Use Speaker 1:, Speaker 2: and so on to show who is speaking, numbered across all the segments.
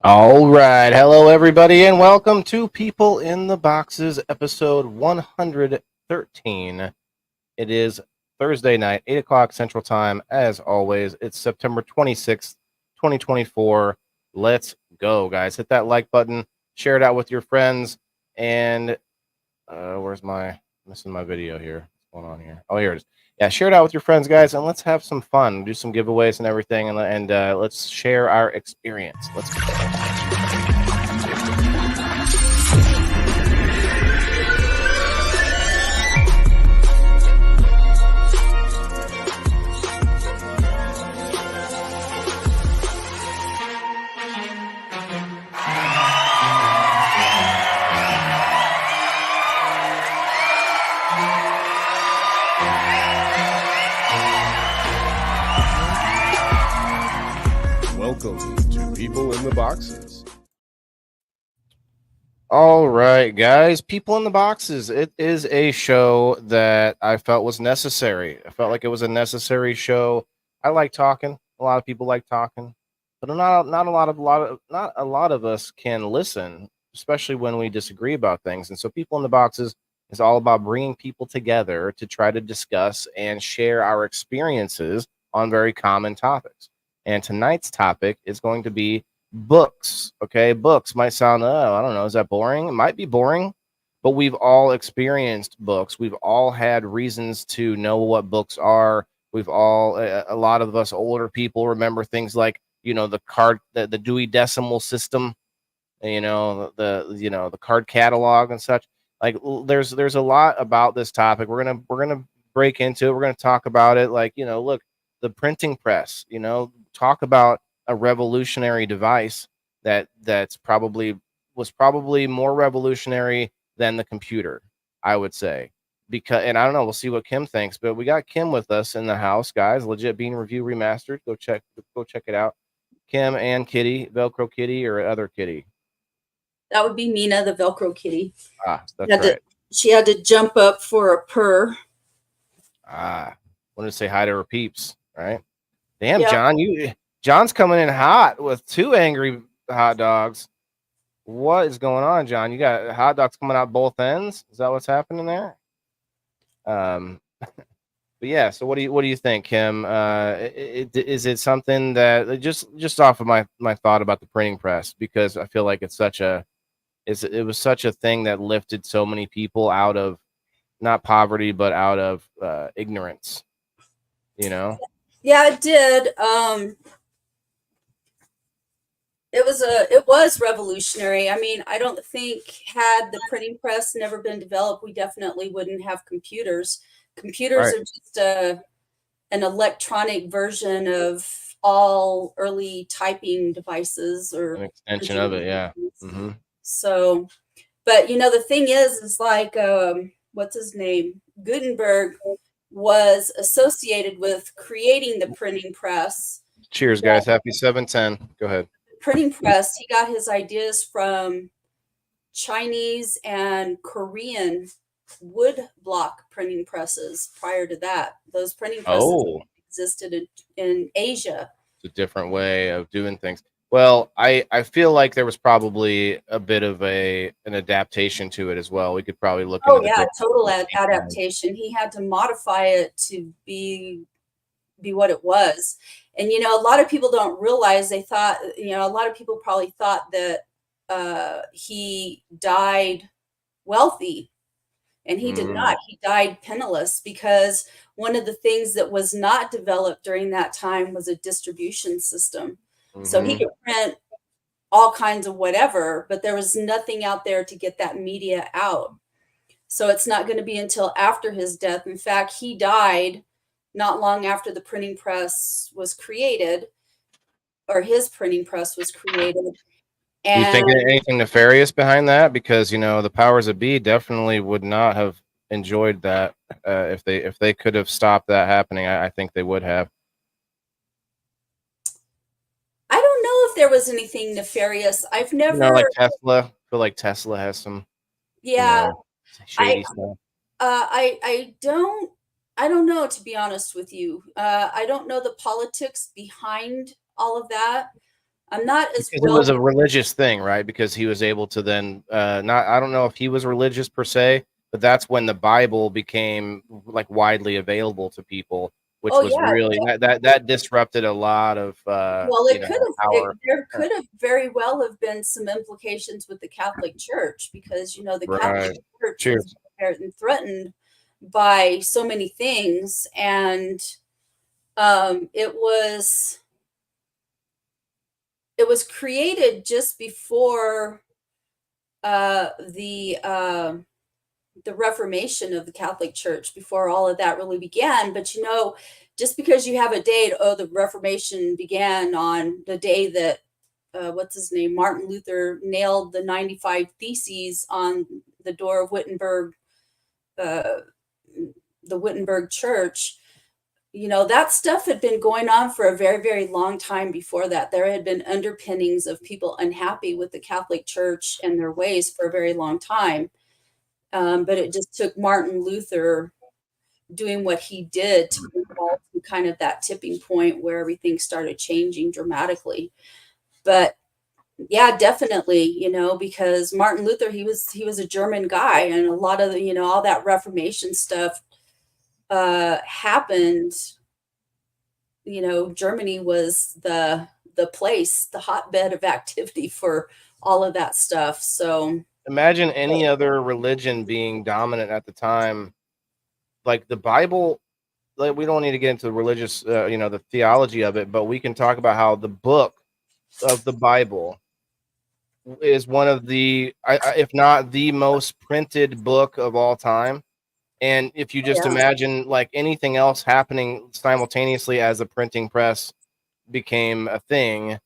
Speaker 1: All right. Hello, everybody, and welcome to People in the Boxes, episode 113. It is Thursday night, 8 o'clock Central Time. As always, it's September 26th, 2024. Let's go, guys. Hit that like button, share it out with your friends, and where's my missing my video here? What's going on here? Oh, here it is. Yeah, share it out with your friends, guys, and let's have some fun. Do some giveaways and everything, and let's share our experience. Let's go.
Speaker 2: Welcome to People in the Boxes.
Speaker 1: All right, guys. People in the Boxes. It is a show that I felt was necessary. I felt like it was a necessary show. I like talking. A lot of people like talking, but not a lot of us can listen, especially when we disagree about things. And so, People in the Boxes is all about bringing people together to try to discuss and share our experiences on very common topics. And tonight's topic is going to be books. Okay, books might sound, I don't know, is that boring? It might be boring, but we've all experienced books. We've all had reasons to know what books are. We've all, a lot of us older people remember things like, the Dewey Decimal System, the card catalog and such. Like, there's a lot about this topic. We're gonna break into it. We're gonna talk about it. Like, look, the printing press. Talk about a revolutionary device that's probably was probably more revolutionary than the computer, I would say. Because, and I don't know, we'll see what Kim thinks, but we got Kim with us in the house, guys. Legit Bean Review Remastered. Go check it out. Kim and Kitty, Velcro Kitty or other Kitty.
Speaker 3: That would be Mina, the Velcro kitty.
Speaker 1: That's right.
Speaker 3: She had to jump up for a purr.
Speaker 1: Wanted to say hi to her peeps, right? Damn,
Speaker 3: Yeah.
Speaker 1: John's coming in hot with 2 angry hot dogs. What is going on, John? You got hot dogs coming out both ends? Is that what's happening there? But yeah. So what do you think, Kim? Is it something that just off of my thought about the printing press, because I feel like it was such a thing that lifted so many people out of not poverty but out of ignorance.
Speaker 3: Yeah, it did. It was revolutionary. I mean, I don't think had the printing press never been developed, we definitely wouldn't have computers. Computers
Speaker 1: Right.
Speaker 3: are just an electronic version of all early typing devices or
Speaker 1: An extension of it, yeah. Mm-hmm.
Speaker 3: So, but the thing is like, what's his name? Gutenberg was associated with creating the printing press.
Speaker 1: Cheers, guys. Happy 710. Go ahead.
Speaker 3: Printing press, he got his ideas from Chinese and Korean wood block printing presses. Prior to that, those printing presses existed in Asia.
Speaker 1: It's a different way of doing things. Well, I feel like there was probably a bit of an adaptation to it as well. We could probably look into
Speaker 3: total adaptation. He had to modify it to be what it was. And a lot of people don't realize, they thought, a lot of people probably thought that he died wealthy, and he did not. He died penniless, because one of the things that was not developed during that time was a distribution system. So he could print all kinds of whatever, but there was nothing out there to get that media out. So it's not going to be until after his death. In fact, he died not long after the printing press was created, or his printing press was created.
Speaker 1: And do you think anything nefarious behind that? Because the powers that be definitely would not have enjoyed that if they could have stopped that happening. I think they would have.
Speaker 3: I don't know if there was anything nefarious. I've never,
Speaker 1: like Tesla. I feel like Tesla has some shady stuff.
Speaker 3: I don't know, to be honest with you. I don't know the politics behind all of that. I'm not as
Speaker 1: Because it
Speaker 3: well.
Speaker 1: was a religious thing, right? Because he was able to then not I don't know if he was religious per se, but that's when the Bible became like widely available to people, which
Speaker 3: Oh
Speaker 1: was
Speaker 3: yeah,
Speaker 1: really that disrupted a lot of
Speaker 3: well,
Speaker 1: you know, power.
Speaker 3: there could have very well have been some implications with the Catholic Church because the Catholic
Speaker 1: Right.
Speaker 3: Church was
Speaker 1: Cheers.
Speaker 3: threatened by so many things, and it was created just before uh, the uh, the Reformation of the Catholic Church, before all of that really began. But just because you have a date, oh, the Reformation began on the day that what's his name, Martin Luther nailed the 95 Theses on the door of uh, the Wittenberg Church. That stuff had been going on for a very, very long time before that. There had been underpinnings of people unhappy with the Catholic Church and their ways for a very long time. But it just took Martin Luther doing what he did to bring it all to kind of that tipping point where everything started changing dramatically. But yeah, definitely, because Martin Luther, he was a German guy, and a lot of all that Reformation stuff happened. Germany was the place, the hotbed of activity for all of that stuff. So
Speaker 1: Imagine any other religion being dominant at the time. Like the Bible, like we don't need to get into the religious the theology of it, but we can talk about how the book of the Bible is one of the if not the most printed book of all time. And if you just
Speaker 3: yeah,
Speaker 1: imagine like anything else happening simultaneously as a printing press became a thing,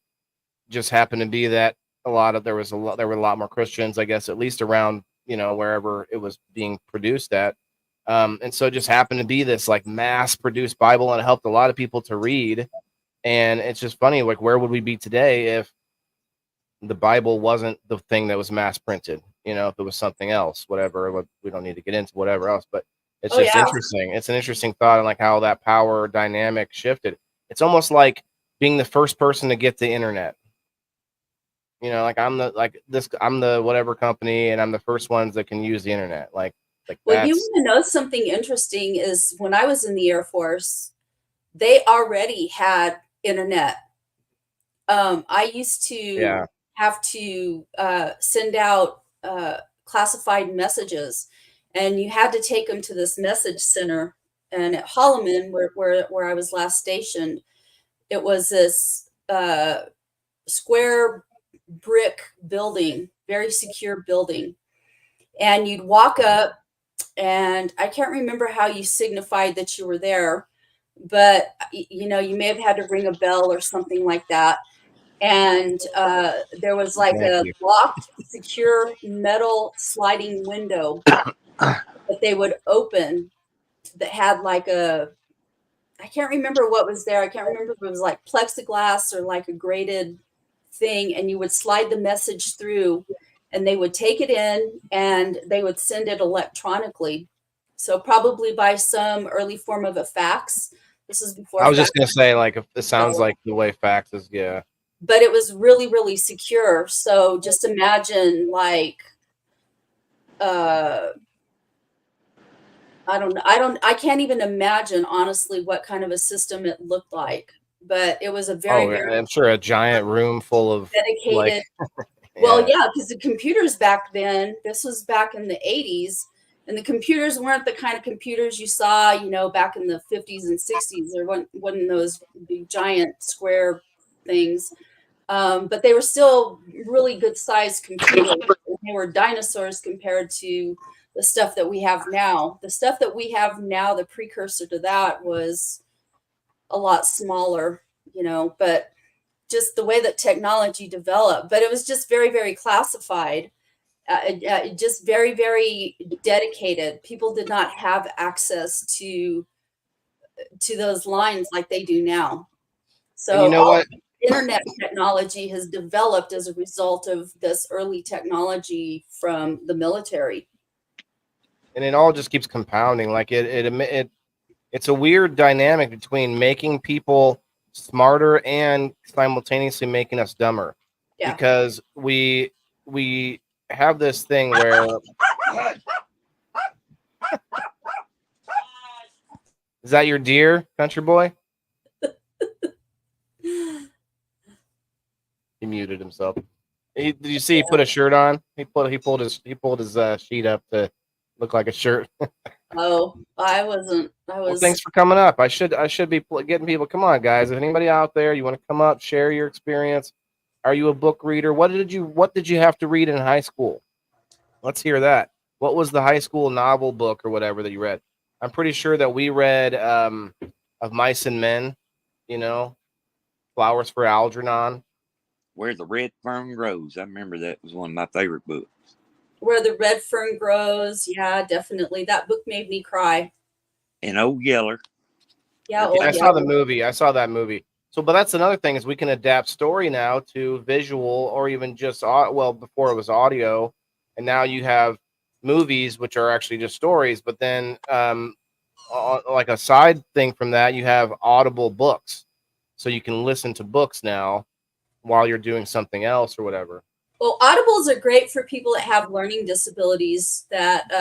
Speaker 1: just happened to be that there were a lot more Christians, I guess, at least around, wherever it was being produced at. And so it just happened to be this like mass produced Bible, and it helped a lot of people to read. And it's just funny, like, where would we be today if the Bible wasn't the thing that was mass printed? If it was something else, whatever. We don't need to get into whatever else, but it's
Speaker 3: oh
Speaker 1: just
Speaker 3: yeah.
Speaker 1: interesting. It's an interesting thought, and like how that power dynamic shifted. It's almost like being the first person to get the internet. Like I'm the whatever company, and I'm the first ones that can use the internet. Like
Speaker 3: Well, you
Speaker 1: that's
Speaker 3: want to know something interesting is when I was in the Air Force, they already had internet. I used to
Speaker 1: yeah.
Speaker 3: have to send out classified messages, and you had to take them to this message center. And at Holloman, where I was last stationed, it was this square brick building, very secure building. And you'd walk up, and I can't remember how you signified that you were there, but you may have had to ring a bell or something like that. And there was like
Speaker 1: Thank
Speaker 3: a
Speaker 1: you.
Speaker 3: locked, secure metal sliding window that they would open that had like I can't remember what was there. I can't remember if it was like plexiglass or like a grated thing, and you would slide the message through, and they would take it in and they would send it electronically. So probably by some early form of a fax. This is before
Speaker 1: I was
Speaker 3: fax,
Speaker 1: just gonna say, like, if it sounds like the way faxes, yeah.
Speaker 3: but it was really, really secure. So just imagine like uh I can't even imagine honestly what kind of a system it looked like. But it was a very,
Speaker 1: Oh,
Speaker 3: very
Speaker 1: I'm sure a giant room full of like,
Speaker 3: dedicated. Well,
Speaker 1: yeah,
Speaker 3: yeah, because the computers back then, this was back in the 80s, and the computers weren't the kind of computers you saw, back in the 50s and 60s. There wasn't those big giant square things. But they were still really good sized computers. They were dinosaurs compared to the stuff that we have now. The stuff that we have now, the precursor to that was a lot smaller, but just the way that technology developed. But it was just very, very classified, just very, very dedicated. People did not have access to those lines like they do now.
Speaker 1: and you
Speaker 3: So
Speaker 1: know
Speaker 3: all
Speaker 1: what?
Speaker 3: of the internet technology has developed as a result of this early technology from the military.
Speaker 1: And it all just keeps compounding. Like it's a weird dynamic between making people smarter and simultaneously making us dumber
Speaker 3: Yeah.
Speaker 1: because we have this thing where is that your deer, country boy? He muted himself. Did you see he put a shirt on? He pulled his sheet up to look like a shirt.
Speaker 3: Oh, I wasn't. I
Speaker 1: Well,
Speaker 3: was.
Speaker 1: thanks for coming up. I should be getting people. Come on, guys. If anybody out there, you want to come up, share your experience. Are you a book reader? What did you have to read in high school? Let's hear that. What was the high school novel book or whatever that you read? I'm pretty sure that we read Of Mice and Men, you know, Flowers for Algernon.
Speaker 4: Where the Red Fern Grows. I remember that was one of my favorite books.
Speaker 3: Where the Red Fern Grows. Yeah, definitely. That book made me cry.
Speaker 4: And Old Yeller.
Speaker 3: Yeah,
Speaker 1: I saw the movie. I saw that movie. So, but that's another thing is we can adapt story now to visual or even just well, before it was audio, and now you have movies which are actually just stories. But then, like a side thing from that, you have audible books, so you can listen to books now while you're doing something else or whatever.
Speaker 3: Well, audibles are great for people that have learning disabilities that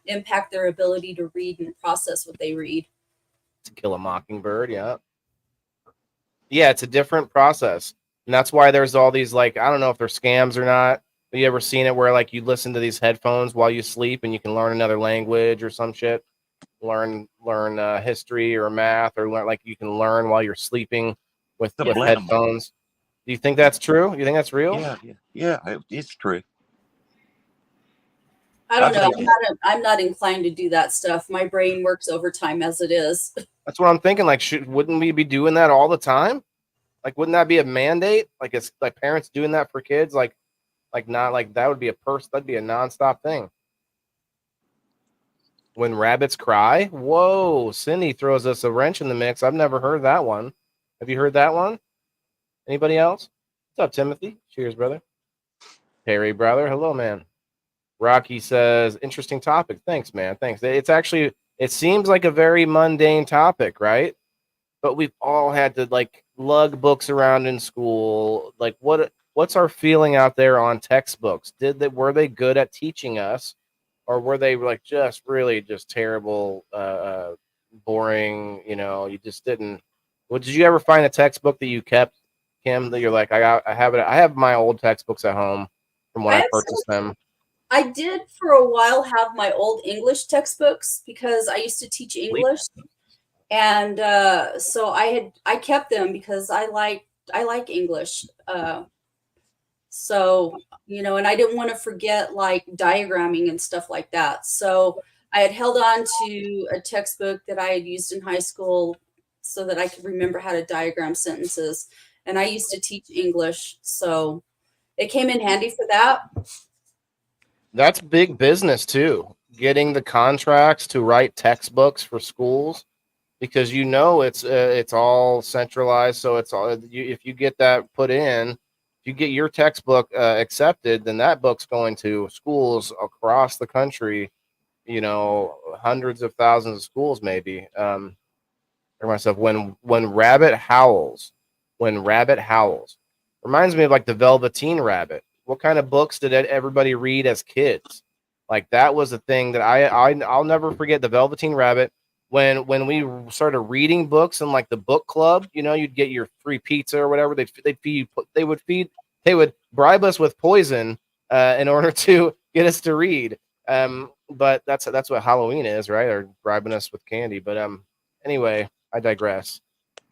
Speaker 3: impact their ability to read and process what they read.
Speaker 1: To Kill a Mockingbird, yeah. Yeah, it's a different process. And that's why there's all these, like, I don't know if they're scams or not. Have you ever seen it where like you listen to these headphones while you sleep and you can learn another language or some shit? Learn history or math or learn like you can learn while you're sleeping with headphones. Do you think that's true? You think that's real?
Speaker 4: Yeah, it's true.
Speaker 3: I don't know. I'm not inclined to do that stuff. My brain works overtime as it is.
Speaker 1: That's what I'm thinking. Like, wouldn't we be doing that all the time? Like, wouldn't that be a mandate? Like, it's like parents doing that for kids. Like not like that would be that'd be a nonstop thing. When rabbits cry, whoa! Cindy throws us a wrench in the mix. I've never heard that one. Have you heard that one? Anybody else? What's up, Timothy? Cheers, brother. Terry, brother. Hello, man. Rocky says, interesting topic. Thanks, man. Thanks. It seems like a very mundane topic, right? But we've all had to like lug books around in school. Like, what's our feeling out there on textbooks? Were they good at teaching us, or were they like just really just terrible, boring? You know, you just didn't. Well, did you ever find a textbook that you kept, Kim? That you're like, I have it. I have my old textbooks at home from when I purchased them.
Speaker 3: I did for a while have my old English textbooks because I used to teach English, and so I kept them because I like English. So you know, and I didn't want to forget like diagramming and stuff like that. So I had held on to a textbook that I had used in high school so that I could remember how to diagram sentences. And I used to teach English, so it came in handy for that.
Speaker 1: That's big business too. Getting the contracts to write textbooks for schools, because it's all centralized. So it's all if you get that put in, if you get your textbook accepted, then that book's going to schools across the country. You know, hundreds of thousands of schools, maybe. For myself, when rabbit howls, reminds me of like the Velveteen Rabbit. What kind of books did everybody read as kids? Like that was a thing that I'll never forget. The Velveteen Rabbit. When we started reading books in like the book club, you know, you'd get your free pizza or whatever. They would bribe us with poison in order to get us to read. But that's what Halloween is, right? Or bribing us with candy. But anyway, I digress.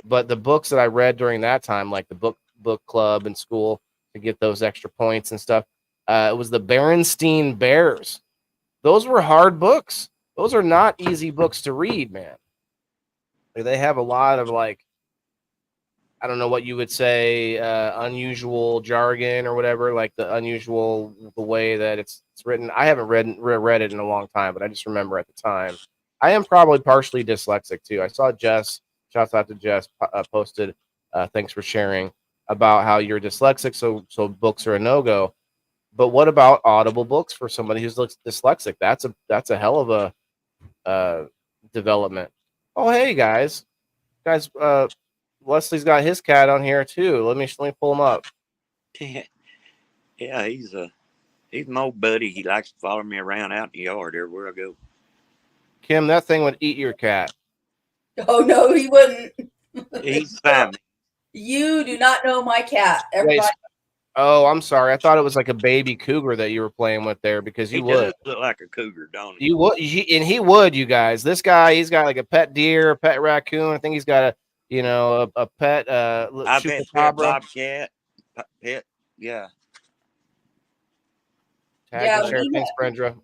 Speaker 1: But the books that I read during that time, like the book club in school to get those extra points and stuff, it was the Berenstain Bears. Those were hard books. Those are not easy books to read, man. They have a lot of like, I don't know what you would say, unusual jargon or whatever, like the way that it's written. I haven't read it in a long time, but I just remember at the time. I am probably partially dyslexic too. I saw Jess, shouts out to Jess, posted, thanks for sharing about how you're dyslexic, so books are a no-go. But what about audible books for somebody who's dyslexic? That's a hell of a development. Oh, hey guys, Leslie's got his cat on here too. Let me pull him up.
Speaker 4: Yeah, he's my old buddy. He likes to follow me around out in the yard everywhere I go.
Speaker 1: Kim, that thing would eat your cat.
Speaker 3: Oh no, he wouldn't.
Speaker 4: He's fine.
Speaker 3: You do not know my cat. Everybody.
Speaker 1: Wait, oh, I'm sorry. I thought it was like a baby cougar that you were playing with there because
Speaker 4: He
Speaker 1: you would.
Speaker 4: does look like a cougar, don't he?
Speaker 1: You would, and he would. You guys, this guy, he's got like a pet deer, a pet raccoon. I think he's got a pet
Speaker 4: I've had pet
Speaker 1: chupacabra.
Speaker 4: bobcat, pet, yeah.
Speaker 1: Tag
Speaker 3: Yeah,
Speaker 1: and share.
Speaker 3: Mina-
Speaker 1: Thanks, Brenda.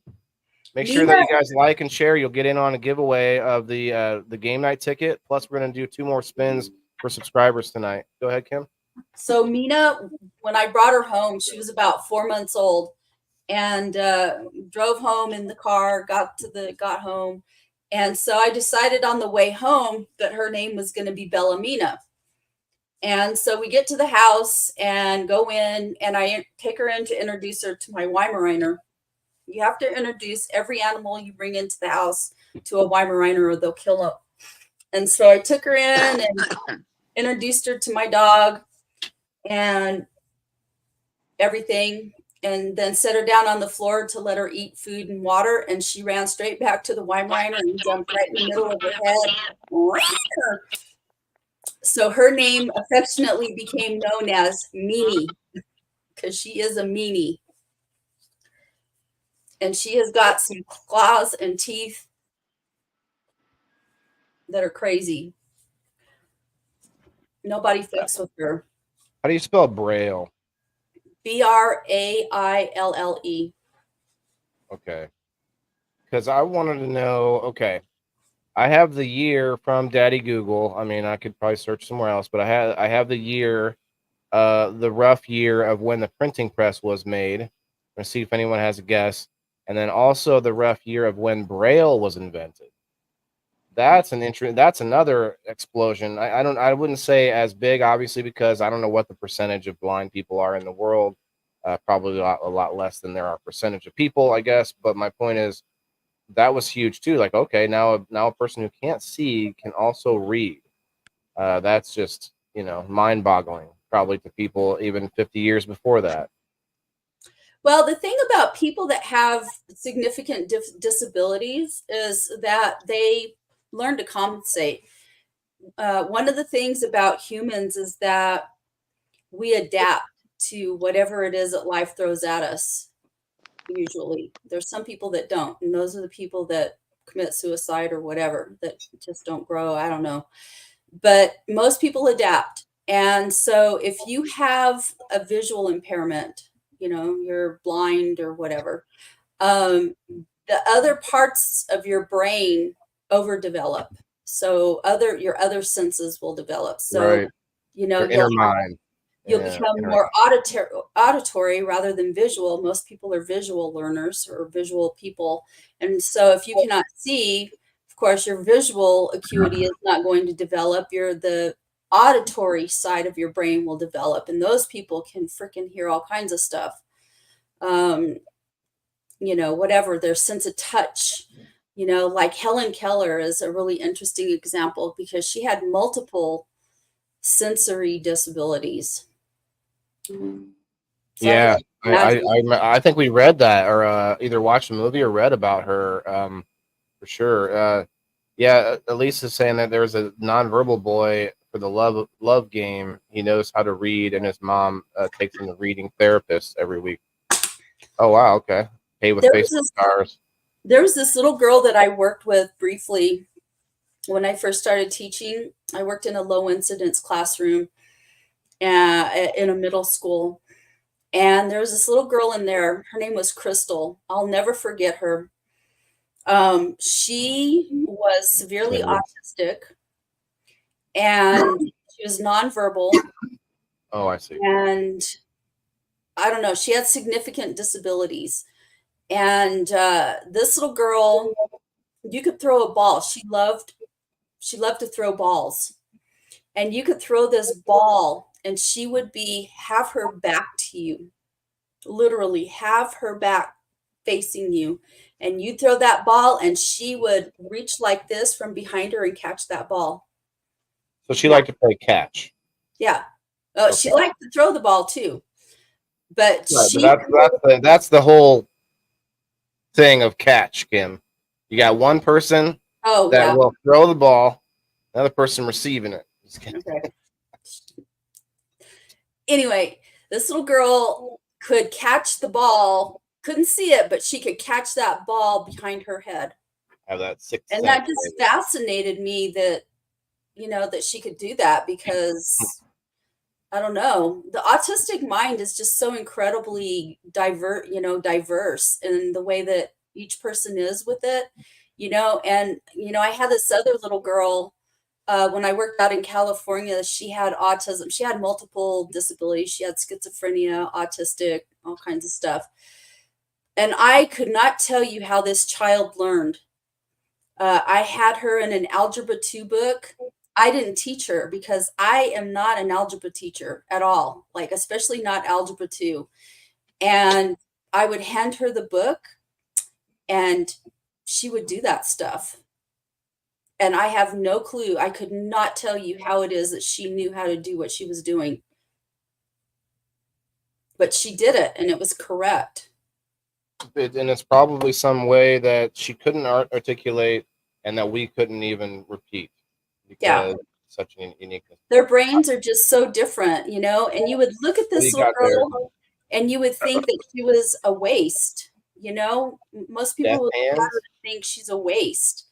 Speaker 1: Make sure that you guys like and share. You'll get in on a giveaway of the game night ticket. Plus, we're gonna do 2 more spins for subscribers tonight. Go ahead, Kim.
Speaker 3: So Mina, when I brought her home, she was about 4 months old, and drove home in the car. Got home, and so I decided on the way home that her name was going to be Bellamina. And so we get to the house and go in, and I take her in to introduce her to my Weimaraner. You have to introduce every animal you bring into the house to a Weimaraner or they'll kill them. And so I took her in and introduced her to my dog and everything, and then set her down on the floor to let her eat food and water. And she ran straight back to the Weimaraner and jumped right in the middle of her head. So her name affectionately became known as Meanie, because she is a meanie. And she has got some claws and teeth that are crazy. Nobody fucks with her.
Speaker 1: How do you spell Braille?
Speaker 3: Braille.
Speaker 1: Okay. Because I wanted to know. Okay, I have the year from Daddy Google. I mean, I could probably search somewhere else, but I have the year, the rough year of when the printing press was made. Let's see if anyone has a guess, and then also the rough year of when Braille was invented. That's another explosion. I wouldn't say as big, obviously, because I don't know what the percentage of blind people are in the world. Probably a lot less than there are percentage of people, I guess. But my point is, that was huge too. Like, okay, now a person who can't see can also read. That's just mind-boggling, probably to people even 50 years before that.
Speaker 3: Well, the thing about people that have significant disabilities is that they learn to compensate. One of the things about humans is that we adapt to whatever it is that life throws at us. Usually, there's some people that don't, and those are the people that commit suicide or whatever, that just don't grow. I don't know, but most people adapt. And so, if you have a visual impairment, you're blind or whatever, the other parts of your brain overdevelop. So your other senses will develop. So,
Speaker 1: Right. Your inner mind.
Speaker 3: You'll
Speaker 1: Yeah,
Speaker 3: become more auditory rather than visual. Most people are visual learners or visual people. And so if you cannot see, of course, your visual acuity is not going to develop. The auditory side of your brain will develop. And those people can freaking hear all kinds of stuff. Whatever, their sense of touch, like Helen Keller is a really interesting example because she had multiple sensory disabilities.
Speaker 1: So yeah, I think we read that or either watched a movie or read about her for sure. Yeah, Elise is saying that there's a nonverbal boy for the love game. He knows how to read, and his mom takes him to reading therapists every week. Oh wow, okay. Pay with Facebook stars.
Speaker 3: There was this little girl that I worked with briefly when I first started teaching. I worked in a low incidence classroom in a middle school. And there was this little girl in there. Her name was Crystal. I'll never forget her. She was severely autistic, and she was nonverbal.
Speaker 1: Oh, I see.
Speaker 3: And I don't know, she had significant disabilities. And this little girl, you could throw a ball. She loved to throw balls. And you could throw this ball and she would have her back to you, literally have her back facing you. And you'd throw that ball and she would reach like this from behind her and catch that ball.
Speaker 1: So she
Speaker 3: Yeah.
Speaker 1: liked to play catch.
Speaker 3: Yeah. She
Speaker 1: Okay.
Speaker 3: liked to throw the ball too, but
Speaker 1: Right,
Speaker 3: she
Speaker 1: but that's the whole thing of catch, Kim. You got one person
Speaker 3: oh
Speaker 1: that
Speaker 3: yeah.
Speaker 1: will throw the ball, another person receiving it. Just kidding.
Speaker 3: Okay. Anyway, this little girl could catch the ball, couldn't see it, but she could catch that ball behind her head.
Speaker 1: Have that sixth
Speaker 3: And
Speaker 1: sense.
Speaker 3: that just fascinated me that, that she could do that because I don't know, the autistic mind is just so incredibly diverse in the way that each person is with it, and I had this other little girl when I worked out in California. She had autism. She had multiple disabilities. She had schizophrenia, autistic, all kinds of stuff. And I could not tell you how this child learned. I had her in an Algebra 2 book. I didn't teach her because I am not an algebra teacher at all, like, especially not Algebra 2. And I would hand her the book and she would do that stuff. And I have no clue. I could not tell you how it is that she knew how to do what she was doing. But she did it and it was correct.
Speaker 1: And it's probably some way that she couldn't articulate and that we couldn't even repeat
Speaker 3: Yeah.
Speaker 1: because such a uniqueness.
Speaker 3: Their brains are just so different, and you would look at
Speaker 1: What do
Speaker 3: this
Speaker 1: you
Speaker 3: little
Speaker 1: got there?
Speaker 3: girl and you would think that she was a waste, Most people
Speaker 1: Death
Speaker 3: would look at
Speaker 1: hands?
Speaker 3: her and think she's a waste.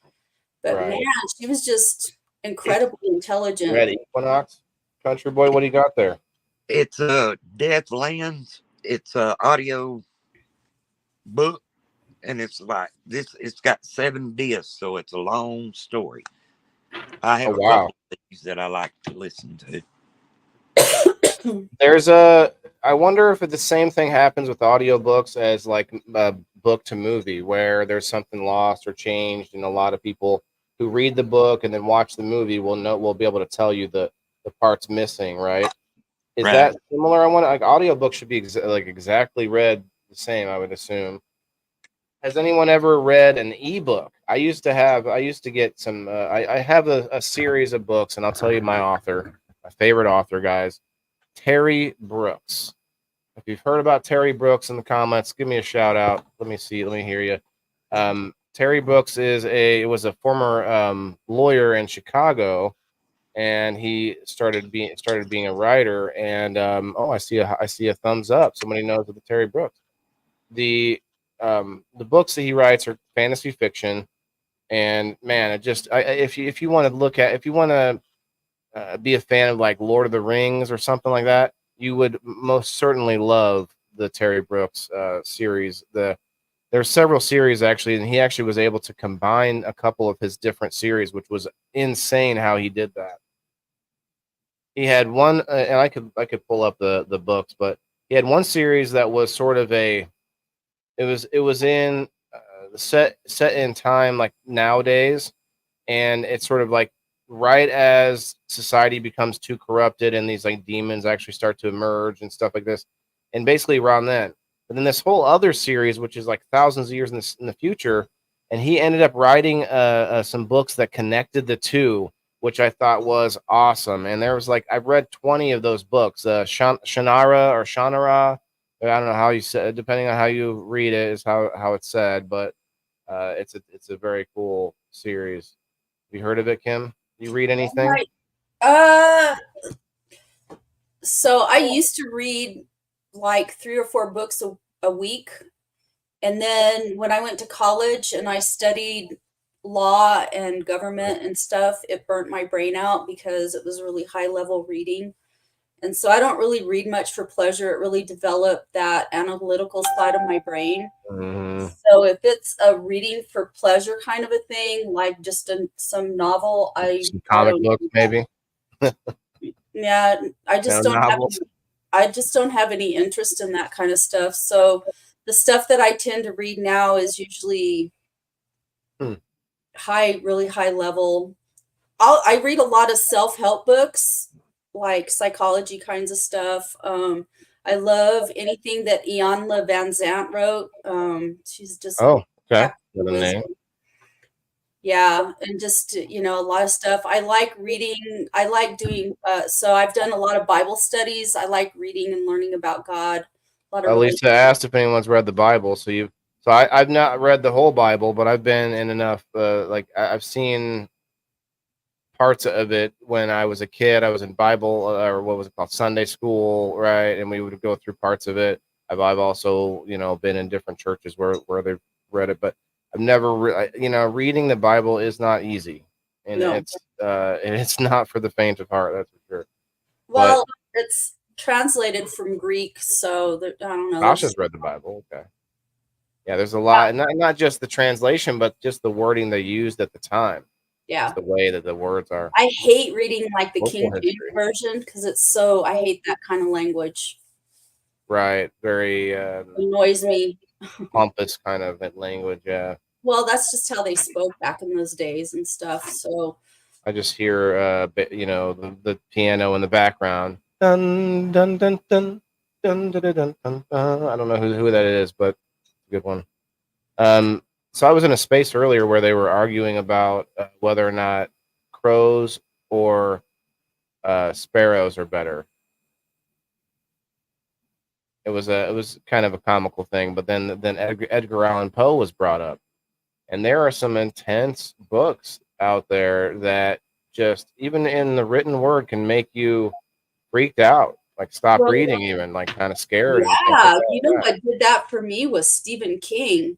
Speaker 3: But
Speaker 1: Right.
Speaker 3: man, she was just incredibly intelligent.
Speaker 1: Red Equinox? Country boy, what do you got there?
Speaker 4: It's Deathlands. It's a audio book, and it's like this. It's got 7 discs, so it's a long story. I have
Speaker 1: Oh,
Speaker 4: a
Speaker 1: wow.
Speaker 4: couple of these that I like to listen to.
Speaker 1: I wonder if the same thing happens with audiobooks as like a book to movie, where there's something lost or changed, and a lot of people who read the book and then watch the movie will be able to tell you the parts missing, right? Is
Speaker 4: Right.
Speaker 1: that similar? I want like audiobooks should be exactly read the same, I would assume. Has anyone ever read an ebook? I used to get some. I have a series of books, and I'll tell you my favorite author, guys, Terry Brooks. If you've heard about Terry Brooks in the comments, give me a shout out. Let me see. Let me hear you. Terry Brooks was a former lawyer in Chicago, and he started being a writer. And I see a thumbs up. Somebody knows of the Terry Brooks. The books that he writes are fantasy fiction, and man, if you want to be a fan of like Lord of the Rings or something like that, you would most certainly love the Terry Brooks series. There's several series actually, and he actually was able to combine a couple of his different series, which was insane how he did that. He had one, and I could pull up the books, but he had one series that was sort of it was in set in time like nowadays, and it's sort of like right as society becomes too corrupted and these like demons actually start to emerge and stuff like this, and basically around then. But then this whole other series, which is like thousands of years in the future, and he ended up writing some books that connected the two, which I thought was awesome. And there was like I've read 20 of those books. Shannara. I don't know how you say, depending on how you read it, is how it's said, but it's a very cool series. Have you heard of it, Kim? You read anything?
Speaker 3: Right. So I used to read like 3 or 4 books a week. And then when I went to college and I studied law and government and stuff, it burnt my brain out because it was really high level reading. And so I don't really read much for pleasure. It really developed that analytical side of my brain.
Speaker 1: Mm-hmm.
Speaker 3: So if it's a reading for pleasure kind of a thing, like just some novel,
Speaker 1: Some comic books, maybe.
Speaker 3: Yeah, I just don't have
Speaker 1: novels.
Speaker 3: I just don't have any interest in that kind of stuff. So the stuff that I tend to read now is usually really high level. I read a lot of self-help books, like psychology kinds of stuff. I love anything that Ianla Van Zant wrote. She's just
Speaker 1: Oh, okay.
Speaker 3: packed with
Speaker 1: Got a name.
Speaker 3: wisdom. Yeah, and just, a lot of stuff. I like reading. I like doing, so I've done a lot of Bible studies. I like reading and learning about God, a lot of
Speaker 1: Lisa
Speaker 3: religion.
Speaker 1: asked if anyone's read the Bible. I've not read the whole Bible, but I've been in enough. I've seen parts of it when I was a kid. I was in Bible or what was it called, Sunday school, right? And we would go through parts of it. I've also been in different churches where they've read it, but I've never reading the Bible is not easy, and
Speaker 3: No.
Speaker 1: it's not for the faint of heart, that's for sure. But
Speaker 3: Well, it's translated from Greek, so I don't know.
Speaker 1: Tasha's read the Bible, okay. Yeah, there's a lot, and not just the translation, but just the wording they used at the time.
Speaker 3: Yeah.
Speaker 1: Just the way that the words are.
Speaker 3: I hate reading like the
Speaker 1: Local
Speaker 3: King James
Speaker 1: history.
Speaker 3: version because I hate that kind of language.
Speaker 1: Right. Very
Speaker 3: Annoys me.
Speaker 1: pompous kind of language. Yeah.
Speaker 3: Well, that's just how they spoke back in those days and stuff. So
Speaker 1: I just hear, the piano in the background. Dun dun dun dun dun dun dun dun. Dun, dun. I don't know who that is, but it's a good one. So I was in a space earlier where they were arguing about whether or not crows or sparrows are better. It was kind of a comical thing, but then Edgar Allan Poe was brought up, and there are some intense books out there that just even in the written word can make you freaked out, like stop
Speaker 3: well,
Speaker 1: reading, even like kind of scared and things like
Speaker 3: yeah,
Speaker 1: that.
Speaker 3: you know
Speaker 1: Yeah.
Speaker 3: what did that for me was Stephen King.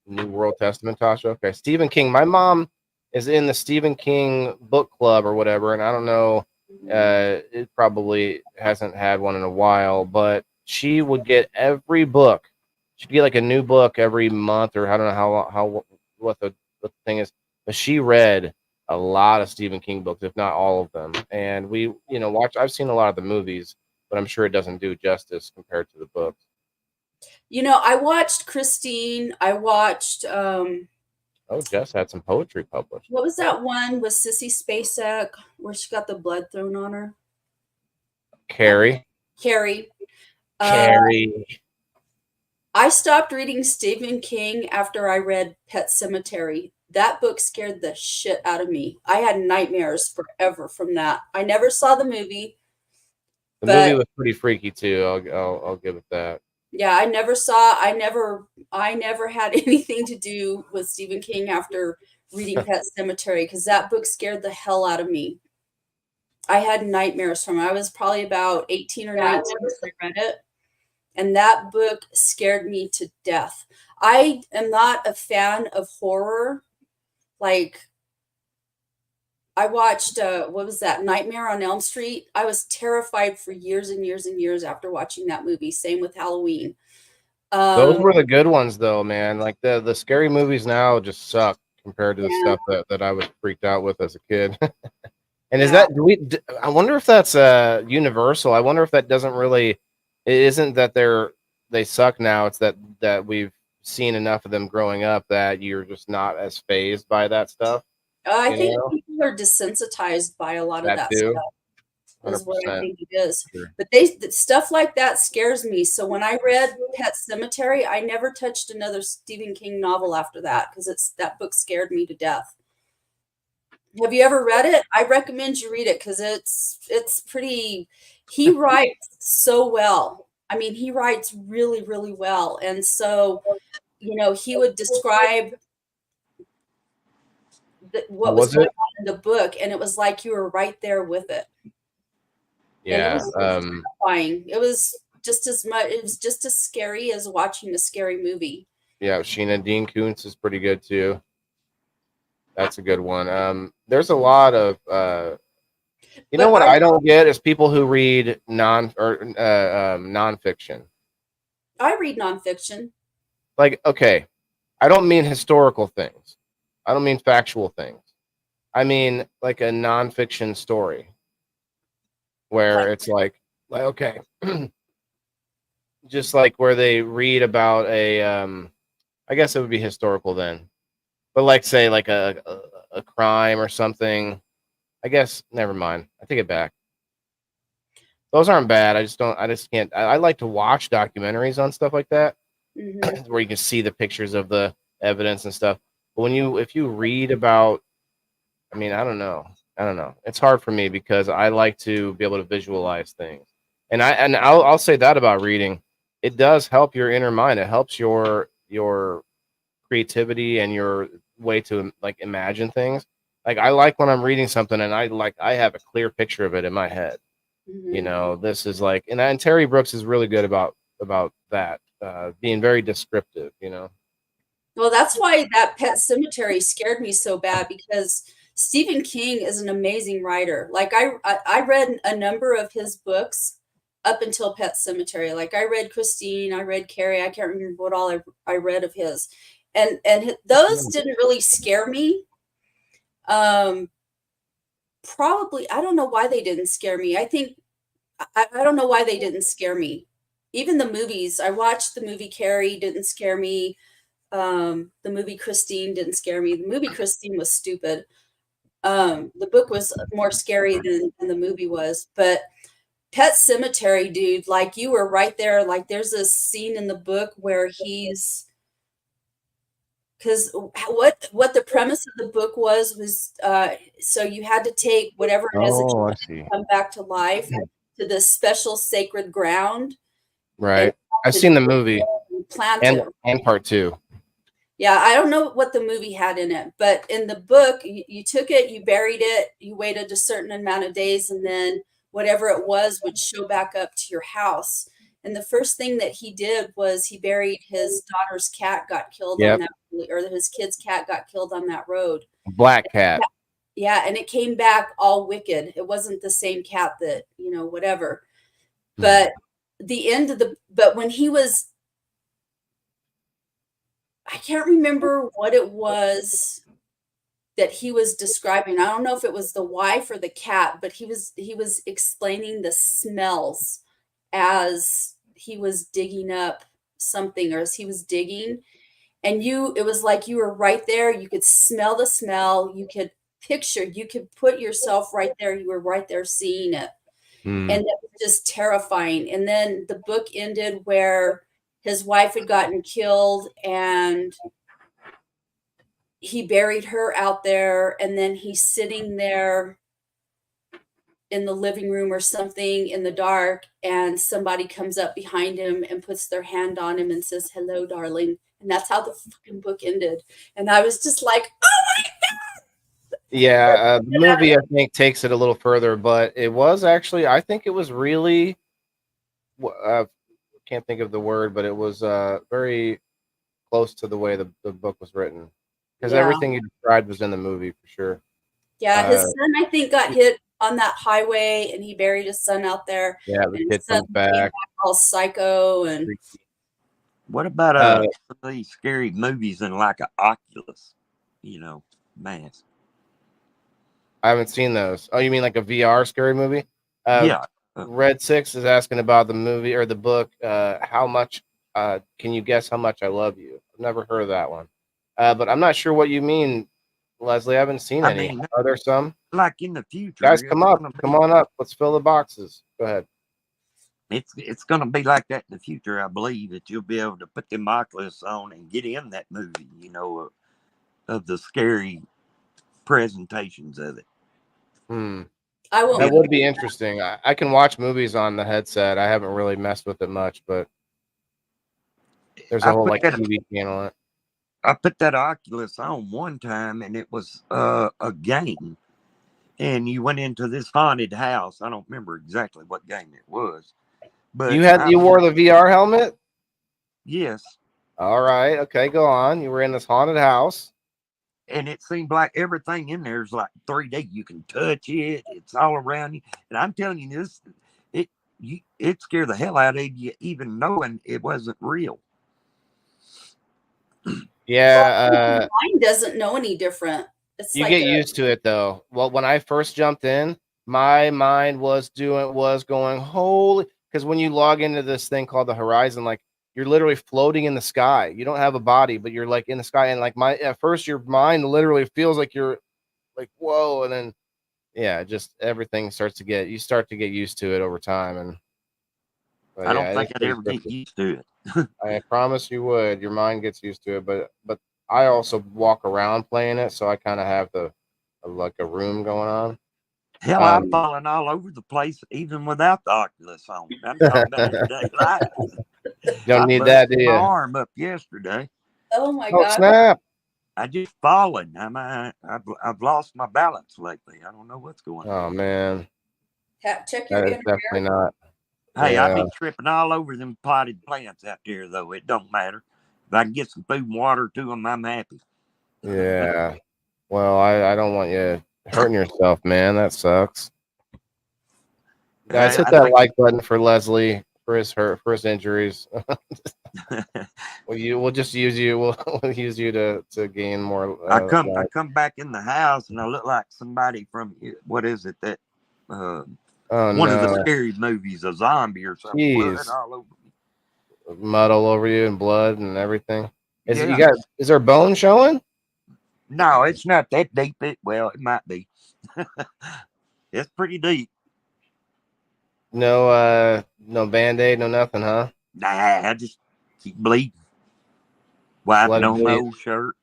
Speaker 1: New World Testament, Tasha. Okay, Stephen King. My mom is in the Stephen King book club or whatever, and I don't know. It probably hasn't had one in a while, but she would get every book. She'd get like a new book every month, or I don't know what the thing is. But she read a lot of Stephen King books, if not all of them. And we, watch. I've seen a lot of the movies, but I'm sure it doesn't do justice compared to the books.
Speaker 3: I watched Christine. I watched
Speaker 1: Oh, Jess had some poetry published.
Speaker 3: what was that one with Sissy Spacek where she got the blood thrown on her?
Speaker 1: Carrie.
Speaker 3: Carrie.
Speaker 1: Carrie.
Speaker 3: I stopped reading Stephen King after I read Pet Cemetery. That book scared the shit out of me. I had nightmares forever from that. I never saw the movie,
Speaker 1: The
Speaker 3: but
Speaker 1: movie was pretty freaky too. I'll give it that.
Speaker 3: yeah, I never had anything to do with Stephen King after reading Pet Cemetery because that book scared the hell out of me. I had nightmares from it. I was probably about 18 or 19 when I read it, and that book scared me to death. I am not a fan of horror. Like I watched what was that? Nightmare on Elm Street. I was terrified for years and years and years after watching that movie. Same with Halloween.
Speaker 1: Those
Speaker 3: Um,
Speaker 1: were the good ones though, man. Like the scary movies now just suck compared to the
Speaker 3: yeah,
Speaker 1: stuff that I was freaked out with as a kid. And is
Speaker 3: yeah.
Speaker 1: that I wonder if that's universal. I wonder if that doesn't really it isn't that they suck now. It's that we've seen enough of them growing up that you're just not as phased by that stuff.
Speaker 3: I
Speaker 1: You
Speaker 3: think
Speaker 1: know
Speaker 3: people are desensitized by a lot of
Speaker 1: that
Speaker 3: that
Speaker 1: too.
Speaker 3: stuff, is what I
Speaker 1: 100%.
Speaker 3: think it is.
Speaker 1: Sure.
Speaker 3: But stuff like that scares me. So when I read Pet Cemetery, I never touched another Stephen King novel after that because that book scared me to death. Have you ever read it? I recommend you read it because it's pretty. He writes so well. I mean, he writes really, really well, and so he would describe
Speaker 1: What
Speaker 3: what was
Speaker 1: was
Speaker 3: going
Speaker 1: it?
Speaker 3: on in the book, and it was like you were right there with it, and it
Speaker 1: Yeah.
Speaker 3: was terrifying. It was just as much. It was just as scary as watching a scary movie.
Speaker 1: Yeah, Sheena Dean Koontz is pretty good too. That's a good one. There's a lot of you know
Speaker 3: But
Speaker 1: what I don't get is people who read nonfiction.
Speaker 3: I read nonfiction.
Speaker 1: Like, okay, I don't mean historical things. I don't mean factual things. I mean like a nonfiction story
Speaker 3: Like,
Speaker 1: where it's like okay, just like where they read about I guess it would be historical then, but like say like a crime or something. I guess never mind. I take it back. Those aren't bad. I just can't. I like to watch documentaries on stuff like that
Speaker 3: mhm.
Speaker 1: where you can see the pictures of the evidence and stuff. But if you read about, I mean, I don't know. It's hard for me because I like to be able to visualize things, and I'll say that about reading. It does help your inner mind. It helps your creativity and your way to like imagine things. Like I like when I'm reading something and I have a clear picture of it in my head. You
Speaker 3: Mhm.
Speaker 1: know, this is like, and Terry Brooks is really good about that, being very descriptive. You know.
Speaker 3: Well, that's why that Pet Cemetery scared me so bad because Stephen King is an amazing writer. Like I read a number of his books up until Pet Cemetery. Like I read Christine, I read Carrie. I can't remember what all I read of his, and those didn't really scare me. Um, Probably I don't know why they didn't scare me. I don't know why they didn't scare me. Even the movies, I watched the movie Carrie, didn't scare me. The movie Christine didn't scare me. The movie Christine was stupid. The book was more scary than the movie was. But Pet Cemetery, dude, like you were right there. Like there's a scene in the book where he's because what the premise of the book was so you had to take whatever it is that
Speaker 1: Oh,
Speaker 3: you
Speaker 1: I
Speaker 3: want
Speaker 1: see.
Speaker 3: to come back to life to this special sacred ground and
Speaker 1: Right. I've
Speaker 3: to
Speaker 1: seen the movie
Speaker 3: plant
Speaker 1: and
Speaker 3: it.
Speaker 1: part two.
Speaker 3: Yeah, I don't know what the movie had in it, but in the book, you took it, you buried it, you waited a certain amount of days, and then whatever it was would show back up to your house. And the first thing that he did was he buried his daughter's cat got killed on
Speaker 1: Yep.
Speaker 3: that, or his kid's cat got killed on that road.
Speaker 1: Black cat.
Speaker 3: Yeah, and it came back all wicked. It wasn't the same cat that, whatever. But but when he was, I can't remember what it was that he was describing. I don't know if it was the wife or the cat, but he was explaining the smells as he was digging up something or as he was digging. And it was like you were right there. You could smell the smell. You could you could put yourself right there. You were right there seeing it.
Speaker 1: Hmm.
Speaker 3: And it was just terrifying. And then the book ended where his wife had gotten killed and he buried her out there, and then he's sitting there in the living room or something in the dark, and somebody comes up behind him and puts their hand on him and says, "Hello, darling." And that's how the fucking book ended. And I was just like,
Speaker 1: Yeah, the movie I think takes it a little further, but it was actually, I think it was really, can't think of the word, but it was very close to the way the book was written, because
Speaker 3: yeah.
Speaker 1: everything you described was in the movie for sure.
Speaker 3: Yeah, his
Speaker 1: Uh,
Speaker 3: son, I think, got hit on that highway, and he buried his son out there,
Speaker 1: yeah, the
Speaker 3: and
Speaker 1: kid
Speaker 3: his son
Speaker 1: comes
Speaker 3: came
Speaker 1: back.
Speaker 3: back all psycho, and
Speaker 4: What about
Speaker 1: Uh,
Speaker 4: some of these scary movies in like an Oculus, mask?
Speaker 1: I haven't seen those. Oh, you mean like a VR scary movie?
Speaker 4: Yeah.
Speaker 1: Red Six is asking about the movie or the book. How much? Can you guess how much I love you? I've never heard of that one, but I'm not sure what you mean, Leslie. I haven't seen
Speaker 4: I
Speaker 1: any.
Speaker 4: mean,
Speaker 1: Are there some?
Speaker 4: like in the future,
Speaker 1: Guys,
Speaker 4: it's
Speaker 1: come up.
Speaker 4: gonna
Speaker 1: Come
Speaker 4: be
Speaker 1: on up. Let's fill the boxes. Go ahead.
Speaker 4: it's gonna be like that in the future. I believe that you'll be able to put the Oculus on and get in that movie. Of the scary presentations of it.
Speaker 1: Hmm.
Speaker 3: I won't.
Speaker 1: That
Speaker 4: If
Speaker 1: would be interesting. I can watch movies on the headset. I haven't really messed with it much, but there's a
Speaker 4: I
Speaker 1: whole
Speaker 4: put
Speaker 1: like
Speaker 4: that
Speaker 1: TV channel on it.
Speaker 4: I put that Oculus on one time, and it was a game, and you went into this haunted house. I don't remember exactly what game it was, but
Speaker 1: You wore the VR helmet?
Speaker 4: yes,
Speaker 1: All right. Okay, go on. You were in this haunted house.
Speaker 4: and it seemed like everything in there is like 3D. You can touch it; it's all around you. And I'm telling you, it scared the hell out of you, even knowing it wasn't real.
Speaker 1: Yeah,
Speaker 3: Mine doesn't know any different. It's
Speaker 1: you
Speaker 3: like
Speaker 1: get used to it though. Well, when I first jumped in, my mind was going holy, because when you log into this thing called the Horizon, like you're literally floating in the sky. You don't have a body, but you're like in the sky, and like my at first your mind literally feels like you're like whoa, and then yeah, just everything you start to get used to it over time, and but
Speaker 4: I
Speaker 1: yeah,
Speaker 4: don't
Speaker 1: it is
Speaker 4: think I'd
Speaker 1: pretty
Speaker 4: ever get
Speaker 1: cryptic.
Speaker 4: used to it.
Speaker 1: I promise you would. Your mind gets used to it, but I also walk around playing it, so I kind of have like a room going on.
Speaker 4: Hell, I'm falling all over the place even without the Oculus on. I'm talking about everyday life.
Speaker 1: Don't
Speaker 4: I
Speaker 1: need that,
Speaker 4: busted
Speaker 1: do
Speaker 4: my
Speaker 1: you?
Speaker 4: arm up yesterday.
Speaker 3: Oh my
Speaker 1: Oh
Speaker 3: God.
Speaker 1: snap!
Speaker 4: I just fallen. I've lost my balance lately. I don't know what's going on.
Speaker 1: Oh man,
Speaker 3: Check your
Speaker 1: that is
Speaker 3: inner
Speaker 1: definitely
Speaker 3: mirror.
Speaker 1: not.
Speaker 4: Hey, I
Speaker 1: Yeah,
Speaker 4: be tripping all over them potted plants out there, though. It don't matter. If I can get some food and water to them, I'm happy.
Speaker 1: yeah. Well, I don't want you hurting yourself, man. That sucks. Guys, hit
Speaker 4: I
Speaker 1: that
Speaker 4: think
Speaker 1: like button for Leslie for his injuries. We'll just use you. We'll use you to gain more.
Speaker 4: I
Speaker 1: Like,
Speaker 4: come back in the house and I look like somebody from what is it that uh,
Speaker 1: oh
Speaker 4: one of the
Speaker 1: no,
Speaker 4: scary movies, a zombie or something, blood
Speaker 1: jeez,
Speaker 4: all over me.
Speaker 1: mud all over you and blood and everything. Is it you
Speaker 4: Yeah,
Speaker 1: got? Is there bone showing?
Speaker 4: no, it's not that deep. Well, it might be. It's pretty deep.
Speaker 1: No, no band-aid, no nothing, huh?
Speaker 4: Nah, I just keep bleeding,
Speaker 1: Just let
Speaker 4: wiping
Speaker 1: it
Speaker 4: on my
Speaker 1: bleed.
Speaker 4: old shirt.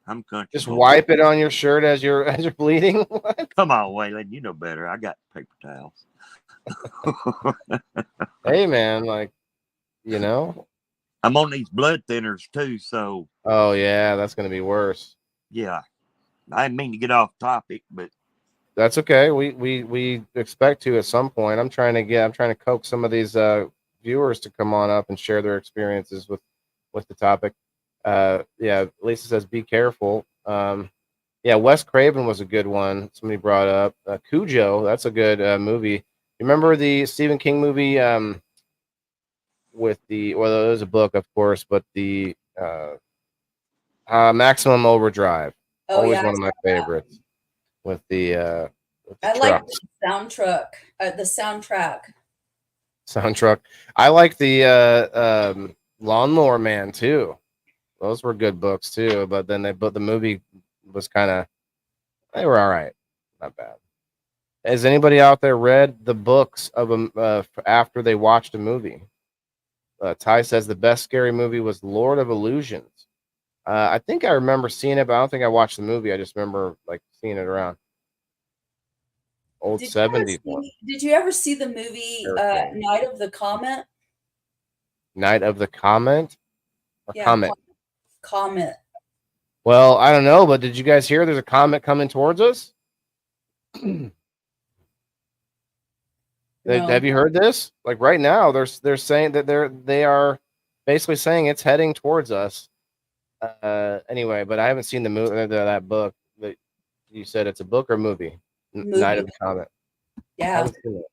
Speaker 4: I'm country
Speaker 1: Just
Speaker 4: boy.
Speaker 1: wipe it on your shirt as you're bleeding. What?
Speaker 4: Come on, Waylon, you know better. I got paper towels.
Speaker 1: Hey man, like you know.
Speaker 4: I'm on these blood thinners too, so
Speaker 1: Oh yeah, that's gonna be worse.
Speaker 4: yeah. I didn't mean to get off topic, but
Speaker 1: That's okay. We expect to at some point. I'm trying to coax some of these viewers to come on up and share their experiences with the topic. Yeah, Lisa says be careful. Yeah, Wes Craven was a good one. Somebody brought up Cujo. That's a good movie. Remember the Stephen King movie with the well, it was a book, of course, but the Maximum Overdrive.
Speaker 3: Oh
Speaker 1: Always
Speaker 3: yeah,
Speaker 1: one of my favorites with the
Speaker 3: I like
Speaker 1: trucks.
Speaker 3: the soundtrack.
Speaker 1: Soundtrack. I like the Lawnmower Man too. Those were good books too. But the movie was kind of they were all right, not bad. Has anybody out there read the books of them after they watched a movie? Ty says the best scary movie was Lord of Illusions. I think I remember seeing it, but I don't think I watched the movie. I just remember like seeing it around old '70s one.
Speaker 3: Did you ever see the movie
Speaker 1: Hurricane.
Speaker 3: Night of the Comet?
Speaker 1: Night of the Comment or
Speaker 3: Yeah,
Speaker 1: Comet.
Speaker 3: Comet.
Speaker 1: Well, I don't know, but did you guys hear there's a comet coming towards us?
Speaker 3: No.
Speaker 1: Have you heard this? Like right now, they're saying that they are basically saying it's heading towards us. Anyway, but I haven't seen the movie that book. That you said it's a book or movie? Night
Speaker 3: Movie.
Speaker 1: of the Comet. I
Speaker 3: Yeah.
Speaker 1: haven't seen it.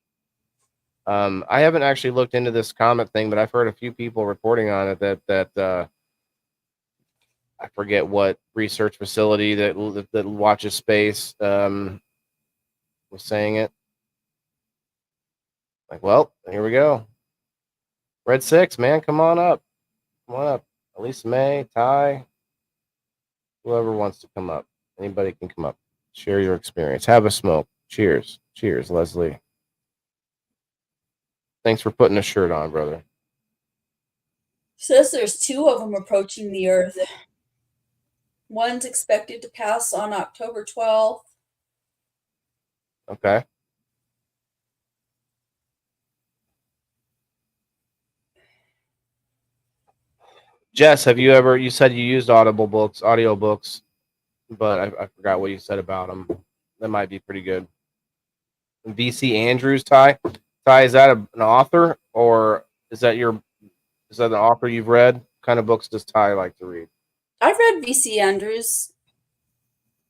Speaker 1: I haven't actually looked into this comet thing, but I've heard a few people reporting on it that I forget what research facility that watches space was saying it. Like, well, here we go. Red 6, man, come on up. Come on up. Elise May, Ty, whoever wants to come up. Anybody can come up. Share your experience. Have a smoke. Cheers. Cheers, Leslie. Thanks for putting a shirt on, brother.
Speaker 3: Says there's two of them approaching the Earth. One's expected to pass on October 12th.
Speaker 1: Okay. Jess, have you ever, you said you used audio books, but I forgot what you said about them. That might be pretty good. VC Andrews, Ty? Ty, is that an author or is that an author you've read? What kind of books does Ty like to read?
Speaker 3: I've read VC Andrews.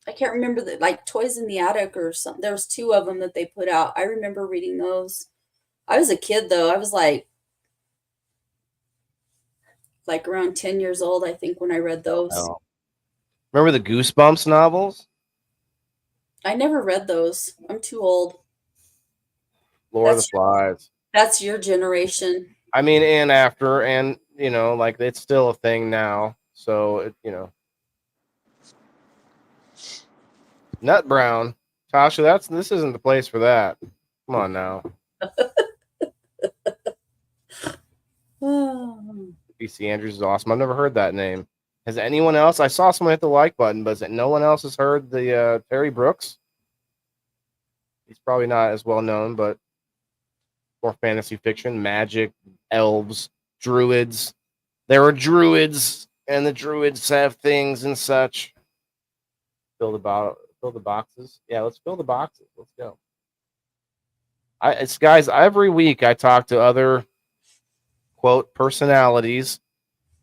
Speaker 3: I can't remember like Toys in the Attic or something. There was two of them that they put out. I remember reading those. I was a kid though. I was like around 10 years old, I think, when I read those.
Speaker 1: Oh. Remember the Goosebumps novels?
Speaker 3: I never read those. I'm too old.
Speaker 1: Lord of the Flies.
Speaker 3: That's your generation.
Speaker 1: I mean, and after, and like it's still a thing now. So Nut Brown, Tasha, this isn't the place for that. Come on now. BC Andrews is awesome. I've never heard that name. Has anyone else? I saw someone hit the like button, but no one else has heard the Terry Brooks? He's probably not as well known, but more fantasy fiction, magic, elves, druids. There are druids, and the druids have things and such. Fill the boxes. Yeah, let's fill the boxes. Let's go. It's guys. Every week I talk to other quote personalities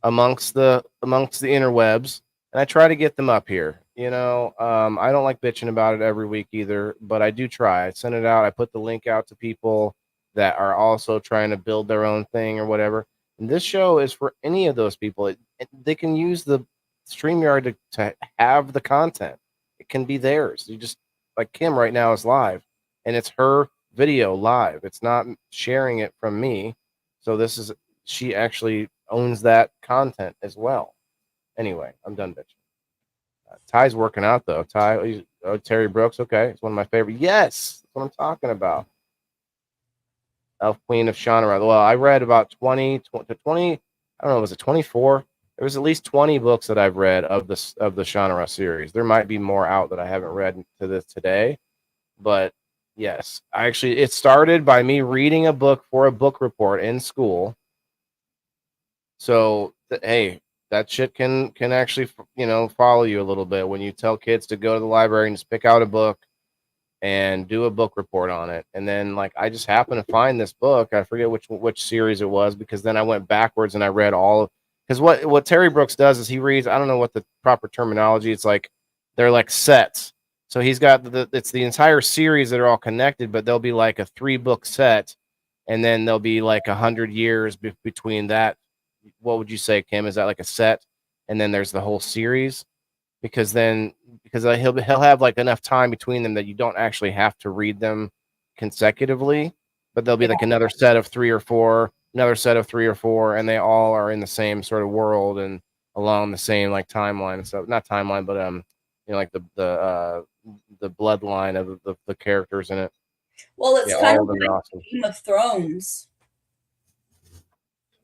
Speaker 1: amongst the interwebs, and I try to get them up here. I don't like bitching about it every week either, but I do try. I send it out. I put the link out to people that are also trying to build their own thing or whatever. And this show is for any of those people. They can use the StreamYard to have the content. It can be theirs. You just like Kim right now is live, and it's her video live. It's not sharing it from me. So she actually owns that content as well. Anyway, I'm done bitching. Ty's working out though. Terry Brooks. Okay, it's one of my favorite. Yes, that's what I'm talking about. Elf Queen of Shannara. Well, I read about 20 to 20. I don't know. Was it 24? There was at least 20 books that I've read of the Shannara series. There might be more out that I haven't read to this today, but yes, it started by me reading a book for a book report in school. So hey, that shit can actually follow you a little bit when you tell kids to go to the library and just pick out a book and do a book report on it. And then like I just happened to find this book. I forget which series it was, because then I went backwards and I read all of, because what Terry Brooks does is he reads, I don't know what the proper terminology, it's like they're like sets. So he's got it's the entire series that are all connected, but there'll be like a 3-book set, and then there'll be like 100 years between that. What would you say, Kim? Is that like a set? And then there's the whole series, because he'll have like enough time between them that you don't actually have to read them consecutively, but there'll be like another set of 3 or 4, another set of 3 or 4, and they all are in the same sort of world and along the same like timeline and stuff. Not timeline, but like the bloodline of the characters in it.
Speaker 3: Well, it's kind of like
Speaker 1: awesome.
Speaker 3: Game of Thrones.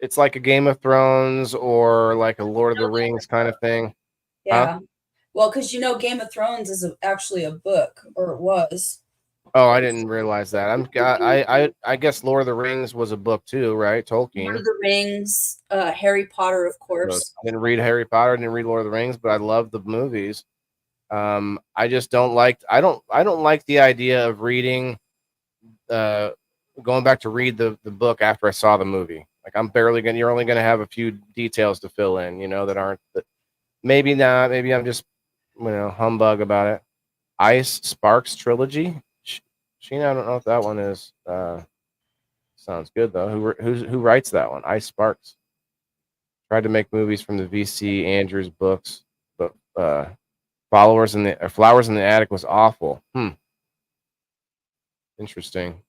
Speaker 1: It's like a Game of Thrones or like a Lord of the Rings kind of thing.
Speaker 3: Yeah.
Speaker 1: Huh?
Speaker 3: Well, because Game of Thrones is actually a book, or it was.
Speaker 1: Oh, I didn't realize that. I guess Lord of the Rings was a book too, right? Tolkien.
Speaker 3: Lord of the Rings, Harry Potter, of course.
Speaker 1: I didn't read Harry Potter, I didn't read Lord of the Rings, but I love the movies. I just don't like I don't like the idea of reading going back to read the book after I saw the movie. Like you're only gonna have a few details to fill in, that aren't maybe not, maybe I'm just humbug about it. Ice Sparks trilogy. Sheena, I don't know if that one is. Sounds good though. Who writes that one? Ice Sparks. Tried to make movies from the VC Andrews books, but Flowers in the Attic was awful. Interesting.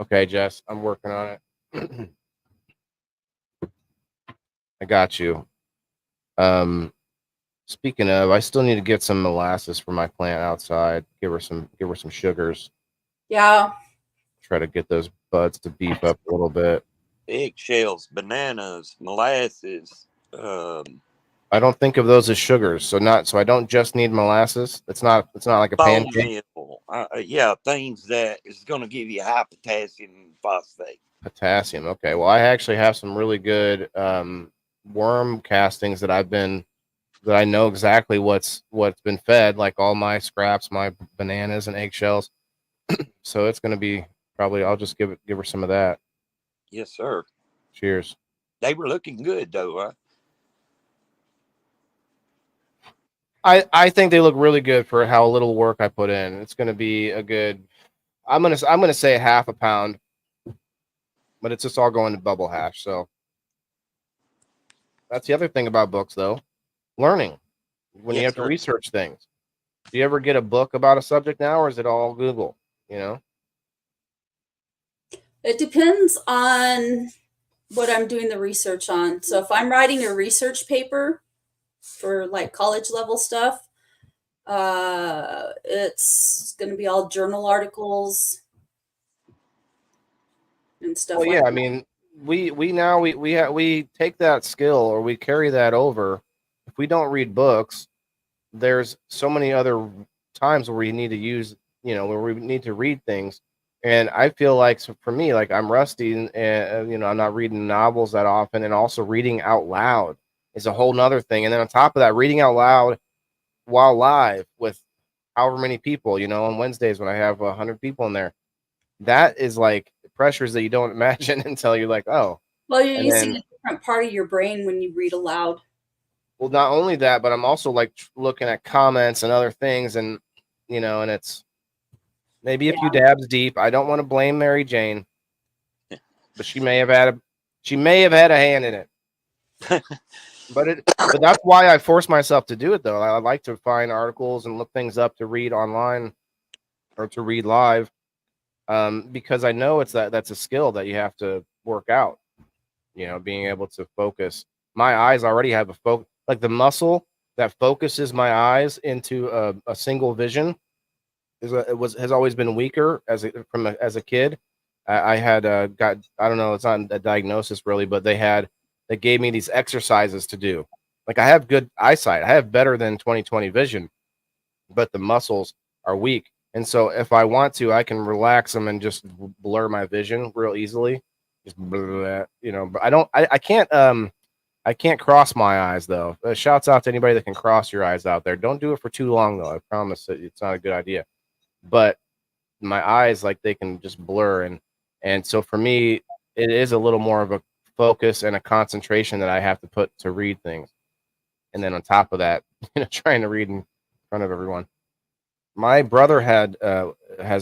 Speaker 1: Okay, Jess, I'm working on it. I got you. Speaking of, I still need to get some molasses for my plant outside. Give her some sugars.
Speaker 3: Yeah.
Speaker 1: Try to get those buds to beef up a little bit.
Speaker 4: Eggshells, bananas, molasses.
Speaker 1: I don't think of those as sugars, so I don't just need molasses. It's not like a
Speaker 4: bone
Speaker 1: pancake.
Speaker 4: meal. Yeah, things that is going to give you high potassium phosphate.
Speaker 1: Potassium. Okay. Well, I actually have some really good worm castings that I know exactly what's been fed, like all my scraps, my bananas and eggshells. So it's going to be probably, I'll just give her some of that.
Speaker 4: Yes, sir.
Speaker 1: Cheers. They
Speaker 4: were looking good though, huh?
Speaker 1: I think they look really good for how little work I put in. It's going to be a good, I'm going to say half a pound, but it's just all going to bubble hash. So that's the other thing about books though. Learning when you have to research things. Do you ever get a book about a subject now, or is it all Google?
Speaker 3: It depends on what I'm doing the research on. So if I'm writing a research paper for like college level stuff, it's going to be all journal articles and stuff.
Speaker 1: Well, yeah, that. I mean, we take that skill, or we carry that over if we don't read books, there's so many other times where we need to use, where we need to read things. And I feel like, so for me, like I'm rusty, and I'm not reading novels that often, and also reading out loud is a whole nother thing. And then on top of that, reading out loud while live with however many people, on Wednesdays when I have 100 people in there, that is like pressures that you don't imagine until you're like, oh.
Speaker 3: Well, you're
Speaker 1: And
Speaker 3: using
Speaker 1: then,
Speaker 3: a different part of your brain when you read aloud.
Speaker 1: well, not only that, but I'm also like looking at comments and other things, and and it's maybe a
Speaker 3: Yeah.
Speaker 1: few dabs deep. I don't want to blame Mary Jane, but she may have had a hand in it. But that's why I force myself to do it, though. I like to find articles and look things up to read online or to read live, because I know that's a skill that you have to work out. Being able to focus. My eyes already have a focus, like the muscle that focuses my eyes into a single vision has always been weaker as a kid. I had got, I don't know, it's not a diagnosis really, but they gave me these exercises to do. Like I have good eyesight, I have better than 20/20 vision, but the muscles are weak. And so if I want to, I can relax them and just blur my vision real easily. Just blur, but I can't cross my eyes though. Shouts out to anybody that can cross your eyes out there. Don't do it for too long though. I promise that it's not a good idea. But my eyes, like, they can just blur, and so for me it is a little more of a focus and a concentration that I have to put to read things. And then on top of that, trying to read in front of everyone. My brother has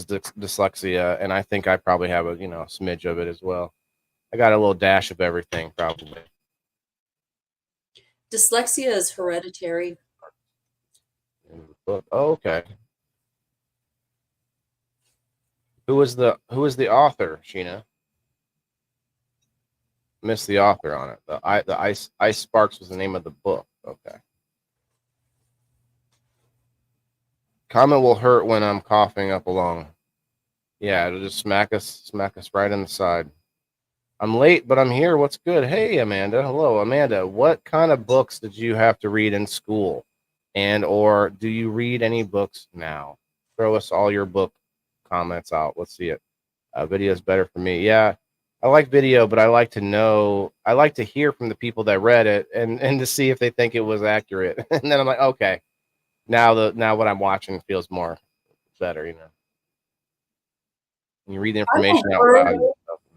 Speaker 1: dyslexia, and I think I probably have a smidge of it as well. I got a little dash of everything probably.
Speaker 3: Dyslexia is hereditary.
Speaker 1: Oh, okay. Who is the author, Sheena? Missed the author on it. The Ice Sparks was the name of the book. Okay. Comment will hurt when I'm coughing up a lung. Yeah, it'll just smack us right in the side. I'm late, but I'm here. What's good? Hey, Amanda. Hello, Amanda. What kind of books did you have to read in school, and or do you read any books now? Throw us all your book comments out. Let's see it. Video is better for me. Yeah, I like video, but I like to hear from the people that read it, and to see if they think it was accurate. And then I'm like, okay, now what I'm watching feels more better. When you read the information out loud.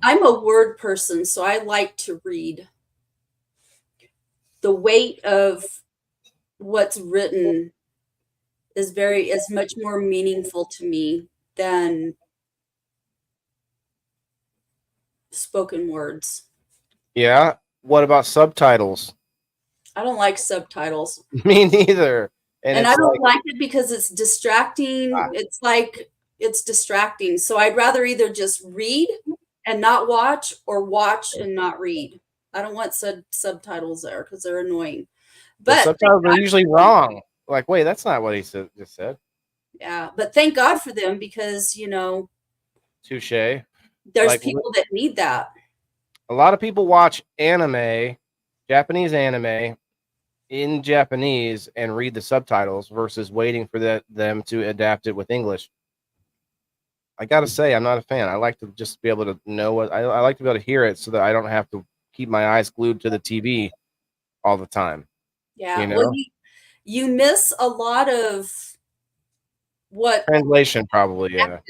Speaker 3: I'm a word person, so I like to read. The weight of what's written is much more meaningful to me than spoken words.
Speaker 1: Yeah. What about subtitles?
Speaker 3: I don't like subtitles.
Speaker 1: Me neither.
Speaker 3: And I don't like it because it's distracting. It's distracting. So I'd rather either just read and not watch, or watch and not read. I don't want subtitles there because they're annoying.
Speaker 1: The
Speaker 3: But
Speaker 1: subtitles are usually wrong. Like, wait, that's not what he just said.
Speaker 3: yeah, but thank God for them because
Speaker 1: Touche.
Speaker 3: there's
Speaker 1: Like,
Speaker 3: people that need that.
Speaker 1: a lot of people watch anime, Japanese anime, in Japanese and read the subtitles versus waiting for them to adapt it with English. I gotta say, I'm not a fan. I like to just be able to know what I like to be able to hear it so that I don't have to keep my eyes glued to the TV all the time.
Speaker 3: Yeah. Well, you miss a lot of what
Speaker 1: Translation probably, yeah.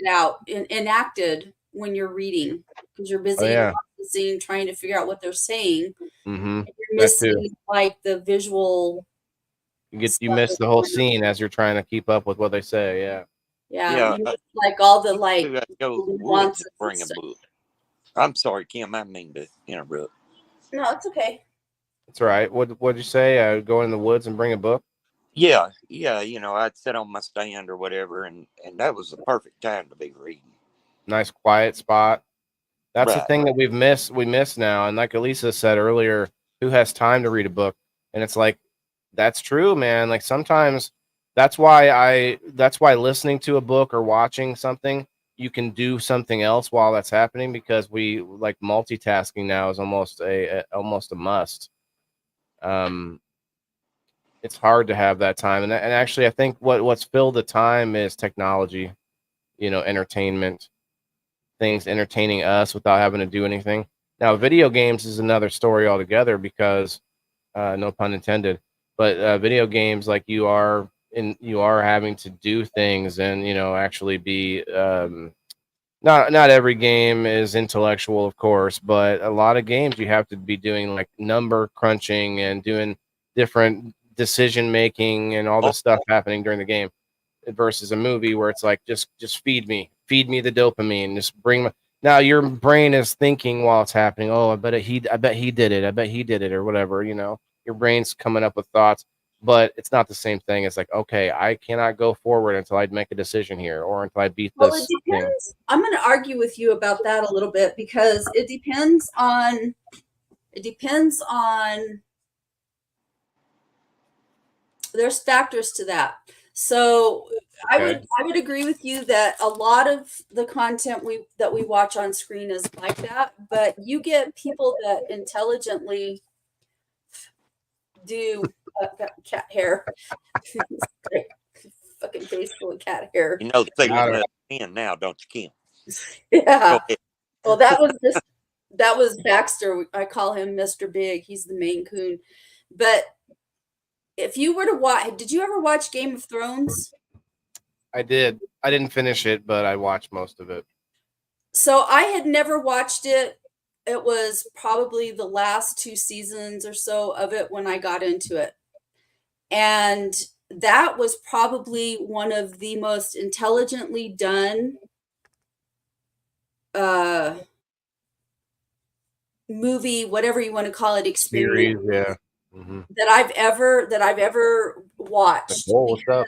Speaker 3: enacted when you're reading because you're
Speaker 1: Oh
Speaker 3: busy
Speaker 1: yeah.
Speaker 3: processing, trying to figure out what they're saying.
Speaker 1: Mm-hmm.
Speaker 3: And you're missing like the visual.
Speaker 1: You miss the whole scene as you're trying to keep up with what they say. Yeah.
Speaker 3: Yeah. You miss, like all the like
Speaker 4: go to the woods and bring a book. I'm sorry, Kim. I mean to interrupt.
Speaker 3: No, it's okay.
Speaker 1: That's right. What'd you say? Go in the woods and bring a book?
Speaker 4: Yeah. I'd sit on my stand or whatever, and that was the perfect time to be reading.
Speaker 1: Nice quiet spot. That's
Speaker 4: right.
Speaker 1: The thing that we miss now. And like Elisa said earlier, who has time to read a book? And it's like, that's true, man. Like sometimes that's why listening to a book or watching something, you can do something else while that's happening, because we like multitasking now is almost a must. it's hard to have that time. And actually, I think what's filled the time is technology, entertainment, things entertaining us without having to do anything. Now, video games is another story altogether because, no pun intended, but video games, like, you are having to do things and actually be not every game is intellectual, of course, but a lot of games you have to be doing like number crunching and doing different decision making and all
Speaker 4: Oh,
Speaker 1: this stuff happening during the game versus a movie where it's like just feed me the dopamine, just bring my. Now your brain is thinking while it's happening. Oh, I bet he did it. I bet he did it, or whatever. Your brain's coming up with thoughts, but it's not the same thing. It's like, okay, I cannot go forward until I make a decision here, or until I beat
Speaker 3: Well, it
Speaker 1: this thing.
Speaker 3: depends. I'm going to argue with you about that a little bit because it depends on there's factors to that. So I
Speaker 1: Okay.
Speaker 3: would agree with you that a lot of the content that we watch on screen is like that, but you get people that intelligently do got cat hair. Fucking face full of cat hair.
Speaker 4: you know the
Speaker 1: Got
Speaker 4: feeling
Speaker 1: her.
Speaker 4: of in now, don't you, Kim?
Speaker 3: Yeah.
Speaker 4: Go ahead.
Speaker 3: Well, that was Baxter. I call him Mr. Big. He's the Maine Coon. But if you were to watch, did you ever watch Game of Thrones?
Speaker 1: I did. I didn't finish it, but I watched most of it.
Speaker 3: So I had never watched it. It was probably the last 2 seasons or so of it when I got into it. And that was probably one of the most intelligently done movie, whatever you want to call it, experience
Speaker 1: Series, yeah. Mm-hmm.
Speaker 3: that I've ever watched
Speaker 1: Nicole, what's up?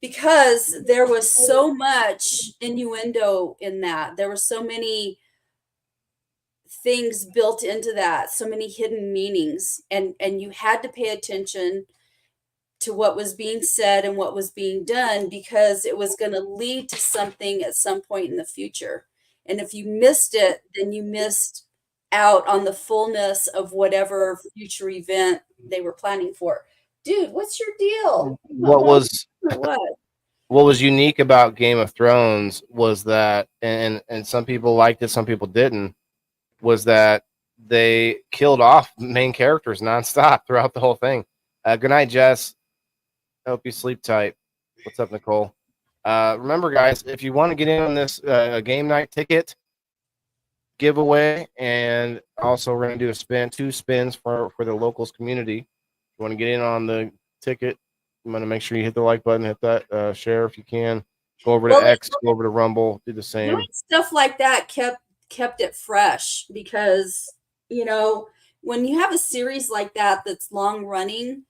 Speaker 3: because there was so much innuendo in that. There were so many things built into that, so many hidden meanings, and you had to pay attention to what was being said and what was being done because it was going to lead to something at some point in the future. And if you missed it, then you missed out on the fullness of whatever future event they were planning for. Dude, what's your deal?
Speaker 1: What was
Speaker 3: Or what?
Speaker 1: what was unique about Game of Thrones was that, and some people liked it, some people didn't, was that they killed off main characters nonstop throughout the whole thing. Good night, Jess. I hope you sleep tight. What's up, Nicole? Remember, guys, if you want to get in on this game night ticket giveaway, and also we're going to do two spins for the locals community. If you want to get in on the ticket, you want to make sure you hit the like button, hit that share if you can. Go over to X, go over to Rumble, do the same.
Speaker 3: Doing stuff like that kept it fresh because when you have a series like that that's long running,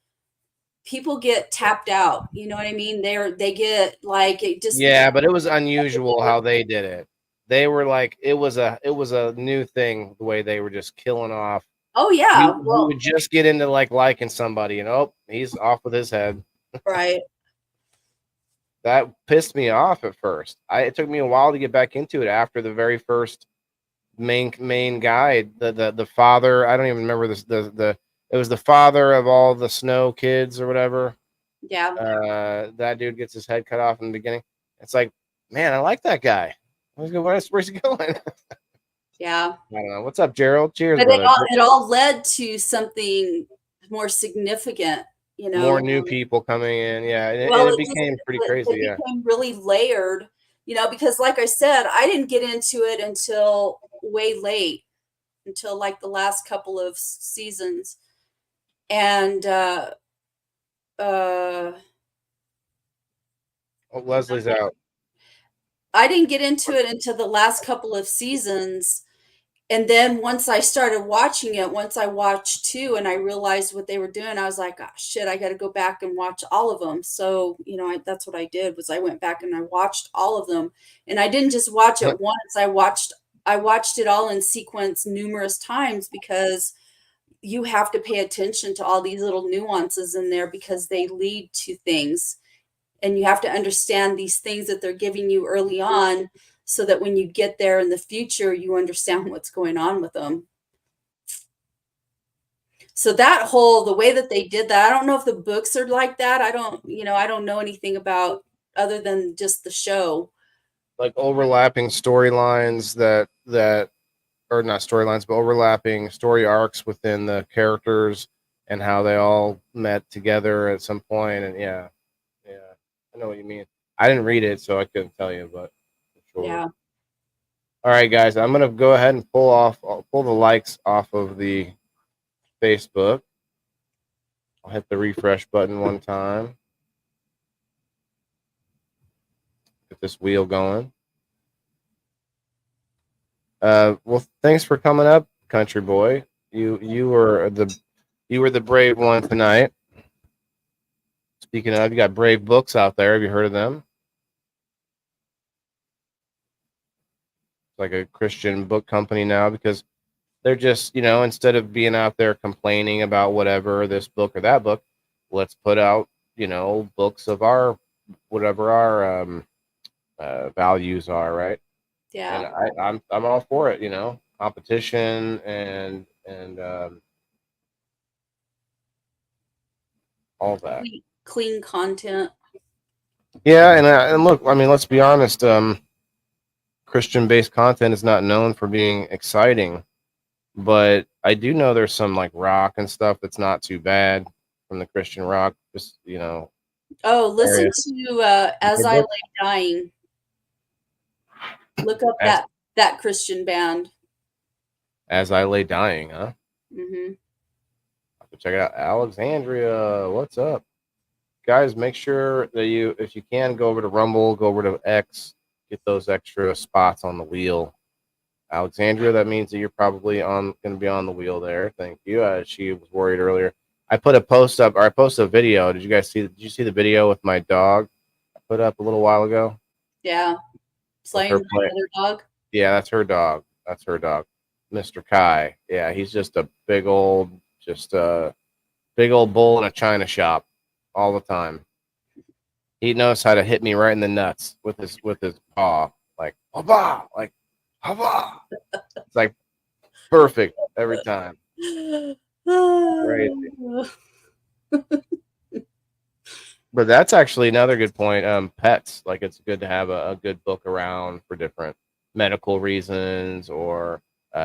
Speaker 3: people get tapped out. You know what I mean? They get like it just
Speaker 1: Yeah, but it was unusual how they did it. They were like, it was a new thing the way they were just killing off.
Speaker 3: Oh yeah,
Speaker 1: You would just get into like liking somebody, and oh, he's off with his head.
Speaker 3: right.
Speaker 1: That pissed me off at first. It took me a while to get back into it after the very first main guy, the father. I don't even remember this. It was the father of all the Snow kids or whatever.
Speaker 3: Yeah.
Speaker 1: That dude gets his head cut off in the beginning. It's like, man, I like that guy. Where's he going?
Speaker 3: Yeah.
Speaker 1: I don't know. What's up, Gerald? Cheers,
Speaker 3: But
Speaker 1: brother.
Speaker 3: it all led to something more significant,
Speaker 1: More new people coming in. Yeah, and it became pretty crazy.
Speaker 3: It became really layered, because like I said, I didn't get into it until way late, until like the last couple of seasons. And
Speaker 1: Leslie's out.
Speaker 3: I didn't get into it until the last couple of seasons. And then once I started watching it, once I watched 2 and I realized what they were doing, I was like, oh, shit, I got to go back and watch all of them. So, that's what I did was I went back and I watched all of them. And I didn't just watch it once. I watched it all in sequence numerous times because you have to pay attention to all these little nuances in there because they lead to things. And you have to understand these things that they're giving you early on so that when you get there in the future, you understand what's going on with them. So that whole, the way that they did that, I don't know if the books are like that. I don't, I don't know anything about other than just the show.
Speaker 1: Like overlapping storylines that or not storylines, but overlapping story arcs within the characters and how they all met together at some point. And yeah, I know what you mean. I didn't read it, so I couldn't tell you, but for sure.
Speaker 3: Yeah.
Speaker 1: All right, guys, I'm gonna go ahead and I'll pull the likes off of the Facebook. I'll hit the refresh button one time. Get this wheel going. Well, thanks for coming up, country boy. You were the brave one tonight. Speaking of, you got Brave Books out there. Have you heard of them? It's like a Christian book company now because they're just, instead of being out there complaining about whatever this book or that book, let's put out, books of our whatever our values are, right?
Speaker 3: Yeah.
Speaker 1: And I'm all for it, competition and all that.
Speaker 3: Clean content.
Speaker 1: Yeah, and look, I mean, let's be honest. Christian-based content is not known for being exciting, but I do know there's some like rock and stuff that's not too bad from the Christian rock. Just
Speaker 3: Oh, listen
Speaker 1: areas.
Speaker 3: to As I Lay Dying. Look up
Speaker 1: As-
Speaker 3: that Christian band.
Speaker 1: As I Lay Dying, huh?
Speaker 3: Mm-hmm.
Speaker 1: Have to check it out. Alexandria, what's up? Guys, make sure that if you can, go over to Rumble, go over to X, get those extra spots on the wheel. Alexandria, that means that you're probably going to be on the wheel there. Thank you. She was worried earlier. I put a post up, or I posted a video. Did you see the video with my dog I put up a little while ago?
Speaker 3: Yeah. Slaying another dog.
Speaker 1: Yeah, that's her dog. Mr. Kai. Yeah, he's just a big old bull in a china shop all the time. He knows how to hit me right in the nuts with his paw, like haba, like haba. It's like perfect every time. Crazy. But that's actually another good point. Pets, like it's good to have a good book around for different medical reasons or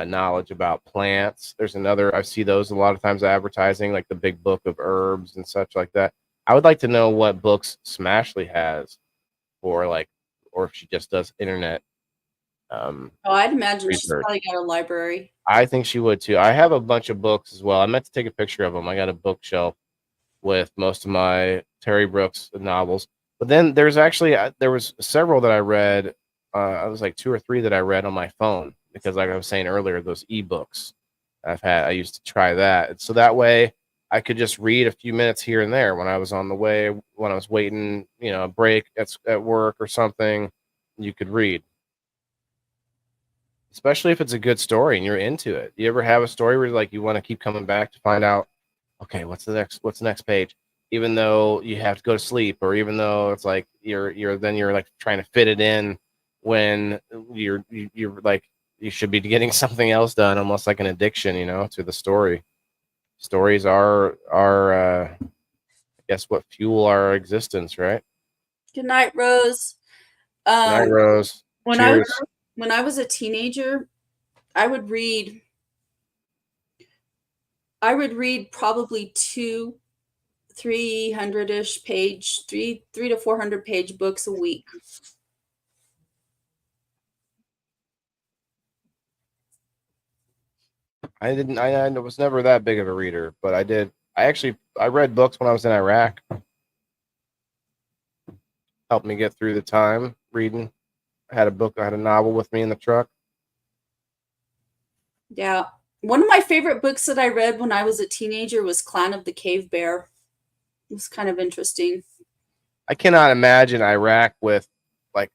Speaker 1: knowledge about plants. There's another, I see those a lot of times advertising, like the big book of herbs and such like that. I would like to know what books Smashley has for or if she just does internet.
Speaker 3: I'd imagine
Speaker 1: research.
Speaker 3: She's probably got a library.
Speaker 1: I think she would too. I have a bunch of books as well. I meant to take a picture of them. I got a bookshelf with most of my Terry Brooks novels. But then there's actually there was several that I read. I was like 2 or 3 that I read on my phone because, like I was saying earlier, those ebooks I used to try that, and so that way I could just read a few minutes here and there when I was on the way, when I was waiting, a break at work or something. You could read, especially if it's a good story and you're into it. You ever have a story where like you want to keep coming back to find out, okay, what's the next page, even though you have to go to sleep, or even though it's like you're like trying to fit it in when you're like you should be getting something else done, almost like an addiction, to the story. Stories are I guess what fuel our existence, right?
Speaker 3: Good night, Rose.
Speaker 1: Good night, Rose.
Speaker 3: When
Speaker 1: Cheers.
Speaker 3: when I was a teenager, I would read probably 300-ish page, 300 to 400 page books a week.
Speaker 1: I was never that big of a reader, but I read books when I was in Iraq. Helped me get through the time reading. I had a novel with me in the truck.
Speaker 3: Yeah. One of my favorite books that I read when I was a teenager was Clan of the Cave Bear. It was kind of interesting.
Speaker 1: I cannot imagine Iraq with like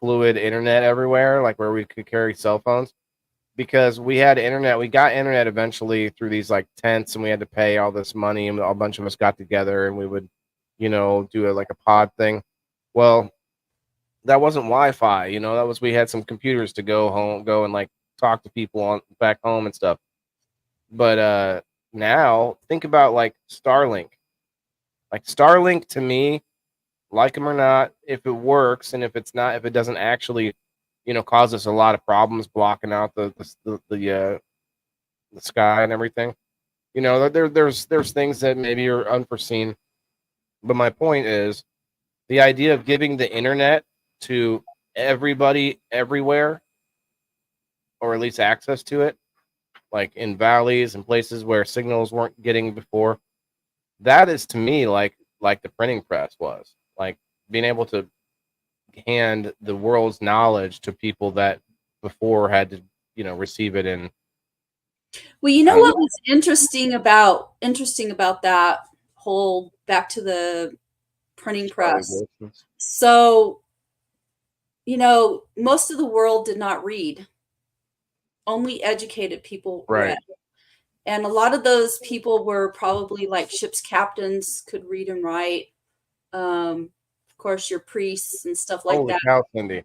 Speaker 1: fluid internet everywhere, like where we could carry cell phones, because we had internet. We got internet eventually through these like tents, and we had to pay all this money, and a bunch of us got together and we would, do like a pod thing. Well, that wasn't Wi-Fi, that was, we had some computers to go and like talk to people back home and stuff. But now think about like Starlink. Like Starlink to me, like them or not, if it works and if it's not, if it doesn't actually, cause us a lot of problems blocking out the sky and everything. There's things that maybe are unforeseen. But my point is the idea of giving the internet to everybody everywhere, or at least access to it, like in valleys and places where signals weren't getting before. That is to me like the printing press was. Like being able to hand the world's knowledge to people that before had to, receive it in.
Speaker 3: Well, you know what was interesting about that whole back to the printing press. So, most of the world did not read. Only educated people
Speaker 1: Right.
Speaker 3: read. And a lot of those people were probably like ship's captains, could read and write. Of course, your priests and stuff like
Speaker 1: Holy
Speaker 3: that
Speaker 1: cow, Cindy.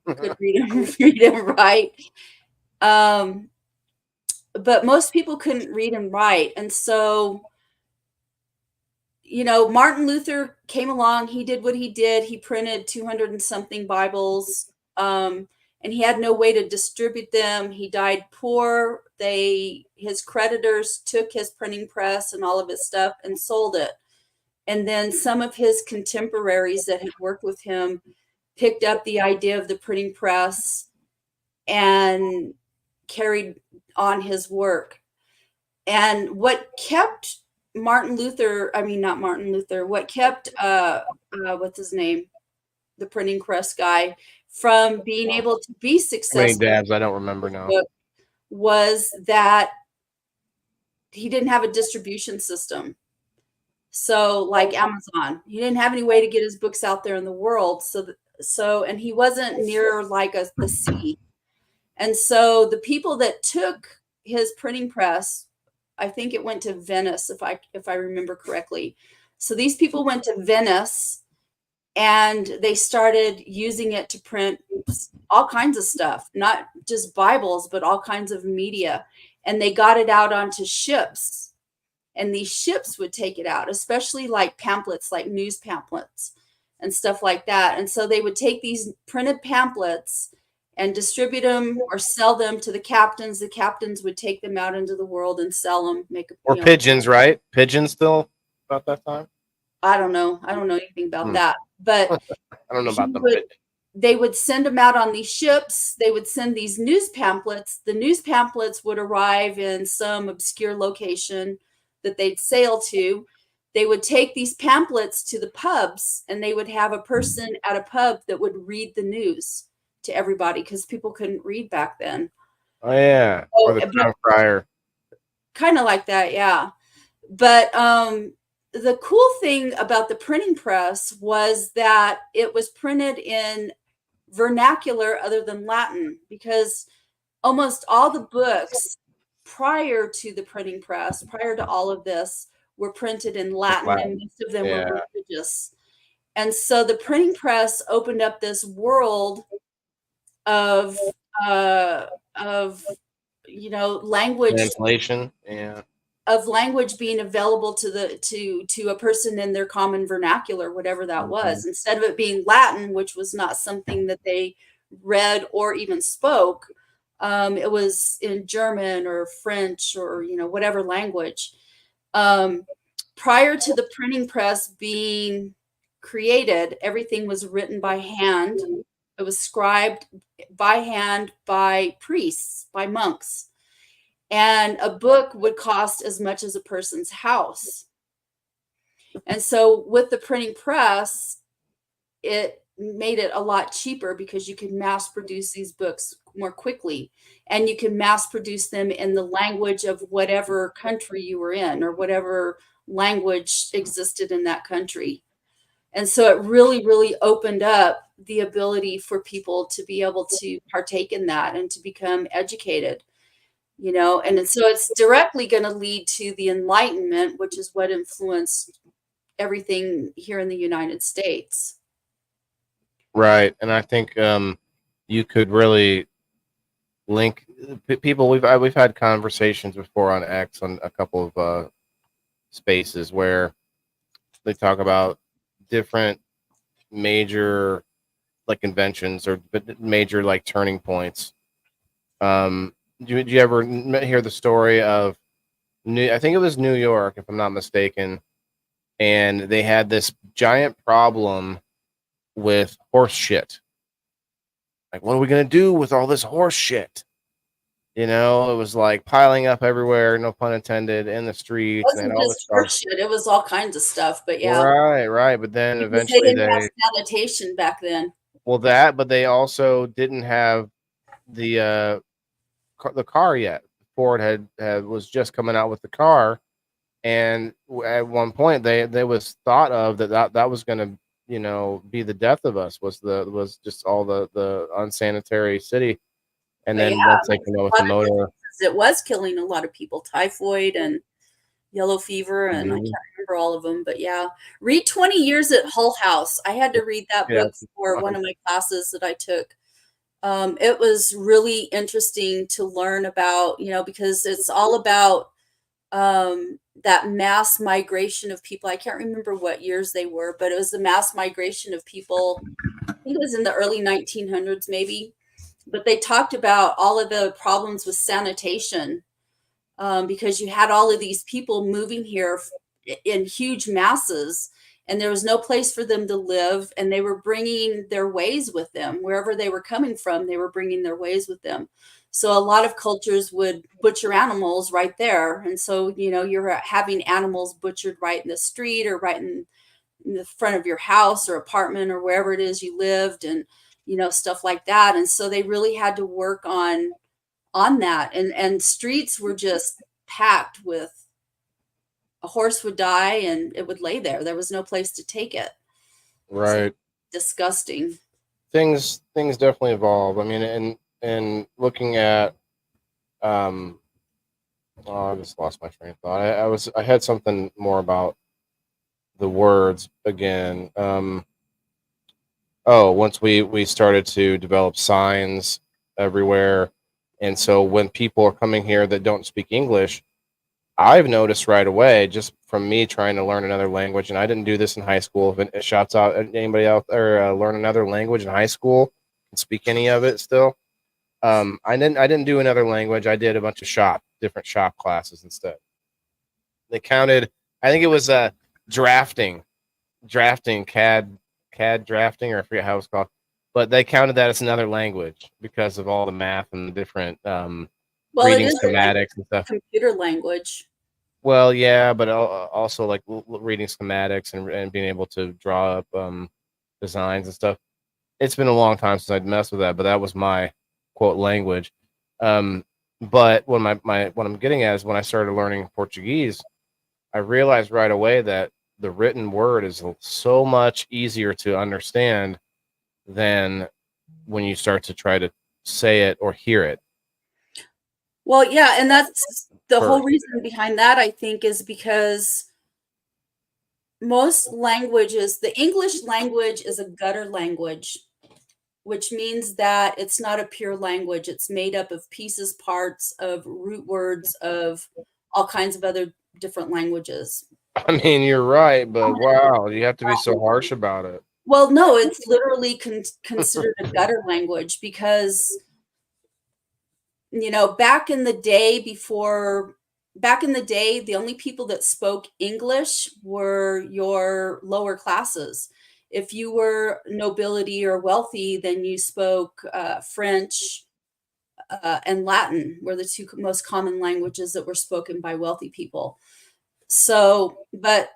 Speaker 3: could read and write. But most people couldn't read and write. And so, Martin Luther came along. He did what he did. He printed 200 and something Bibles, and he had no way to distribute them. He died poor. His creditors took his printing press and all of his stuff and sold it. And then some of his contemporaries that had worked with him picked up the idea of the printing press and carried on his work. And what kept what kept what's his name, the printing press guy, from being able to be
Speaker 1: How many
Speaker 3: successful
Speaker 1: dabs? I don't remember now.
Speaker 3: was that he didn't have a distribution system. So like Amazon, he didn't have any way to get his books out there in the world. And he wasn't near like the sea. And so the people that took his printing press, I think it went to Venice, if I remember correctly. So these people went to Venice and they started using it to print all kinds of stuff, not just Bibles, but all kinds of media. And they got it out onto ships. And these ships would take it out, especially like pamphlets, like news pamphlets and stuff like that. And so they would take these printed pamphlets and distribute them or sell them to the captains. The captains would take them out into the world and sell them.
Speaker 1: Pigeons, right? Pigeons still about that time?
Speaker 3: I don't know. I don't know anything about that. But
Speaker 1: I don't know about the pigeons.
Speaker 3: They would send them out on these ships. They would send these news pamphlets. The news pamphlets would arrive in some obscure location that they'd sail to. They would take these pamphlets to the pubs and they would have a person at a pub that would read the news to everybody because people couldn't read back then.
Speaker 1: Oh yeah, or the town crier.
Speaker 3: Kind of like that, yeah. But the cool thing about the printing press was that it was printed in vernacular other than Latin, because almost all the books prior to the printing press, prior to all of this, were printed in Latin, and most of them were religious. And so the printing press opened up this world of language
Speaker 1: translation,
Speaker 3: of language being available to a person in their common vernacular, whatever that was, instead of it being Latin, which was not something that they read or even spoke. It was in German or French or whatever language. Prior to the printing press being created, everything was written by hand. It was scribed by hand by priests, by monks. And a book would cost as much as a person's house. And so with the printing press, it made it a lot cheaper because you could mass produce these books more quickly, and you can mass produce them in the language of whatever country you were in or whatever language existed in that country. And so it really, really opened up the ability for people to be able to partake in that and to become educated. And so it's directly going to lead to the Enlightenment, which is what influenced everything here in the United States.
Speaker 1: Right. And I think you could really link people we've had conversations before on X on a couple of spaces where they talk about different major like inventions or major like turning points. Did you ever hear the story of I think it was New York, if I'm not mistaken, and they had this giant problem with horse shit. Like, what are we gonna do with all this horse shit? You know, it was like piling up everywhere, no pun intended, in the
Speaker 3: It
Speaker 1: streets and
Speaker 3: wasn't
Speaker 1: all this
Speaker 3: just
Speaker 1: stuff.
Speaker 3: horse shit, it was all kinds of stuff, but yeah.
Speaker 1: Right, right. But then
Speaker 3: Because they
Speaker 1: eventually
Speaker 3: didn't have sanitation back then.
Speaker 1: but they also didn't have the the car yet. Ford had was just coming out with the car, and at one point they was thought of that was going to be the death of us was just all the unsanitary city, and
Speaker 3: But yeah,
Speaker 1: then once they
Speaker 3: makes
Speaker 1: came out with
Speaker 3: a
Speaker 1: the
Speaker 3: lot of
Speaker 1: motor.
Speaker 3: differences. It was killing a lot of people, typhoid and yellow fever, and I
Speaker 1: Mhm.
Speaker 3: can't remember all of them, but yeah. Read 20 Years at Hull House. I had to read that
Speaker 1: Yeah,
Speaker 3: book for one of my classes that I took. It was really interesting to learn about, because it's all about that mass migration of people. I can't remember what years they were, but it was the mass migration of people. I think it was in the early 1900s, maybe. But they talked about all of the problems with sanitation, because you had all of these people moving here in huge masses, and there was no place for them to live, and they were bringing their ways with them. Wherever they were coming from, they were bringing their ways with them. So a lot of cultures would butcher animals right there, and so you're having animals butchered right in the street or right in the front of your house or apartment or wherever it is you lived, and stuff like that. And so they really had to work on that, and streets were just packed with a horse would die and it would lay there was no place to take it. So
Speaker 1: right.
Speaker 3: disgusting.
Speaker 1: Things definitely evolve. I mean, and looking at um oh, I just lost my train of thought. I had something more about the words again. Oh, once we started to develop signs everywhere, and so when people are coming here that don't speak English, I've noticed right away just from me trying to learn another language, and I didn't do this in high school. If it shouts out at anybody out there learn another language in high school and speak any of it still. I didn't do another language. I did a bunch of different shop classes instead. They counted. I think it was drafting, CAD drafting, or I forget how it's called, but they counted that as another language because of all the math and the different
Speaker 3: Well, it
Speaker 1: reading
Speaker 3: is a language,
Speaker 1: schematics and stuff.
Speaker 3: computer language.
Speaker 1: Well, yeah, but also like reading schematics and being able to draw up designs and stuff. It's been a long time since I'd messed with that, but that was my quote language. Um, but when my what I'm getting at is when I started learning Portuguese, I realized right away that the written word is so much easier to understand than when you start to try to say it or hear it
Speaker 3: Well, yeah, and that's the whole
Speaker 1: first.
Speaker 3: reason behind that, I think, is because most languages, the English language is a gutter language, which means that it's not a pure language. It's made up of pieces, parts of root words of all kinds of other different languages.
Speaker 1: I mean, you're right, but wow, you have to be so harsh about it.
Speaker 3: Well, no, it's literally considered a gutter language because, back in the day the only people that spoke English were your lower classes. If you were nobility or wealthy, then you spoke French, and Latin were the two most common languages that were spoken by wealthy people. So, but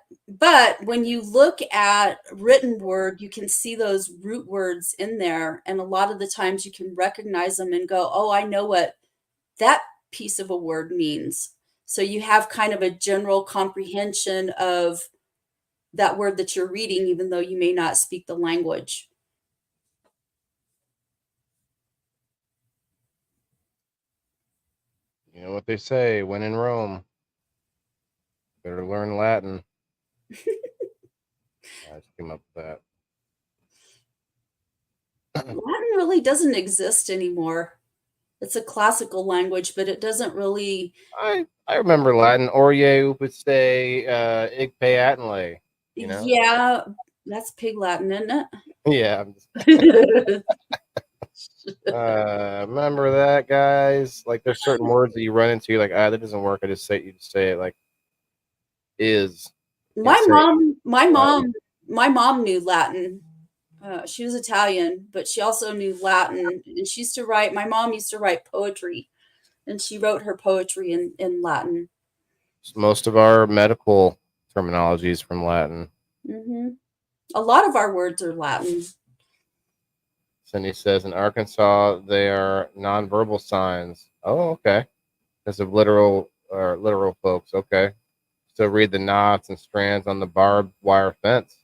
Speaker 3: when you look at written word, you can see those root words in there, and a lot of the times you can recognize them and go, "Oh, I know what that piece of a word means." So you have kind of a general comprehension of that word that you're reading, even though you may not speak the language.
Speaker 1: You know what they say, when in Rome, better learn Latin. I just came up with that.
Speaker 3: Latin really doesn't exist anymore. It's a classical language, but it doesn't really.
Speaker 1: I remember Latin. Orie upiste ig peatenle. You know.
Speaker 3: Yeah, that's Pig Latin, isn't
Speaker 1: Yeah.
Speaker 3: it?
Speaker 1: Remember that, guys? Like, there's certain words that you run into. Like, that doesn't work. You just say it like is. You can't
Speaker 3: My
Speaker 1: say it
Speaker 3: mom, my
Speaker 1: Latin.
Speaker 3: mom, my mom knew Latin. She was Italian, but she also knew Latin, and she used to write. My mom used to write poetry, and she wrote her poetry in Latin.
Speaker 1: Most of our medical terminology is from Latin.
Speaker 3: Hmm. A lot of our words are Latin.
Speaker 1: Cindy says in Arkansas they are nonverbal signs. Oh, okay. Because of literal folks. Okay. So read the knots and strands on the barbed wire fence.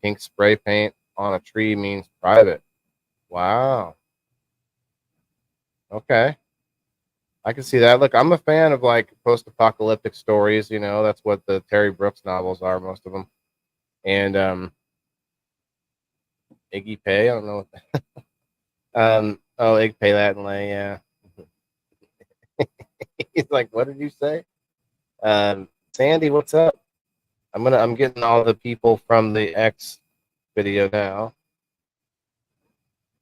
Speaker 1: Pink spray paint on a tree means private. Wow. Okay. I can see that. Look, I'm a fan of like post-apocalyptic stories. You know, that's what the Terry Brooks novels are, most of them. And Iggy Pay, I don't know. Oh, Iggy Pay Latin lay, yeah. He's like, what did you say? Sandy, what's up? I'm getting all the people from the X video now.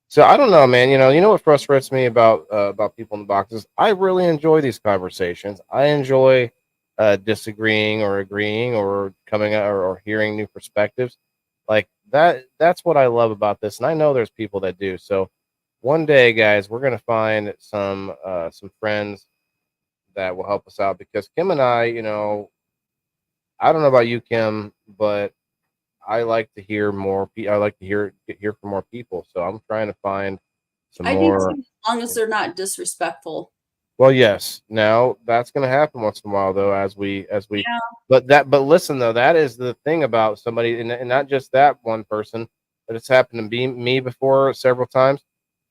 Speaker 1: So I don't know, man. You know what frustrates me about people in the boxes. I really enjoy these conversations. I enjoy disagreeing or agreeing or coming out or hearing new perspectives. Like that. That's what I love about this, and I know there's people that do. So one day, guys, we're gonna find some friends that will help us out because Kim and I, I don't know about you, Kim, but I like to hear more. I like to hear from more people. So I'm trying to find some
Speaker 3: I do
Speaker 1: more.
Speaker 3: too, as long as they're not disrespectful.
Speaker 1: Well, yes. Now that's going to happen once in a while, though, as we.
Speaker 3: Yeah,
Speaker 1: But listen though, that is the thing about somebody, and not just that one person, but it's happened to be me before several times.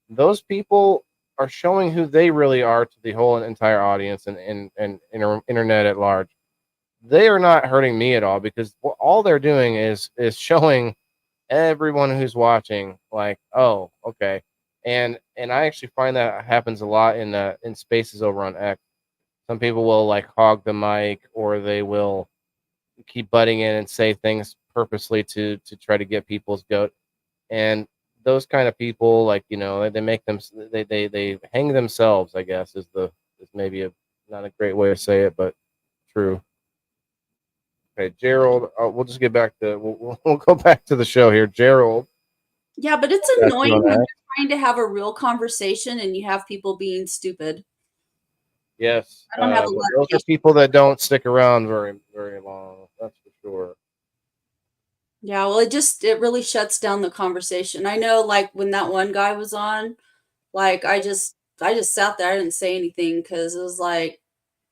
Speaker 1: Those people are showing who they really are to the whole entire audience and internet at large. They are not hurting me at all because all they're doing is showing everyone who's watching like, oh, okay. And I actually find that happens a lot in spaces over on X. Some people will like hog the mic, or they will keep butting in and say things purposely to try to get people's goat. And those kind of people, like, they make them, they hang themselves, I guess, is maybe not a great way to say it, but true. Okay, Gerald, we'll just get back to we'll go back to the show here. Gerald,
Speaker 3: yeah, but it's
Speaker 1: that's
Speaker 3: annoying
Speaker 1: on
Speaker 3: when
Speaker 1: that.
Speaker 3: you're trying to have a real conversation and you have people being stupid.
Speaker 1: Yes,
Speaker 3: I don't have a lot of
Speaker 1: those are
Speaker 3: patience.
Speaker 1: people that don't stick around very long. That's for sure.
Speaker 3: Yeah, well, it really shuts down the conversation. I know, like when that one guy was on, like I just sat there, I didn't say anything because it was like,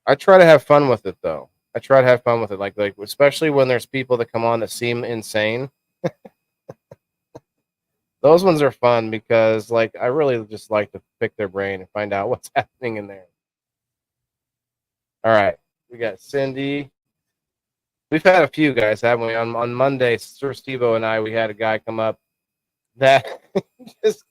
Speaker 1: I try to have fun with it though. I try to have fun with it, like especially when there's people that come on that seem insane. Those ones are fun because like I really just like to pick their brain and find out what's happening in there. All right, we got Cindy. We've had a few guys, haven't we? On Monday, Sir Stevo and I, we had a guy come up that just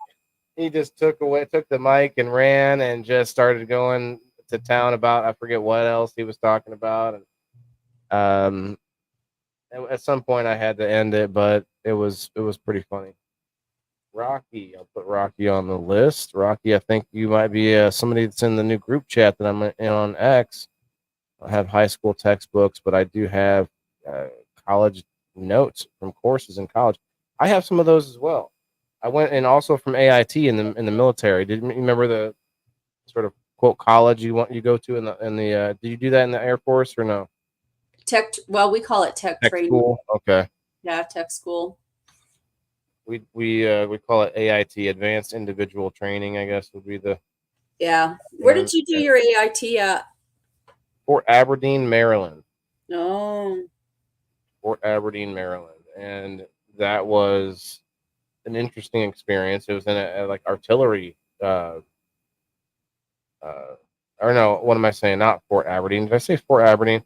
Speaker 1: he just took the mic and ran and just started going to town about I forget what else he was talking about. And at some point I had to end it, but it was pretty funny. Rocky, I'll put Rocky on the list. Rocky, I think you might be somebody that's in the new group chat that I'm in on X. I have high school textbooks, but I do have uh, college notes from courses in college. I have some of those as well. I went and also from AIT in the military. Did you remember the sort of quote college you go to in the did you do that in the Air Force or no?
Speaker 3: tech. Well, we call it tech
Speaker 1: Tech
Speaker 3: training.
Speaker 1: school. Okay.
Speaker 3: Yeah, tech school.
Speaker 1: We call it AIT, Advanced Individual Training, I guess would be the
Speaker 3: Yeah. Where
Speaker 1: term.
Speaker 3: did you do
Speaker 1: Yeah.
Speaker 3: your AIT at?
Speaker 1: Fort Aberdeen, Maryland.
Speaker 3: No.
Speaker 1: Fort Aberdeen, Maryland. And that was an interesting experience. It was in a like artillery uh or no, what am I saying? Not Fort Aberdeen. Did I say Fort Aberdeen?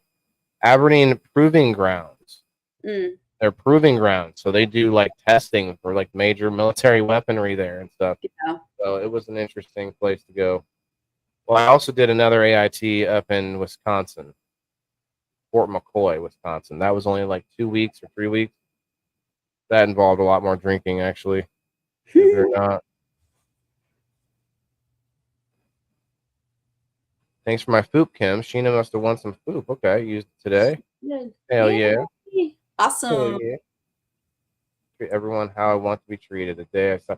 Speaker 1: Aberdeen Proving Grounds.
Speaker 3: Mm,
Speaker 1: They're proving grounds. So they do like testing for like major military weaponry there and stuff.
Speaker 3: yeah.
Speaker 1: So it was an interesting place to go. Well, I also did another AIT up in Wisconsin, Fort McCoy, Wisconsin. That was only like 2 weeks or 3 weeks. That involved a lot more drinking, actually, believe it or not. Thanks for my foop, Kim. Sheena must have won some foop. Okay, used it today. Hell yeah.
Speaker 3: Yay. Awesome.
Speaker 1: Hell yeah. Treat everyone how I want to be treated. The day I saw.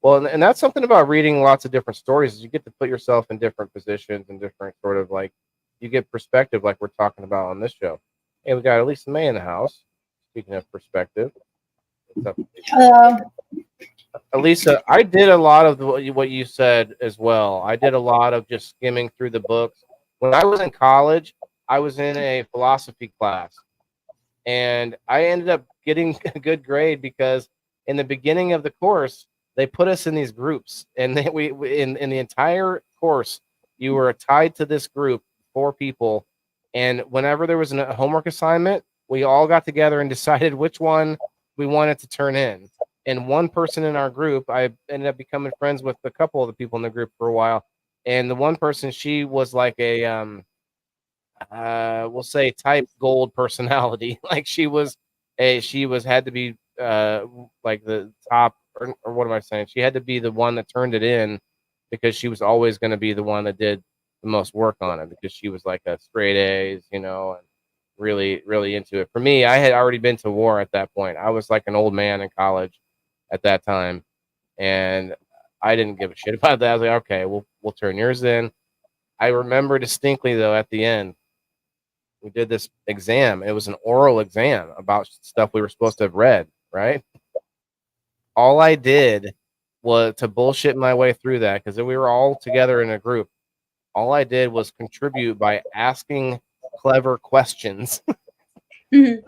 Speaker 1: Well, and that's something about reading lots of different stories is you get to put yourself in different positions and different sort of like you get perspective, like we're talking about on this show. Hey, we got Elisa May in the house. Speaking of perspective, what's up?
Speaker 5: Hello.
Speaker 1: Elisa, I did a lot of what you said as well. I did a lot of just skimming through the books. When I was in college, I was in a philosophy class, and I ended up getting a good grade because in the beginning of the course, they put us in these groups, and we in the entire course, you were tied to this group, 4 people, and whenever there was a homework assignment, we all got together and decided which one we wanted to turn in. And one person in our group, I ended up becoming friends with a couple of the people in the group for a while. And the one person, she was like a we'll say type gold personality. Like she was had to be like the top or what am I saying? She had to be the one that turned it in because she was always going to be the one that did the most work on it because she was like a straight A's, you know, and really, really into it. For me, I had already been to war at that point. I was like an old man in college at that time, and I didn't give a shit about that. I was like, okay, we'll turn yours in. I remember distinctly though at the end, we did this exam. It was an oral exam about stuff we were supposed to have read, right? All I did was to bullshit my way through that because we were all together in a group. All I did was contribute by asking clever questions
Speaker 3: Mhm.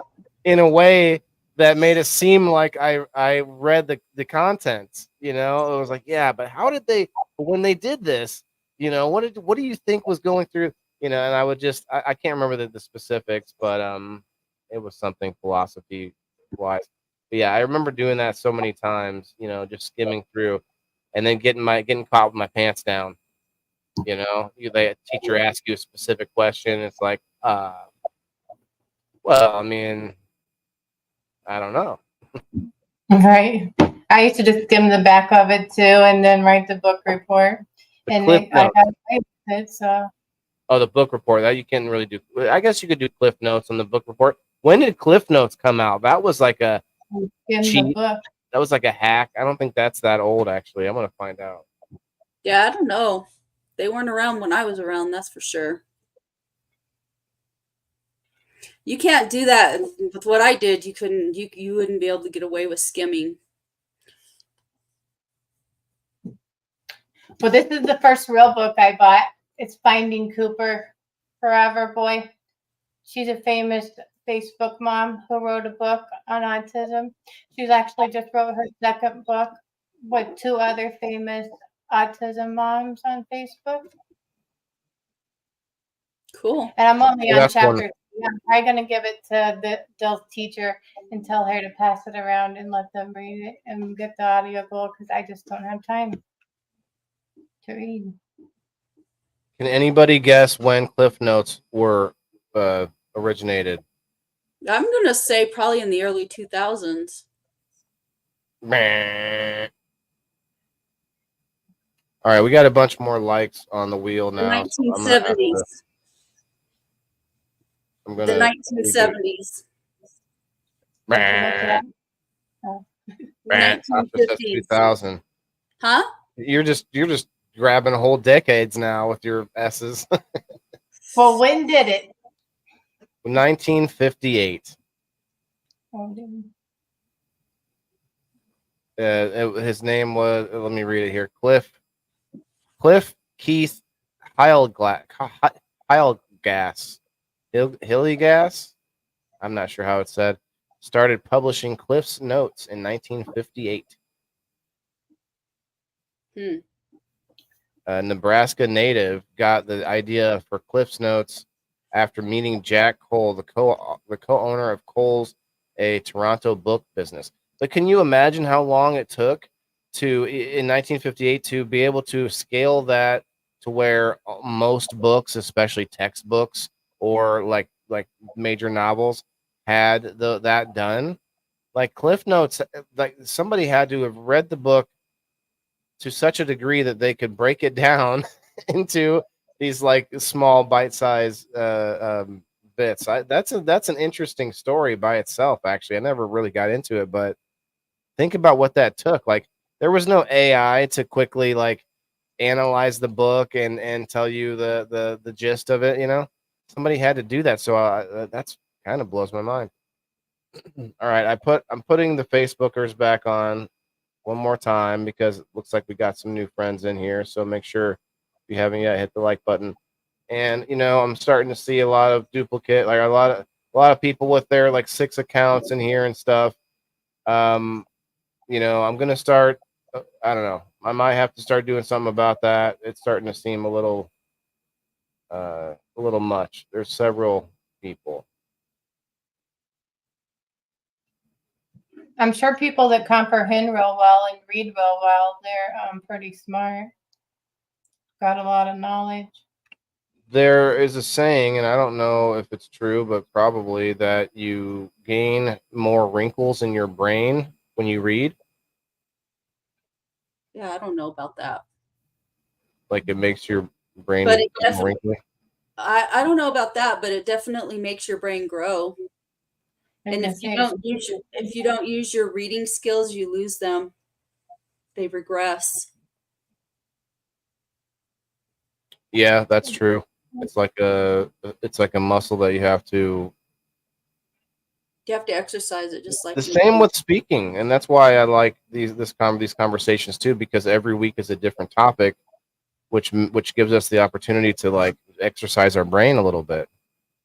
Speaker 1: in a way that made it seem like I read the content. You know, it was like, yeah, but how did they when they did this? You know, what do you think was going through? You know, and I would just I can't remember the specifics, but it was something philosophy wise. But yeah, I remember doing that so many times. You know, just skimming through, and then getting caught with my pants down. You know, the teacher asks you a specific question. It's like, well, I mean, I don't know.
Speaker 5: Right. I used to just skim the back of it too and then write the book report.
Speaker 1: The
Speaker 5: And
Speaker 1: cliff
Speaker 5: I
Speaker 1: notes.
Speaker 5: got it, so
Speaker 1: Oh, the book report. That you can't really do. I guess you could do Cliff Notes on the book report. When did Cliff Notes come out? That was like a
Speaker 5: I skimmed the
Speaker 1: cheat.
Speaker 5: book.
Speaker 1: That was like a hack. I don't think that's that old, actually. I'm gonna find out.
Speaker 3: Yeah, I don't know. They weren't around when I was around, that's for sure. You can't do that with what I did. You couldn't. You wouldn't be able to get away with skimming.
Speaker 5: Well, this is the first real book I bought. It's Finding Cooper, Forever Boy. She's a famous Facebook mom who wrote a book on autism. She's actually just wrote her second book with 2 other famous autism moms on Facebook.
Speaker 3: Cool.
Speaker 5: And I'm only
Speaker 1: Well,
Speaker 5: on
Speaker 1: that's one.
Speaker 5: chapter 3. I'm probably going to give it to Dill's teacher and tell her to pass it around and let them read it and get the audio goal because I just don't have time to read.
Speaker 1: Can anybody guess when Cliff Notes were originated?
Speaker 3: I'm gonna say probably in the early 2000s.
Speaker 1: Meh. All right, we got a bunch more likes on the wheel
Speaker 3: The
Speaker 1: now. So I'm gonna have
Speaker 3: 1970s.
Speaker 1: to. I'm
Speaker 3: The
Speaker 1: gonna.
Speaker 3: 1970s.
Speaker 1: Meh.
Speaker 5: Oh.
Speaker 1: Meh. Tasha says
Speaker 3: 1950s.
Speaker 1: 2000.
Speaker 3: Huh?
Speaker 1: You're just grabbing whole decades now with your S's.
Speaker 5: Well, when did it?
Speaker 1: 1958.
Speaker 5: Oh, didn't-
Speaker 1: His name was. Let me read it here. Cliff Keith Heilgas. Hilligas. I'm not sure how it's said. Started publishing Cliff's Notes in 1958. A Nebraska native got the idea for Cliff's Notes after meeting Jack Cole, the co-owner of Cole's, a Toronto book business. But can you imagine how long it took in 1958 to be able to scale that to where most books, especially textbooks or like major novels, had that done. Like Cliff Notes, like somebody had to have read the book to such a degree that they could break it down into these like small bite-sized bits. That's an interesting story by itself. Actually, I never really got into it, but think about what that took. Like there was no AI to quickly like analyze the book and tell you the gist of it. You know, somebody had to do that. So that's kind of blows my mind. All right, I'm putting the Facebookers back on one more time because it looks like we got some new friends in here. So make sure if you haven't yet, hit the like button. And you know, I'm starting to see a lot of duplicate, like a lot of people with their like 6 accounts in here and stuff. You know, I'm gonna start. I don't know. I might have to start doing something about that. It's starting to seem a little much. There's several people.
Speaker 5: I'm sure people that comprehend real well and read real well, they're pretty smart. Got a lot of knowledge.
Speaker 1: There is a saying, and I don't know if it's true, but probably that you gain more wrinkles in your brain when you read.
Speaker 3: Yeah, I don't know about that.
Speaker 1: Like it makes your brain
Speaker 3: But it
Speaker 1: more
Speaker 3: definitely,
Speaker 1: wrinkly.
Speaker 3: I don't know about that, but it definitely makes your brain grow. And if you don't use your reading skills, you lose them. They regress.
Speaker 1: Yeah, that's true. It's like a muscle that you have to.
Speaker 3: You have to exercise it just like
Speaker 1: The same with speaking, and that's why I like these conversations too, because every week is a different topic, which gives us the opportunity to like exercise our brain a little bit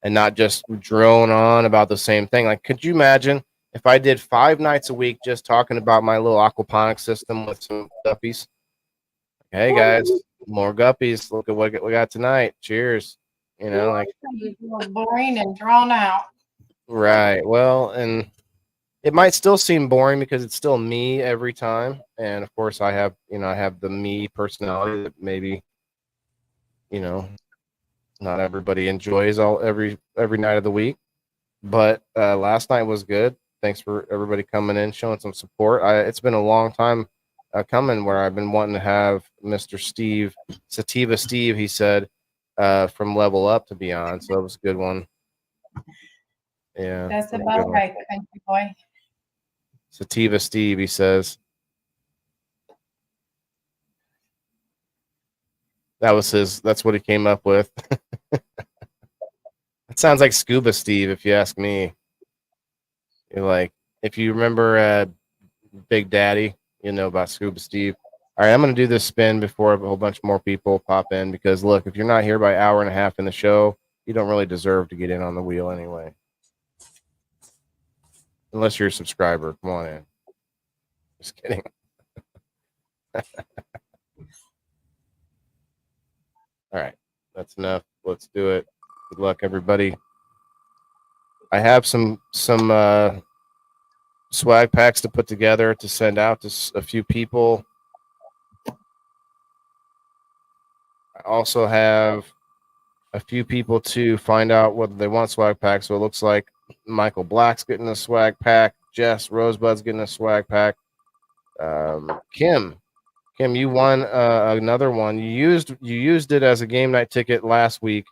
Speaker 1: and not just drone on about the same thing. Like, could you imagine if I did 5 nights a week just talking about my little aquaponics system with some guppies? Hey guys, more guppies. Look at what we got tonight. Cheers. You know, like
Speaker 5: boring and drawn out.
Speaker 1: right. Well, and it might still seem boring because it's still me every time. And of course I have the me personality that maybe, you know, not everybody enjoys every night of the week. But last night was good. Thanks for everybody coming in, showing some support. It's been a long time coming where I've been wanting to have Mr. Sativa Steve, he said, from Level Up to be on. So that was a good one. Yeah.
Speaker 5: That's about right, country boy.
Speaker 1: Sativa Steve, he says. That's what he came up with. It sounds like Scuba Steve, if you ask me. You're like, if you remember Big Daddy, you know about Scuba Steve. All right, I'm going to do this spin before a whole bunch more people pop in because, look, if you're not here by hour and a half in the show, you don't really deserve to get in on the wheel anyway. Unless you're a subscriber. Come on in. Just kidding. All right, that's enough. Let's do it. Good luck, everybody. I have some swag packs to put together to send out to a few people. I also have a few people to find out whether they want swag packs. So it looks like Michael Black's getting a swag pack. Jess Rosebud's getting a swag pack. Kim, you won another one. You used it as a game night ticket last week,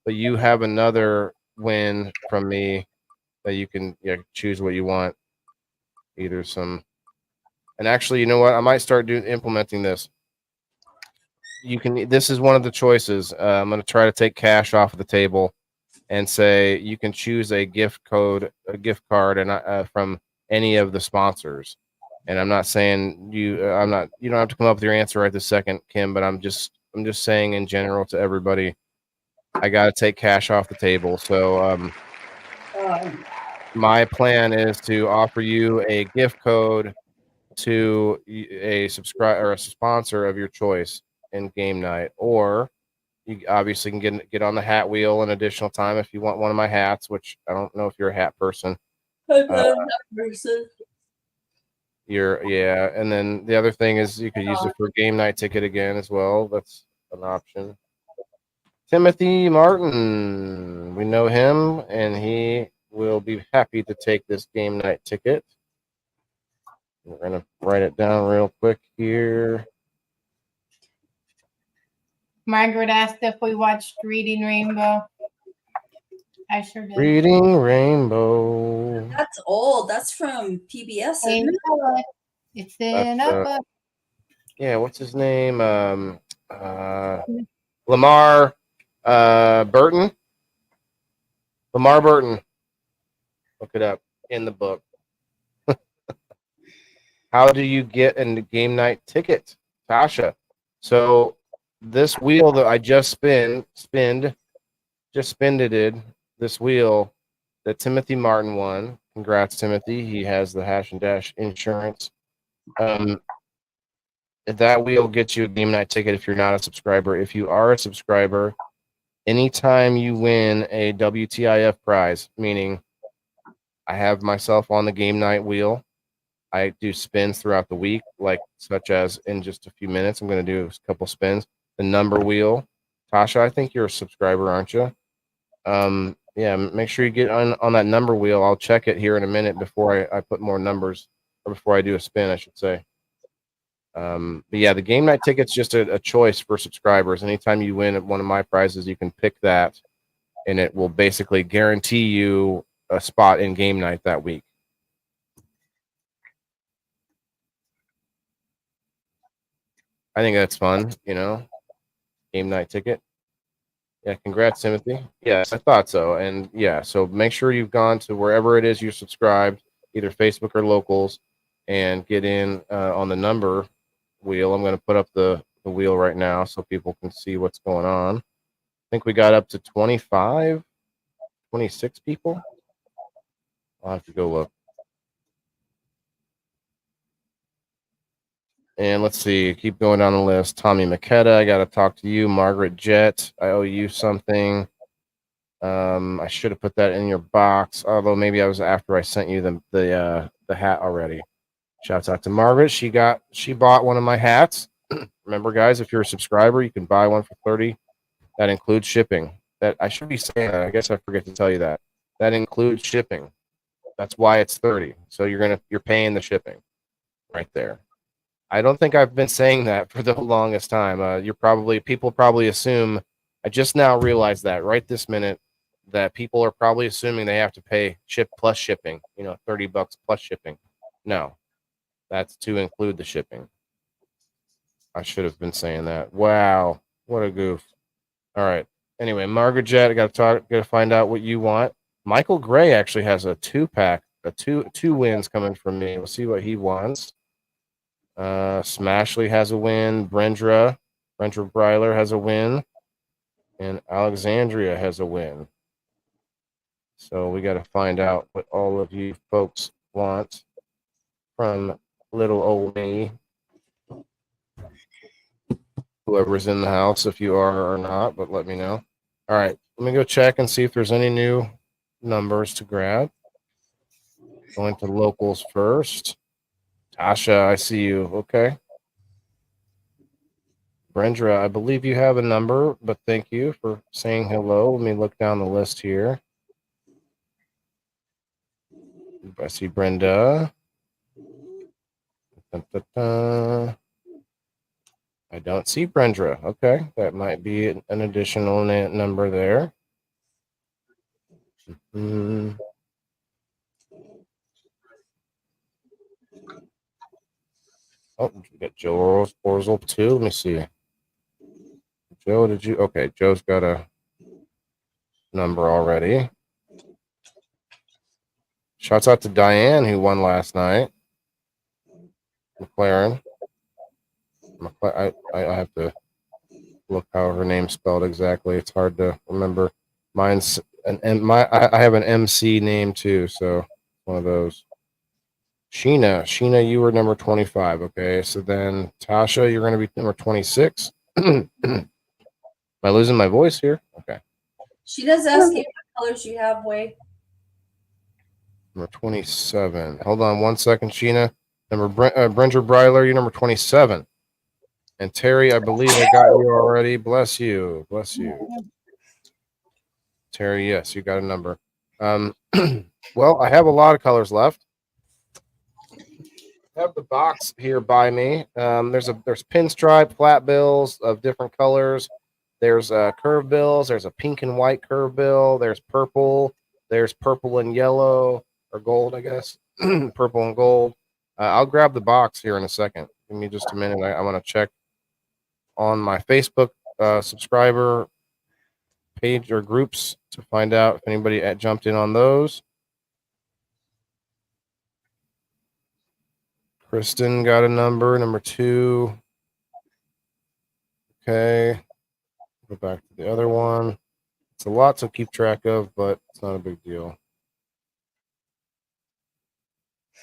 Speaker 1: but you have another win from me that you can choose what you want. Either some, and actually, you know what? I might start implementing this. You can. This is one of the choices. I'm going to try to take cash off of the table and say you can choose a gift card, and from any of the sponsors. And I'm not saying you. I'm not. You don't have to come up with your answer right this second, Kim. But I'm just saying in general to everybody, I got to take cash off the table. So my plan is to offer you a gift code to a subscribe or a sponsor of your choice in game night, or you obviously can get on the hat wheel an additional time if you want one of my hats, which I don't know if you're a hat person.
Speaker 3: I'm not a hat person.
Speaker 1: And then the other thing is you could use it for a game night ticket again as well. That's an option. Timothy Martin, we know him, and he will be happy to take this game night ticket. We're gonna write it down real quick here.
Speaker 5: Margaret asked if we watched Reading Rainbow. I sure did.
Speaker 1: Reading Rainbow.
Speaker 3: That's old. That's from PBS,
Speaker 5: Hey,
Speaker 3: isn't it?
Speaker 5: Noah, it's in
Speaker 1: That's,
Speaker 5: a book.
Speaker 1: Yeah, what's his name? Lamar Burton. Lamar Burton. Look it up in the book. How do you get a game night ticket, Tasha? So this wheel that I just spinned this wheel that Timothy Martin won. Congrats, Timothy. He has the Hash and Dash insurance. That wheel gets you a game night ticket if you're not a subscriber. If you are a subscriber, anytime you win a WTIF prize, meaning I have myself on the game night wheel, I do spins throughout the week, like such as in just a few minutes, I'm going to do a couple spins. The number wheel. Tasha, I think you're a subscriber, aren't you? Yeah, make sure you get on that number wheel. I'll check it here in a minute before I put more numbers, or before I do a spin, I should say. But yeah, the game night ticket's just a choice for subscribers. Anytime you win one of my prizes, you can pick that, and it will basically guarantee you a spot in game night that week. I think that's fun, game night ticket. Yeah, congrats, Timothy. Yes, I thought so. And yeah, so make sure you've gone to wherever it is you're subscribed, either Facebook or locals, and get in on the number wheel. I'm going to put up the wheel right now so people can see what's going on. I think we got up to 25, 26 people. I'll have to go look. And let's see, keep going down the list. Tommy McKetta, I got to talk to you. Margaret Jett, I owe you something. I should have put that in your box, although maybe I was after I sent you the hat already. Shouts out to Margaret. She bought one of my hats. Remember, guys, if you're a subscriber, you can buy one for $30. That includes shipping. That I should be saying that. I guess I forget to tell you that. That includes shipping. That's why it's $30. So you're paying the shipping right there. I don't think I've been saying that for the longest time. People probably assume. I just now realized that right this minute that people are probably assuming they have to pay ship plus shipping. $30 plus shipping. No, that's to include the shipping. I should have been saying that. Wow, what a goof. All right. Anyway, Margaret Jett, I got to find out what you want. Michael Gray actually has a 2-pack, two wins coming from me. We'll see what he wants. Smashley has a win. Brenda Breiler has a win, and Alexandria has a win. So we got to find out what all of you folks want from little old me. Whoever's in the house, if you are or not, but let me know. All right, let me go check and see if there's any new numbers to grab. Going to locals first. Tasha, I see you. Okay. Brenda, I believe you have a number, but thank you for saying hello. Let me look down the list here. I see Brenda. I don't see Brenda. Okay, that might be an additional number there. Oh, we got Joe Orzel too. Let me see. Joe, okay, Joe's got a number already. Shouts out to Diane, who won last night. McLaren. I have to look how her name's spelled exactly. It's hard to remember. Mine's I have an MC name too, so one of those. Sheena, you were number 25. Okay, so then Tasha, you're going to be number 26. Am I losing my voice here? Okay.
Speaker 3: She does ask you what colors you have, Wade.
Speaker 1: Number 27. Hold on one second, Sheena. Brenda Breiler, you're number 27. And Terry, I believe I got you already. Bless you. Bless you. Terry, yes, you got a number. Well, I have a lot of colors left. I have the box here by me. There's pinstripe flat bills of different colors. There's curve bills. There's a pink and white curve bill. There's purple. There's purple and yellow or gold, I guess. Purple and gold. I'll grab the box here in a second. Give me just a minute. I want to check on my Facebook subscriber page or groups to find out if anybody jumped in on those. Kristen got a number 2. Okay. Go back to the other one. It's a lot to keep track of, but it's not a big deal.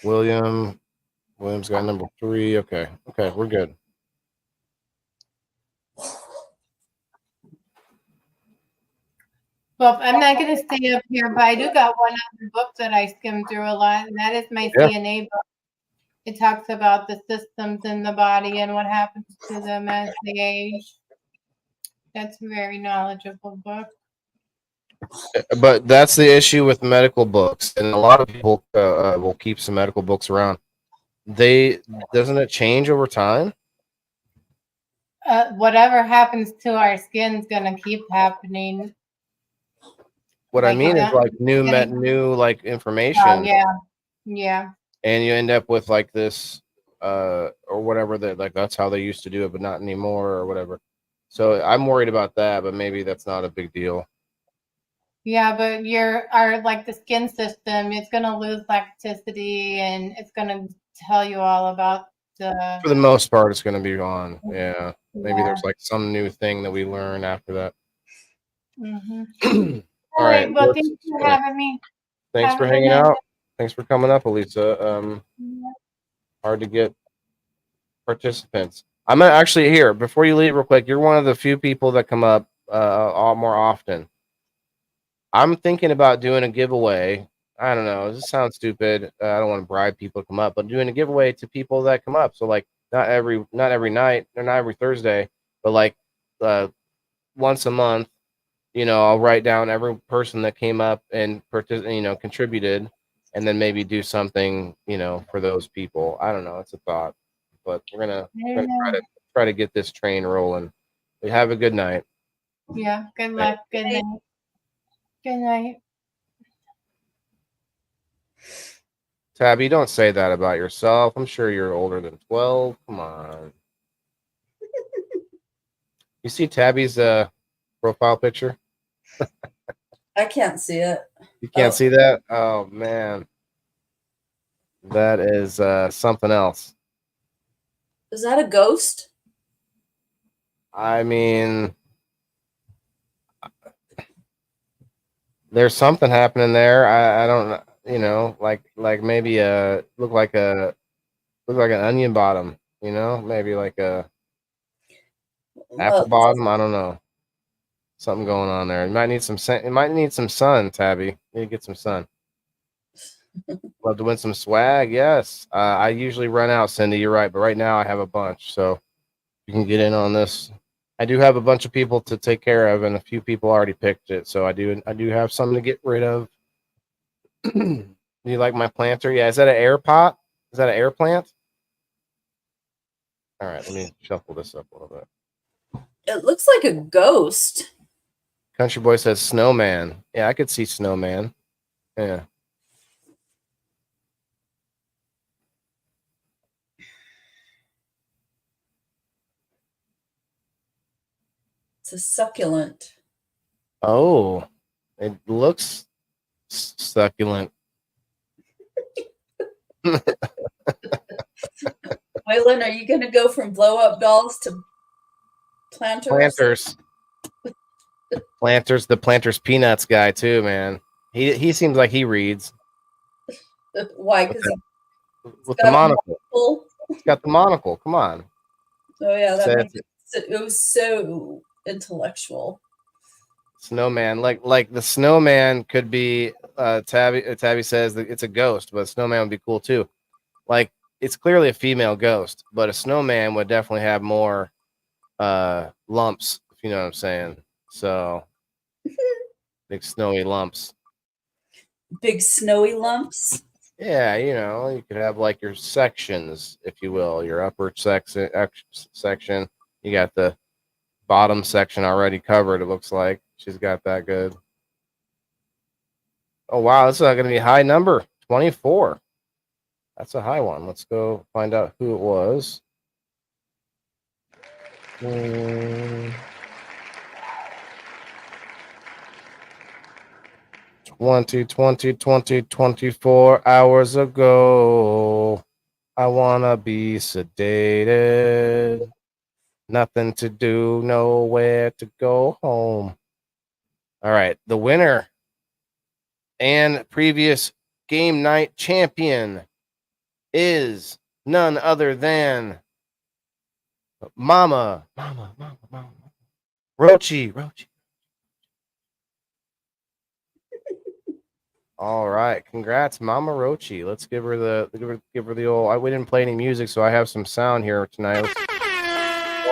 Speaker 1: William's got number 3. Okay, we're good.
Speaker 5: Well, I'm not going to stay up here, but I do got one other book that I skimmed through a lot, and that is my CNA book. It talks about the systems in the body and what happens to them as they age. That's a very knowledgeable book.
Speaker 1: But that's the issue with medical books, and a lot of people will keep some medical books around. Doesn't it change over time?
Speaker 5: Whatever happens to our skin's gonna keep happening.
Speaker 1: What I mean is like new like information.
Speaker 5: Oh, yeah.
Speaker 1: And you end up with like this or whatever that like that's how they used to do it, but not anymore or whatever. So I'm worried about that, but maybe that's not a big deal.
Speaker 5: Yeah, but the skin system, it's gonna lose elasticity, and it's gonna tell you all about the.
Speaker 1: For the most part, it's gonna be gone. Yeah, maybe there's like some new thing that we learn after that.
Speaker 5: Mm-hmm.
Speaker 1: All right.
Speaker 5: Well, thanks for having me.
Speaker 1: Thanks for hanging out. Thanks for coming up, Elisa. Hard to get participants. I'm actually here before you leave real quick. You're one of the few people that come up more often. I'm thinking about doing a giveaway. I don't know. This sounds stupid. I don't want to bribe people to come up, but doing a giveaway to people that come up. So like not every night or not every Thursday, but like once a month. I'll write down every person that came up and contributed, and then maybe do something for those people. I don't know. It's a thought, but we're gonna try to get this train rolling. We have a good night.
Speaker 5: Yeah. Good luck. Good night. Good night.
Speaker 1: Tabby, don't say that about yourself. I'm sure you're older than 12. Come on. You see Tabby's profile picture?
Speaker 3: I can't see it.
Speaker 1: You can't see that? Oh man. That is something else.
Speaker 3: Is that a ghost?
Speaker 1: I mean, there's something happening there. I don't know, like maybe look like an onion bottom, maybe like a apple bottom. I don't know. Something going on there. It might need some sun, Tabby. You need to get some sun. Love to win some swag. Yes. I usually run out, Cindy. You're right, but right now I have a bunch, so you can get in on this. I do have a bunch of people to take care of, and a few people already picked it, so I do have something to get rid of. Do you like my planter? Yeah. Is that an air pot? Is that an air plant? All right. Let me shuffle this up a little bit.
Speaker 3: It looks like a ghost.
Speaker 1: Country Boy says snowman. Yeah, I could see snowman. Yeah.
Speaker 3: It's a succulent.
Speaker 1: Oh, it looks succulent.
Speaker 3: Waylon, are you going to go from blow up dolls to planters?
Speaker 1: The Planters Peanuts guy too, man. He seems like he reads.
Speaker 3: Why? Because
Speaker 1: with the monocle. He's got the monocle. Come on.
Speaker 3: Oh yeah, that makes it was so intellectual.
Speaker 1: Snowman, like the snowman could be Tabby says that it's a ghost, but a snowman would be cool too. Like it's clearly a female ghost, but a snowman would definitely have more lumps, if you know what I'm saying. So big snowy lumps.
Speaker 3: Big snowy lumps.
Speaker 1: Yeah, you could have like your sections, if you will, your upper section. You got the bottom section already covered. It looks like she's got that good. Oh wow, this is going to be a high number, 24. That's a high one. Let's go find out who it was. 24 hours ago. I wanna be sedated. Nothing to do, nowhere to go home. All right, the winner and previous game night champion is none other than Mama. Rochi. All right, congrats, Mama Rochi. Let's give her the old. We didn't play any music, so I have some sound here tonight.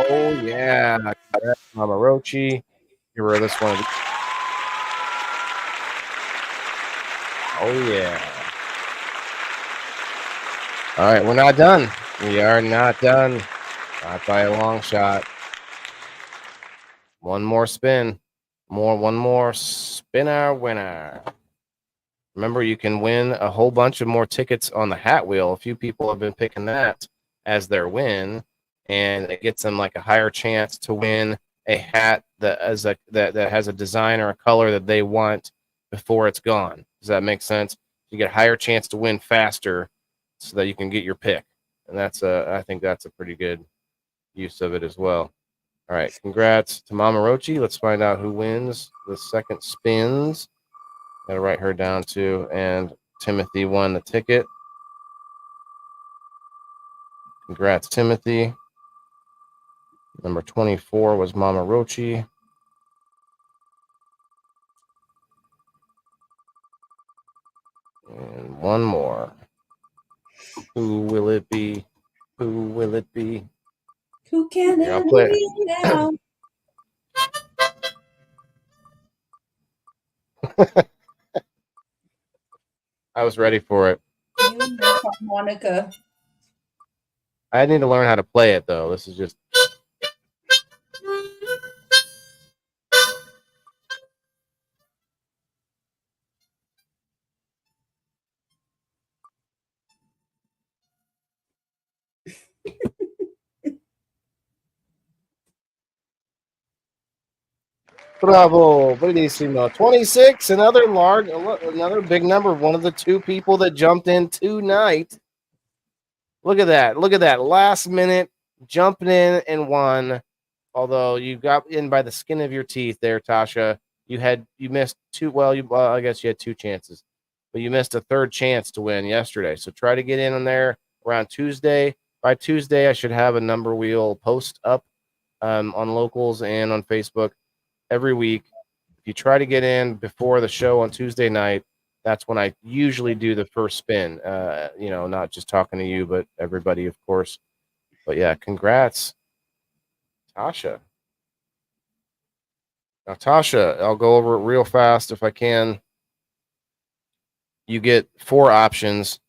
Speaker 1: Oh yeah, congrats, Mama Rochi. Give her this one. Oh yeah. All right, we're not done. We are not done. Not by a long shot. One more spin. One more spin our winner. Remember, you can win a whole bunch of more tickets on the hat wheel. A few people have been picking that as their win, and it gets them like a higher chance to win a hat that has a design or a color that they want before it's gone. Does that make sense? You get a higher chance to win faster, so that you can get your pick, and I think that's a pretty good use of it as well. All right, congrats to Mama Rochi. Let's find out who wins the second spins. Gotta write her down too. And Timothy won the ticket. Congrats, Timothy. Number 24 was Mama Rochi. And one more. Who will it be? Who will it be?
Speaker 3: Who can
Speaker 1: Here, I'll
Speaker 3: it
Speaker 1: play.
Speaker 3: be now?
Speaker 1: I was ready for it.
Speaker 3: You and your harmonica.
Speaker 1: I need to learn how to play it though. This is just. Bravo, bellissimo. 26, another big number. One of the two people that jumped in tonight. Look at that. Look at that. Last minute jumping in and won. Although you got in by the skin of your teeth there, Tasha. You missed two. Well, I guess you had two chances, but you missed a third chance to win yesterday. So try to get in on there around Tuesday. By Tuesday, I should have a number wheel post up on locals and on Facebook every week. If you try to get in before the show on Tuesday night, that's when I usually do the first spin. Not just talking to you, but everybody, of course. But yeah, congrats, Tasha. Now, Tasha, I'll go over it real fast if I can. You get 4 options.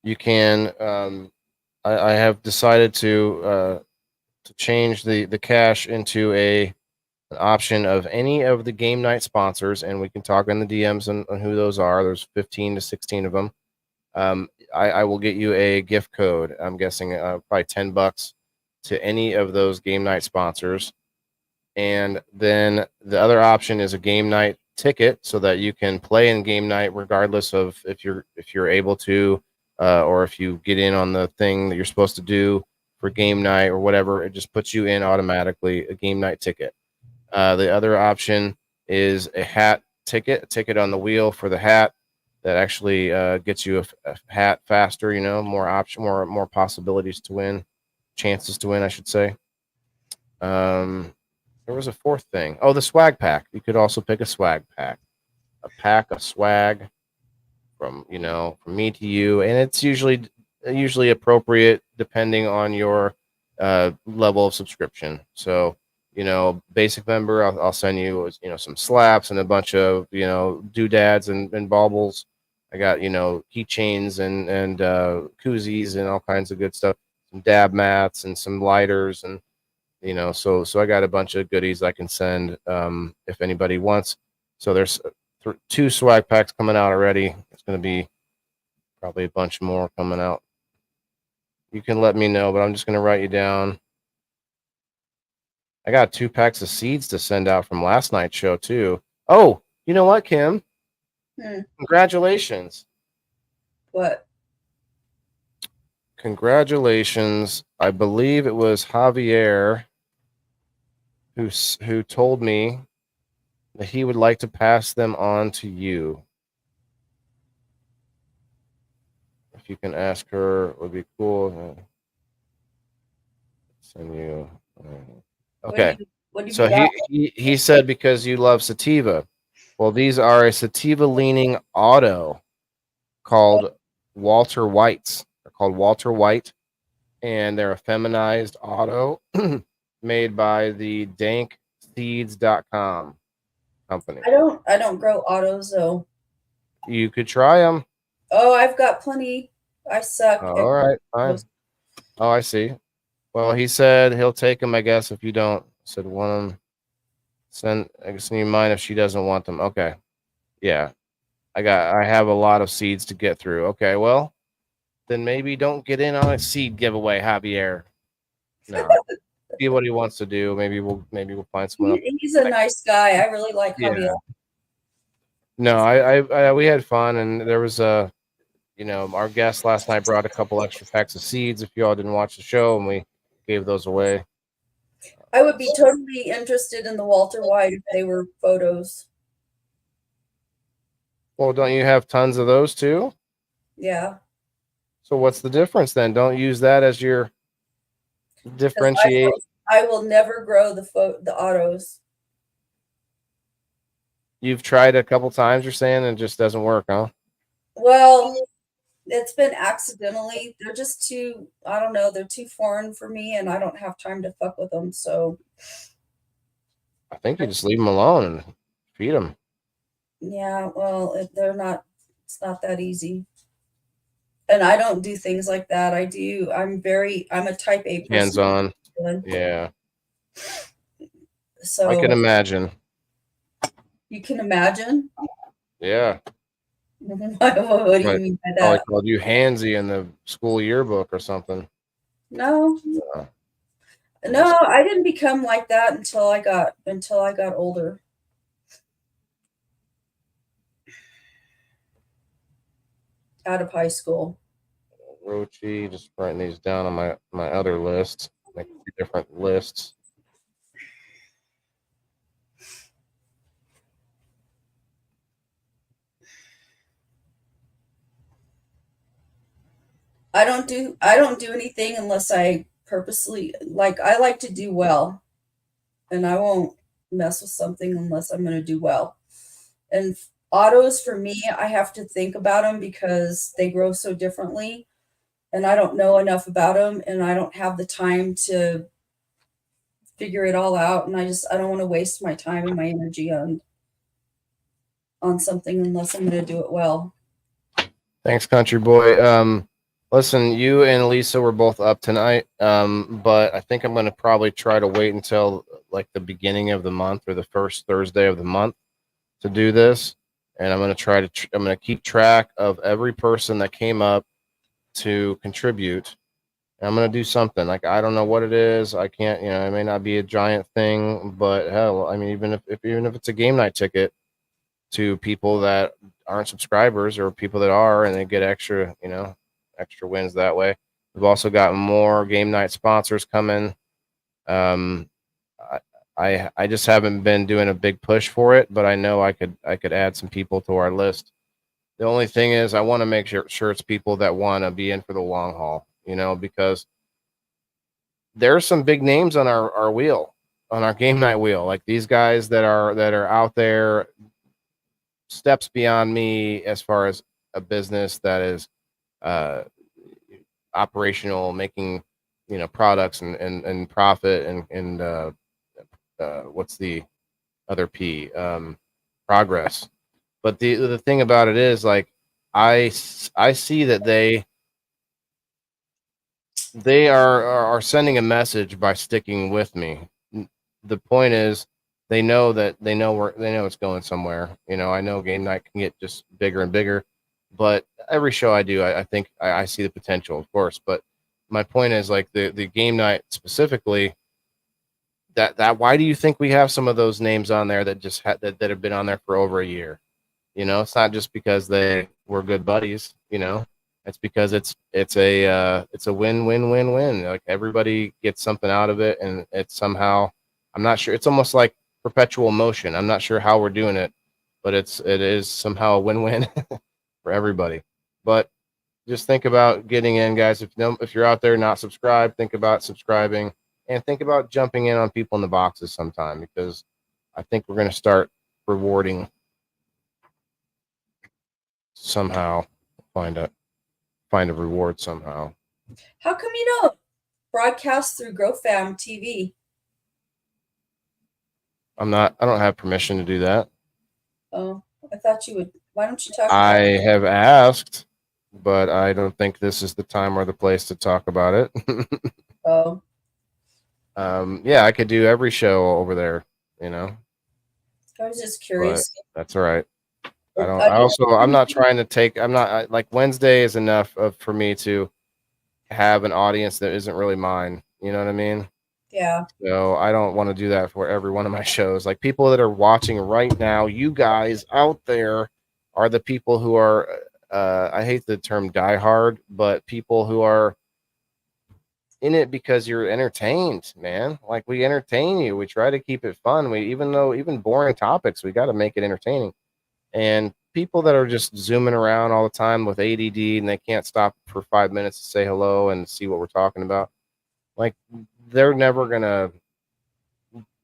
Speaker 1: You can. I have decided to change the cash into an option of any of the game night sponsors, and we can talk in the DMs on who those are. There's 15 to 16 of them. I will get you a gift code. I'm guessing probably $10 to any of those game night sponsors. And then the other option is a game night ticket, so that you can play in game night regardless of if you're able to, or if you get in on the thing that you're supposed to do for game night or whatever. It just puts you in automatically, a game night ticket. The other option is a hat ticket, a ticket on the wheel for the hat that actually gets you a hat faster. More possibilities to win, chances to win, I should say. There was a fourth thing. Oh, the swag pack. You could also pick a swag pack, a pack of swag from me to you, and it's usually appropriate depending on your level of subscription. So, basic member, I'll send you, some slaps and a bunch of, doodads and baubles. I got, keychains and koozies and all kinds of good stuff, some dab mats and some lighters. And, so I got a bunch of goodies I can send if anybody wants. So there's 2 swag packs coming out already. It's going to be probably a bunch more coming out. You can let me know, but I'm just going to write you down. I got 2 packs of seeds to send out from last night's show too. Oh, you know what, Kim? Congratulations.
Speaker 3: What?
Speaker 1: Congratulations. I believe it was Javier who told me that he would like to pass them on to you. If you can ask her, it would be cool. Send you. Okay.
Speaker 3: What do you
Speaker 1: So
Speaker 3: got?
Speaker 1: he said because you love sativa. Well, these are a sativa leaning auto called Walter White's. They're called Walter White, and they're a feminized auto made by the dankseeds.com company.
Speaker 3: I don't grow autos though.
Speaker 1: You could try them.
Speaker 3: Oh, I've got plenty. I suck.
Speaker 1: All right, fine. Oh, I see. Well, he said he'll take them, I guess, if you don't. Said want them. I guess you mind if she doesn't want them. Okay. Yeah. I have a lot of seeds to get through. Okay, well, then maybe don't get in on a seed giveaway, Javier. No. See what he wants to do. Maybe we'll find someone else.
Speaker 3: He's a nice guy. I really like Javier.
Speaker 1: No, I we had fun, and there was our guest last night brought a couple extra packs of seeds if y'all didn't watch the show, and we gave those away.
Speaker 3: I would be totally interested in the Walter White if they were photos.
Speaker 1: Well, don't you have tons of those too?
Speaker 3: Yeah.
Speaker 1: So what's the difference then? Don't use that as your differentiate.
Speaker 3: I will never grow the autos.
Speaker 1: You've tried a couple times, you're saying, and it just doesn't work, huh?
Speaker 3: Well, it's been accidentally. They're just too, I don't know, they're too foreign for me, and I don't have time to fuck with them. So
Speaker 1: I think you just leave them alone and feed them.
Speaker 3: yeah, well, they're not, it's not that easy. And I don't do things like that. I'm a type A person.
Speaker 1: Hands on. Yeah.
Speaker 3: So
Speaker 1: I can imagine.
Speaker 3: You can imagine?
Speaker 1: Yeah.
Speaker 3: What do you mean by that?
Speaker 1: Probably called you handsy in the school yearbook or something.
Speaker 3: No. No, I didn't become like that until I got older. Out of high school.
Speaker 1: Rochi, just writing these down on my other list. Like 3 different lists.
Speaker 3: I don't do anything unless I purposely I like to do well. And I won't mess with something unless I'm going to do well. And autos for me, I have to think about them because they grow so differently and I don't know enough about them and I don't have the time to figure it all out. And I don't want to waste my time and my energy on something unless I'm going to do it well.
Speaker 1: Thanks, country boy. Listen, you and Lisa were both up tonight, but I think I'm going to probably try to wait until like the beginning of the month or the first Thursday of the month to do this. And I'm going to I'm going to keep track of every person that came up to contribute. And I'm going to do something. Like, I don't know what it is. I can't, it may not be a giant thing, but hell, I mean, even if it's a game night ticket to people that aren't subscribers or people that are, and they get extra wins that way. We've also got more game night sponsors coming. I just haven't been doing a big push for it, but I know I could add some people to our list. The only thing is I want to make sure it's people that want to be in for the long haul, because there's some big names on our wheel, on our game night wheel, like these guys that are out there steps beyond me as far as a business that is operational, making products and profit and what's the other P, progress. But the thing about it is, like, I see that they are sending a message by sticking with me. The point is, they know it's going somewhere. I know game night can get just bigger and bigger, but every show I do, I think I see the potential, of course. But my point is, like, the game night specifically, that why do you think we have some of those names on there that just that have been on there for over a year? It's not just because they were good buddies. It's because it's a win win win win. Like, everybody gets something out of it, and it's somehow, I'm not sure. It's almost like perpetual motion. I'm not sure how we're doing it, but it is somehow a win win for everybody. But just think about getting in, guys. If you're out there not subscribed, think about subscribing, and think about jumping in on people in the boxes sometime, because I think we're going to start rewarding somehow. Find a reward somehow.
Speaker 3: How come you don't broadcast through GrowFam TV?
Speaker 1: I don't have permission to do that.
Speaker 3: Oh, I thought you would. Why don't you talk
Speaker 1: I
Speaker 3: about it?
Speaker 1: have asked, but I don't think this is the time or the place to talk about it.
Speaker 3: Oh,
Speaker 1: Yeah, I could do every show over there,
Speaker 3: I was just
Speaker 1: but
Speaker 3: curious.
Speaker 1: that's all right.
Speaker 3: I
Speaker 1: I'm not trying to take, like, Wednesday is enough for me to have an audience that isn't really mine. You know what I mean?
Speaker 3: yeah,
Speaker 1: So I don't want to do that for every one of my shows. Like, people that are watching right now, you guys out there are the people who are, I hate the term diehard, but people who are in it because you're entertained, man. Like, we entertain you. We try to keep it fun. Even boring topics, we got to make it entertaining. And people that are just zooming around all the time with ADD and they can't stop for 5 minutes to say hello and see what we're talking about, like, they're never gonna,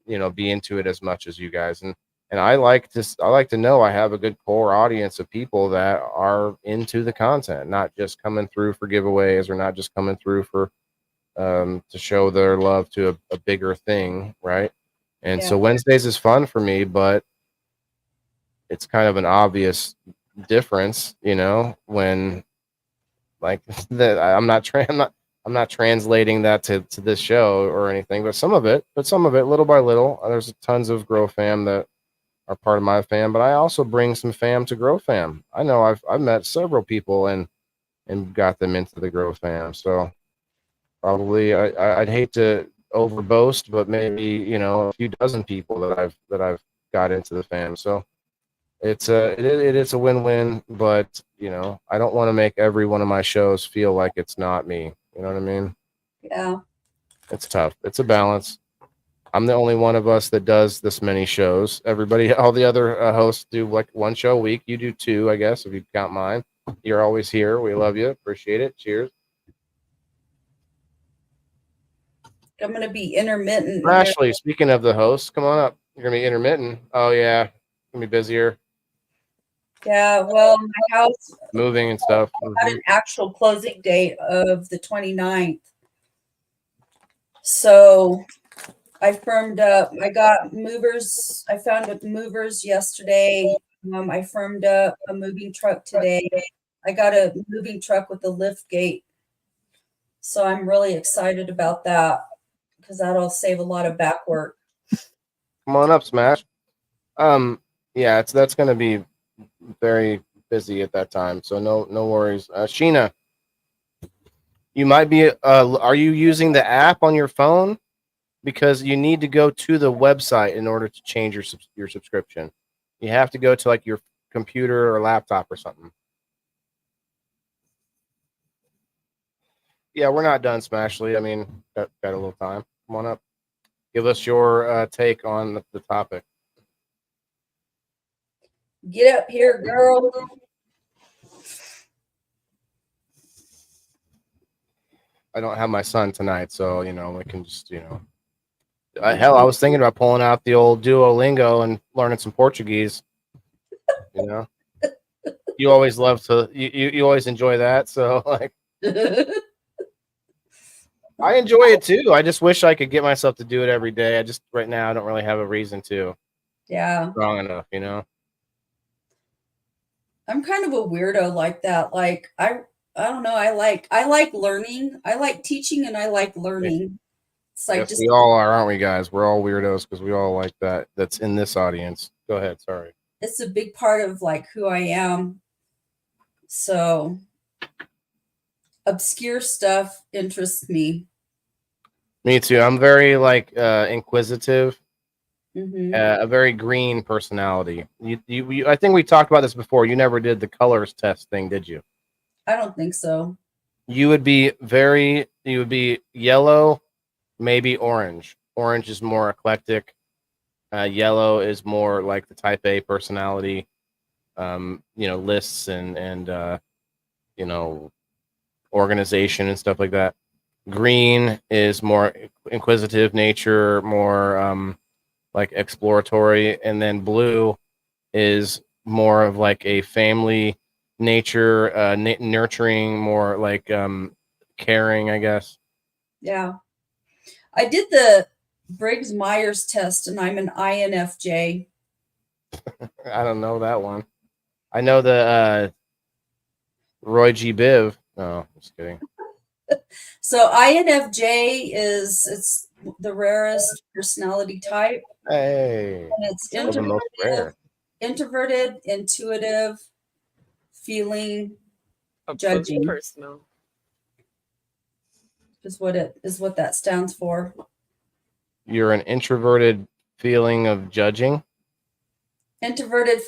Speaker 1: be into it as much as you guys. And I like to know I have a good core audience of people that are into the content, not just coming through for giveaways, or not just coming through for to show their love to a bigger thing, right? And
Speaker 3: yeah,
Speaker 1: so Wednesdays is fun for me, but it's kind of an obvious difference, when, like, that I'm not translating that to this show or anything, but some of it, little by little. There's tons of Grow Fam that are part of my fam, but I also bring some fam to Grow Fam. I know I've met several people and got them into the Grow Fam. So probably I'd hate to overboast, but maybe, a few dozen people that I've got into the fam. So it is a win-win, but I don't want to make every one of my shows feel like it's not me. You know what I mean?
Speaker 3: yeah.
Speaker 1: It's tough. It's a balance. I'm the only one of us that does this many shows. Everybody, all the other hosts do like one show a week. You do two, I guess, if you count mine. You're always here. We love you. Appreciate it. Cheers.
Speaker 3: I'm gonna be intermittent here.
Speaker 1: Ashley, speaking of the hosts, come on up. You're gonna be intermittent. Oh yeah, gonna be busier,
Speaker 3: Yeah, well, my house
Speaker 1: moving and stuff.
Speaker 3: had an actual closing date of the 29th. So I firmed up. I got movers. I found movers yesterday. I firmed up a moving truck today. I got a moving truck with a lift gate. So I'm really excited about that because that'll save a lot of back work.
Speaker 1: Come on up, Smash. Yeah, that's gonna be very busy at that time, so no worries. Sheena, you might be. Are you using the app on your phone? Because you need to go to the website in order to change your subscription. You have to go to, like, your computer or laptop or something. Yeah, we're not done, Smashly. I mean, got a little time. Come on up. Give us your take on the topic.
Speaker 3: Get up here, girl.
Speaker 1: I don't have my son tonight, so we can just hell, I was thinking about pulling out the old Duolingo and learning some Portuguese. You always love to you always enjoy that, so like I enjoy it too. I just wish I could get myself to do it every day. I just right now I don't really have a reason to.
Speaker 3: Yeah.
Speaker 1: Strong enough, you know.
Speaker 3: I'm kind of a weirdo like that. Like I don't know. I like learning. I like teaching and I like learning. It's like
Speaker 1: Yes,
Speaker 3: just
Speaker 1: we all are, aren't we, guys? We're all weirdos because we all like that. That's in this audience. Go ahead. Sorry.
Speaker 3: it's a big part of like who I am. So obscure stuff interests me.
Speaker 1: Me too. I'm very like inquisitive.
Speaker 3: Hmm.
Speaker 1: A very green personality. I think we talked about this before. You never did the colors test thing, did you?
Speaker 3: I don't think so.
Speaker 1: You would be yellow, maybe orange. Orange is more eclectic. Yellow is more like the type A personality. Lists and organization and stuff like that. Green is more inquisitive nature, more like exploratory, and then blue is more of like a family nature, nurturing, more like caring, I guess.
Speaker 3: Yeah. I did the Briggs Myers test and I'm an INFJ.
Speaker 1: I don't know that one. I know the Roy G. Biv. No, just kidding.
Speaker 3: So INFJ it's the rarest personality type.
Speaker 1: Hey,
Speaker 3: And it's
Speaker 1: still the most rare.
Speaker 3: introverted, intuitive, feeling,
Speaker 6: Up close and
Speaker 3: judging
Speaker 6: personal.
Speaker 3: is what that stands for.
Speaker 1: You're an introverted feeling of judging.
Speaker 3: Introverted,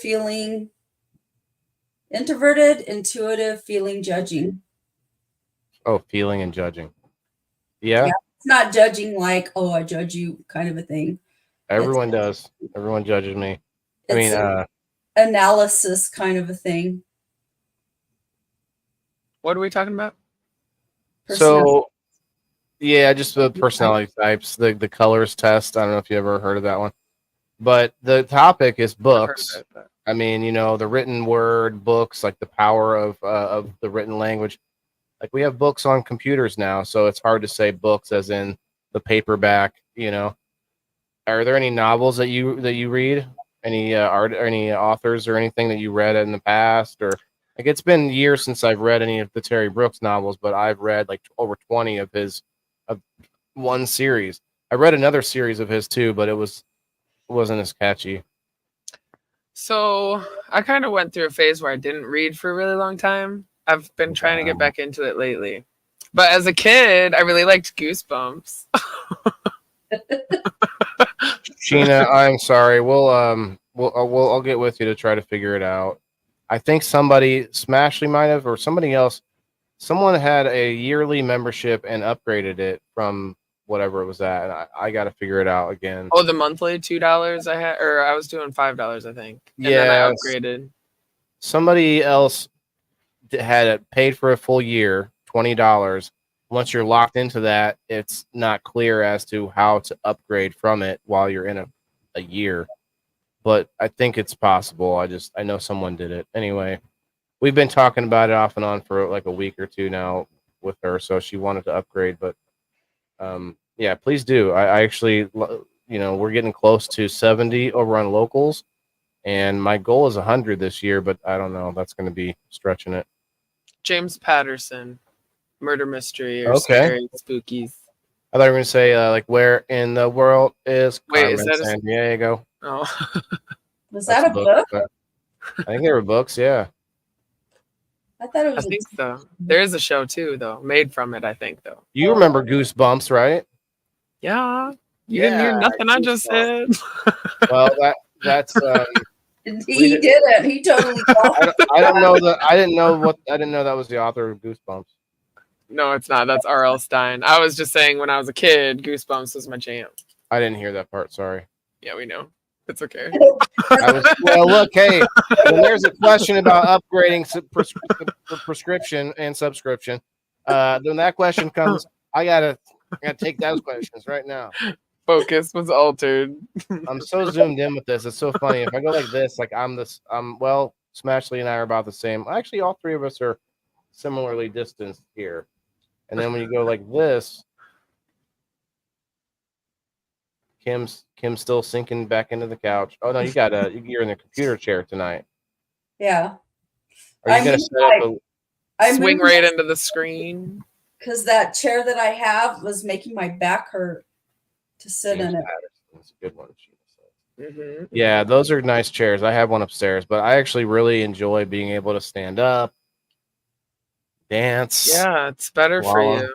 Speaker 3: intuitive, feeling, judging.
Speaker 1: Oh, feeling and judging. Yeah,
Speaker 3: It's not judging like, oh, I judge you kind of a thing.
Speaker 1: everyone does. Everyone judges me. I
Speaker 3: It's
Speaker 1: mean,
Speaker 3: an analysis kind of a thing.
Speaker 6: What are we talking about?
Speaker 1: so yeah, just the personality types, the colors test. I don't know if you ever heard of that one, but the topic is
Speaker 6: I've heard
Speaker 1: books.
Speaker 6: about that.
Speaker 1: I mean, the written word, books, like the power of the written language. Like we have books on computers now, so it's hard to say books as in the paperback. Are there any novels that you read? Any art, or any authors, or anything that you read in the past, or like it's been years since I've read any of the Terry Brooks novels, but I've read like over 20 of his of one series. I read another series of his too, but wasn't as catchy.
Speaker 6: So I kind of went through a phase where I didn't read for a really long time. I've been trying to get back into it lately. But as a kid, I really liked Goosebumps.
Speaker 1: Sheena, I'm sorry. I'll get with you to try to figure it out. I think somebody, Smashley might have, or somebody else, someone had a yearly membership and upgraded it from whatever it was at. And I got to figure it out again.
Speaker 6: Oh, the monthly $2 I had, or I was doing $5, I think. And then I
Speaker 1: Yes.
Speaker 6: upgraded.
Speaker 1: Somebody else had it paid for a full year, $20. Once you're locked into that, it's not clear as to how to upgrade from it while you're in a year. But I think it's possible. I know someone did it. Anyway, we've been talking about it off and on for like a week or two now with her, so she wanted to upgrade. But yeah, please do. I actually, we're getting close to 70 over on locals, and my goal is 100 this year. But I don't know. That's going to be stretching it.
Speaker 6: James Patterson, murder mystery or
Speaker 1: Okay.
Speaker 6: scary spookies.
Speaker 1: I thought you were going to say like, where in the world is
Speaker 6: Wait, is
Speaker 1: Carmen
Speaker 6: that
Speaker 1: San Diego?
Speaker 6: Oh,
Speaker 3: Was
Speaker 1: That's
Speaker 3: that a book?
Speaker 1: but I think they were books. Yeah.
Speaker 3: I thought it
Speaker 6: I
Speaker 3: was.
Speaker 6: think so. There is a show too, though, made from it. I think, though.
Speaker 1: You remember Goosebumps, right?
Speaker 6: Yeah, you didn't hear nothing I just said.
Speaker 1: Well, that's
Speaker 3: He didn't. He totally.
Speaker 1: I don't know that. I didn't know that was the author of Goosebumps.
Speaker 6: No, it's not. That's R.L. Stein. I was just saying when I was a kid, Goosebumps was my jam.
Speaker 1: I didn't hear that part. Sorry.
Speaker 6: Yeah, we know. It's okay.
Speaker 1: Well, look, hey, when there's a question about upgrading prescription and subscription, when that question comes, I gotta take those questions right now.
Speaker 6: Focus was altered.
Speaker 1: I'm so zoomed in with this. It's so funny. If I go like this, like well, Smashley and I are about the same. Actually, all three of us are similarly distanced here. And then when you go like this, Kim's still sinking back into the couch. Oh no, you're in the computer chair tonight.
Speaker 3: Yeah.
Speaker 1: Are you
Speaker 3: I
Speaker 1: gonna
Speaker 3: moved
Speaker 1: set up
Speaker 3: I
Speaker 6: Swing
Speaker 3: moved
Speaker 6: right into the screen.
Speaker 3: because that chair that I have was making my back hurt to sit
Speaker 1: James
Speaker 3: in it.
Speaker 1: Patterson? That's a good one.
Speaker 6: Mm-hmm.
Speaker 1: Yeah, those are nice chairs. I have one upstairs, but I actually really enjoy being able to stand up, dance.
Speaker 6: Yeah, it's better for
Speaker 1: Voila.
Speaker 6: you.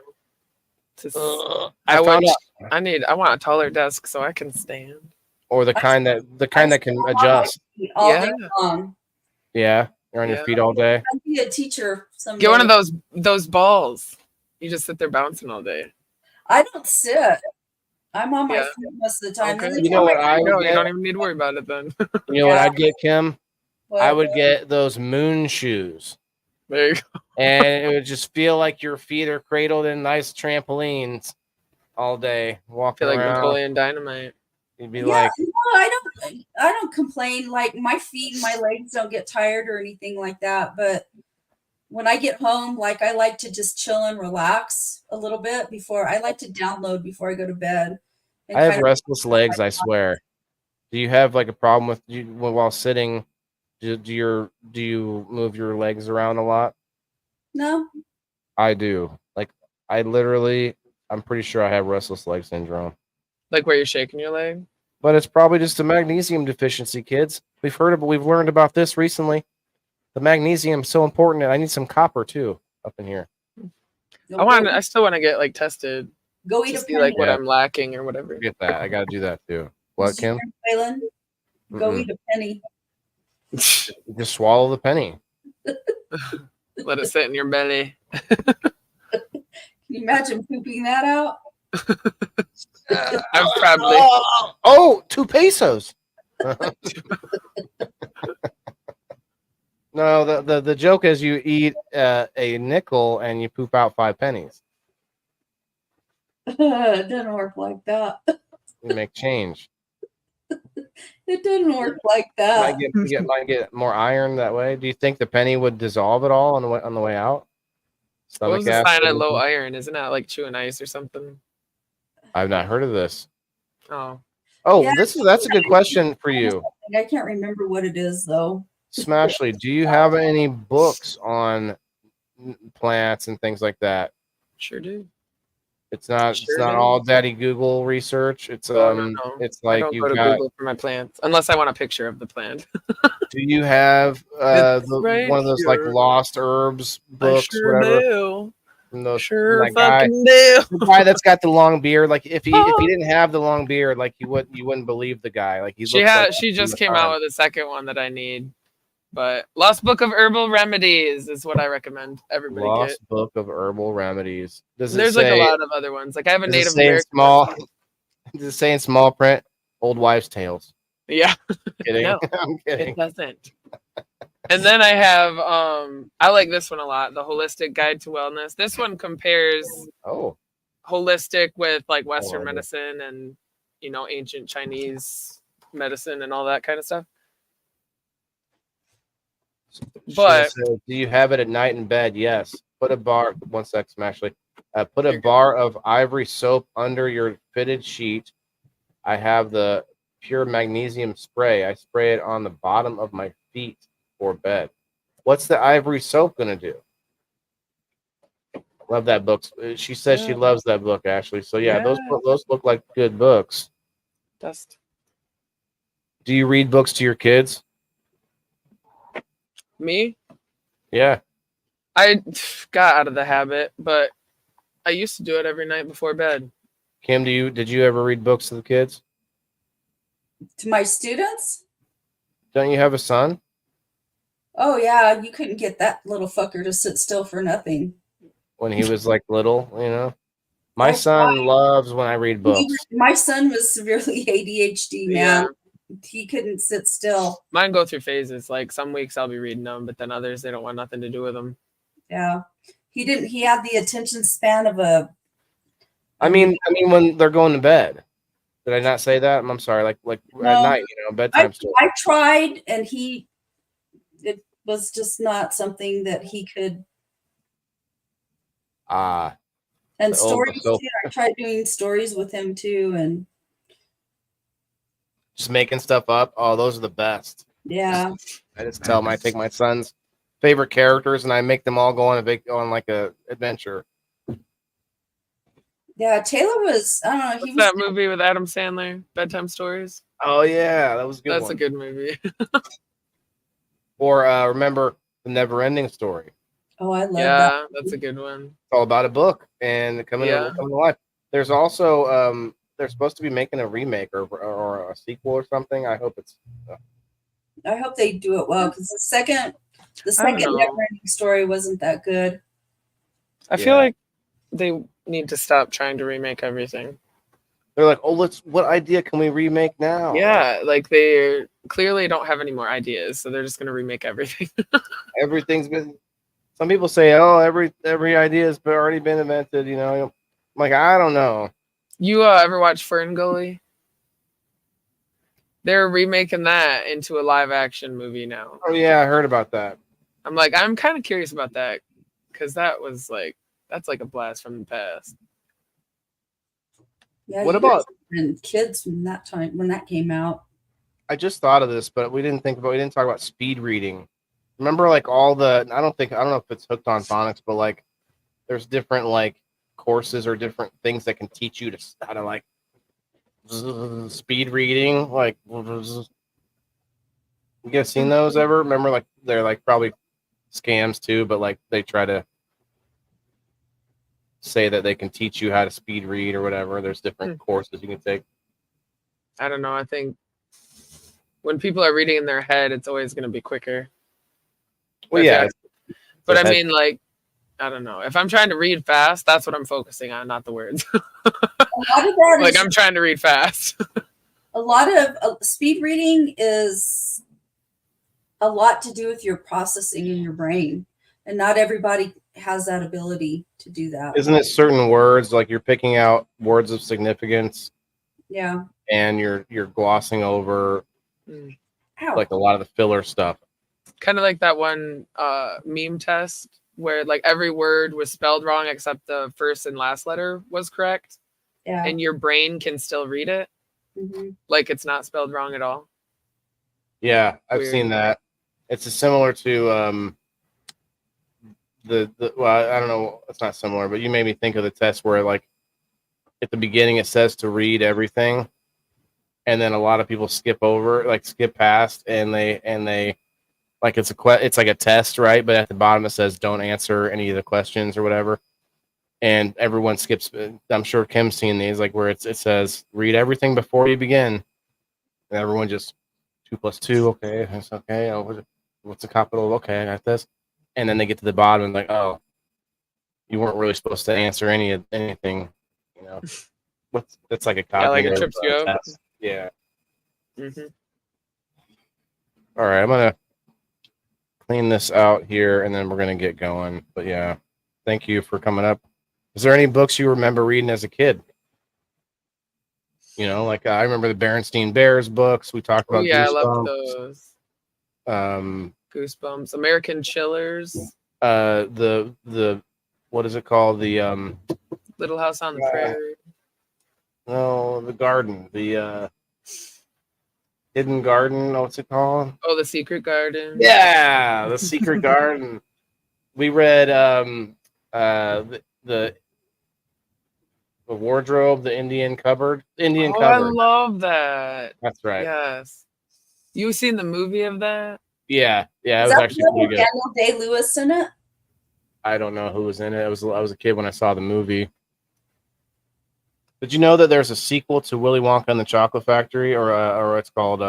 Speaker 1: I found out,
Speaker 6: I want a taller desk so I can stand.
Speaker 1: or the kind that can
Speaker 3: I'm on my
Speaker 1: adjust.
Speaker 3: feet all day
Speaker 6: Yeah.
Speaker 3: long.
Speaker 1: Yeah, you're on your feet all day.
Speaker 3: I'll be a teacher someday.
Speaker 6: Get one of those balls. You just sit there bouncing all day.
Speaker 3: I don't sit. I'm on my
Speaker 6: Yeah.
Speaker 3: feet most of the time.
Speaker 6: Okay.
Speaker 3: And
Speaker 1: You know what I
Speaker 6: No,
Speaker 1: would
Speaker 6: you
Speaker 1: get?
Speaker 6: don't even need to worry about it then.
Speaker 1: You know what I'd get, Kim? I
Speaker 3: What?
Speaker 1: would get those moon shoes,
Speaker 6: There you go.
Speaker 1: and it would just feel like your feet are cradled in nice trampolines all day,
Speaker 6: I
Speaker 1: walking
Speaker 6: feel like
Speaker 1: around.
Speaker 6: Napoleon Dynamite.
Speaker 1: You'd be
Speaker 3: Yeah,
Speaker 1: like,
Speaker 3: no, I don't complain. Like my feet and my legs don't get tired or anything like that. But when I get home, like I like to just chill and relax a little bit before I like to download before I go to bed. And
Speaker 1: I have
Speaker 3: kind of
Speaker 1: restless legs. I swear. Do you have like a problem with you while sitting? Do you move your legs around a lot?
Speaker 3: no.
Speaker 1: I do. Like I'm pretty sure I have restless leg syndrome.
Speaker 6: Like where you're shaking your leg.
Speaker 1: But it's probably just a magnesium deficiency, kids. We've learned about this recently. The magnesium is so important, and I need some copper too up in here.
Speaker 6: I still want to get like tested
Speaker 3: Go eat
Speaker 6: to
Speaker 3: a
Speaker 6: see
Speaker 3: penny.
Speaker 6: like what I'm lacking or whatever.
Speaker 1: Forget that. I got to do that too. What, Kim?
Speaker 3: Waylon, go
Speaker 1: Mm-mm.
Speaker 3: eat a penny.
Speaker 1: Just swallow the penny.
Speaker 6: Let it sit in your belly.
Speaker 3: Can you imagine pooping that out?
Speaker 6: I'm probably.
Speaker 1: Oh, 2 pesos. No, the joke is you eat a nickel and you poop out 5 pennies.
Speaker 3: It doesn't work like that.
Speaker 1: You make change.
Speaker 3: It doesn't work like that.
Speaker 1: Might get more iron that way. Do you think the penny would dissolve at all on the way out?
Speaker 6: What was
Speaker 1: Stomach
Speaker 6: the sign
Speaker 1: acid?
Speaker 6: of low iron? Isn't that like chewing ice or something?
Speaker 1: I've not heard of this.
Speaker 6: Oh,
Speaker 3: Yeah.
Speaker 1: That's a good question for you,
Speaker 3: I can't remember what it is though.
Speaker 1: Smashley. Do you have any books on plants and things like that?
Speaker 6: sure do.
Speaker 1: It's not
Speaker 6: Sure do.
Speaker 1: all Daddy Google research. It's
Speaker 6: No.
Speaker 1: it's
Speaker 6: I
Speaker 1: like
Speaker 6: don't go
Speaker 1: you've
Speaker 6: to
Speaker 1: got.
Speaker 6: Google for my plants unless I want a picture of the plant.
Speaker 1: Do you have
Speaker 6: It's right
Speaker 1: one of those like
Speaker 6: here.
Speaker 1: lost herbs books,
Speaker 6: I sure
Speaker 1: whatever?
Speaker 6: do.
Speaker 1: From those,
Speaker 6: Sure
Speaker 1: that guy,
Speaker 6: fucking do.
Speaker 1: the guy that's got the long beard. Like if he didn't have the long beard, like you wouldn't believe the guy. Like he looks like
Speaker 6: She just
Speaker 1: from the
Speaker 6: came
Speaker 1: time.
Speaker 6: out with a second one that I need. But Lost Book of Herbal Remedies is what I recommend everybody
Speaker 1: Lost
Speaker 6: get.
Speaker 1: Book of Herbal Remedies. Does it
Speaker 6: There's
Speaker 1: say,
Speaker 6: like a lot of other ones. Like I have a
Speaker 1: does it
Speaker 6: Native
Speaker 1: say in
Speaker 6: American
Speaker 1: small?
Speaker 6: one.
Speaker 1: Does it say in small print? Old wives' tales.
Speaker 6: Yeah.
Speaker 1: Kidding.
Speaker 6: No,
Speaker 1: I'm kidding.
Speaker 6: it doesn't. And then I have I like this one a lot, the Holistic Guide to Wellness. This one compares
Speaker 1: Oh,
Speaker 6: holistic with like Western
Speaker 1: like it.
Speaker 6: medicine and ancient Chinese medicine and all that kind of stuff. But
Speaker 1: says, do you have it at night in bed? Yes. Put a bar. 1 sec, Smashley. Put a bar of ivory soap under your fitted sheet. I have the pure magnesium spray. I spray it on the bottom of my feet for bed. What's the ivory soap gonna do? Love that book. She says she loves that book, Ashley. So yeah, those look like good books.
Speaker 6: dust.
Speaker 1: Do you read books to your kids?
Speaker 6: Me?
Speaker 1: Yeah.
Speaker 6: I got out of the habit, but I used to do it every night before bed.
Speaker 1: Kim, did you ever read books to the kids?
Speaker 3: To my students?
Speaker 1: Don't you have a son?
Speaker 3: Oh yeah, you couldn't get that little fucker to sit still for nothing.
Speaker 1: When he was like little, My son loves when I read books.
Speaker 3: My son was severely ADHD, man. He couldn't sit still.
Speaker 6: Mine go through phases. Like some weeks I'll be reading them, but then others they don't want nothing to do with them.
Speaker 3: Yeah. He had the attention span of a
Speaker 1: I mean when they're going to bed. Did I not say that? I'm sorry. Like
Speaker 3: No.
Speaker 1: at night, bedtime story.
Speaker 3: I tried and it was just not something that he could. And stories too. I tried doing stories with him too, and
Speaker 1: just making stuff up. Oh, those are the best.
Speaker 3: Yeah.
Speaker 1: I just tell them I take my son's favorite characters and I make them all go on like a adventure.
Speaker 3: Yeah, Taylor was, I don't know, he
Speaker 6: What's
Speaker 3: was
Speaker 6: that movie with Adam Sandler? Bedtime Stories.
Speaker 1: Oh yeah, that was a good
Speaker 6: That's
Speaker 1: one.
Speaker 6: a good movie.
Speaker 1: Or remember the Never Ending Story?
Speaker 3: Oh, I love that.
Speaker 6: Yeah, that's a good one.
Speaker 1: It's all about a book and coming
Speaker 6: Yeah.
Speaker 1: to life. There's also they're supposed to be making a remake or a sequel or something. I hope it's.
Speaker 3: I hope they do it well because the second
Speaker 6: I don't know.
Speaker 3: Never-Ending Story wasn't that good.
Speaker 6: I feel
Speaker 1: Yeah.
Speaker 6: like they need to stop trying to remake everything.
Speaker 1: They're like, oh, what idea can we remake now?
Speaker 6: Yeah, like they clearly don't have any more ideas, so they're just gonna remake everything.
Speaker 1: Everything's been. Some people say, oh, every idea has already been invented. You know, I'm like, I don't know.
Speaker 6: You ever watch Fern Gully? They're remaking that into a live action movie now.
Speaker 1: Oh yeah, I heard about that.
Speaker 6: I'm kind of curious about that because that's like a blast from the past.
Speaker 3: Yeah,
Speaker 1: What
Speaker 3: you
Speaker 1: about-
Speaker 3: guys were in kids when that came out?
Speaker 1: I just thought of this, but we didn't talk about speed reading. Remember, like I don't know if it's hooked on phonics, but like there's different like courses or different things that can teach you how to like speed reading. Like, you guys seen those ever? Remember, like they're like probably scams too, but like they try to say that they can teach you how to speed read or whatever. There's different courses you can take.
Speaker 6: I don't know. I think when people are reading in their head, it's always going to be quicker.
Speaker 1: Well, yeah,
Speaker 6: But I mean, like, I don't know. If I'm trying to read fast, that's what I'm focusing on, not the words.
Speaker 3: A lot of that
Speaker 6: Like,
Speaker 3: is-
Speaker 6: I'm trying to read fast.
Speaker 3: a lot of speed reading is a lot to do with your processing in your brain, and not everybody has that ability to do that.
Speaker 1: Isn't it certain words like you're picking out words of significance
Speaker 3: Yeah.
Speaker 1: and you're glossing over
Speaker 3: Ow.
Speaker 1: like a lot of the filler stuff?
Speaker 6: Kind of like that one meme test where like every word was spelled wrong except the first and last letter was correct,
Speaker 3: Yeah.
Speaker 6: and your brain can still read it like it's not spelled wrong at all.
Speaker 1: Yeah, I've
Speaker 6: Weird.
Speaker 1: seen that. It's similar to well, I don't know, it's not similar, but you made me think of the test where like at the beginning it says to read everything, and then a lot of people skip past, and they like it's like a test, right? But at the bottom it says don't answer any of the questions or whatever, and everyone skips. I'm sure Kim's seen these, like where it says read everything before you begin, and everyone just 2 + 2, okay, that's okay. Oh, what's a capital? Okay, I got this, and then they get to the bottom and like, oh, you weren't really supposed to answer anything, you know. That's like a cognitive
Speaker 6: like it trips you up.
Speaker 1: test. Yeah.
Speaker 6: Mm-hmm.
Speaker 1: All right, I'm gonna clean this out here, and then we're gonna get going. But yeah, thank you for coming up. Is there any books you remember reading as a kid? You know, like I remember the Berenstain Bears books. We talked
Speaker 6: Oh
Speaker 1: about.
Speaker 6: yeah, I
Speaker 1: Goosebumps.
Speaker 6: love those. Goosebumps, American Chillers,
Speaker 1: the what is it called? The
Speaker 6: Little House on the Prairie.
Speaker 1: no, the garden, the Hidden Garden. What's it called?
Speaker 6: Oh, The Secret Garden.
Speaker 1: Yeah, the Secret Garden. We read the wardrobe, the Indian cupboard.
Speaker 6: Oh, I love that.
Speaker 1: That's right.
Speaker 6: Yes. You seen the movie of that?
Speaker 1: Yeah, it
Speaker 3: Is
Speaker 1: was
Speaker 3: that
Speaker 1: actually
Speaker 3: the one
Speaker 1: pretty
Speaker 3: with
Speaker 1: good.
Speaker 3: Daniel Day-Lewis in it?
Speaker 1: I don't know who was in it. I was a kid when I saw the movie. Did you know that there's a sequel to Willy Wonka and the Chocolate Factory, or it's called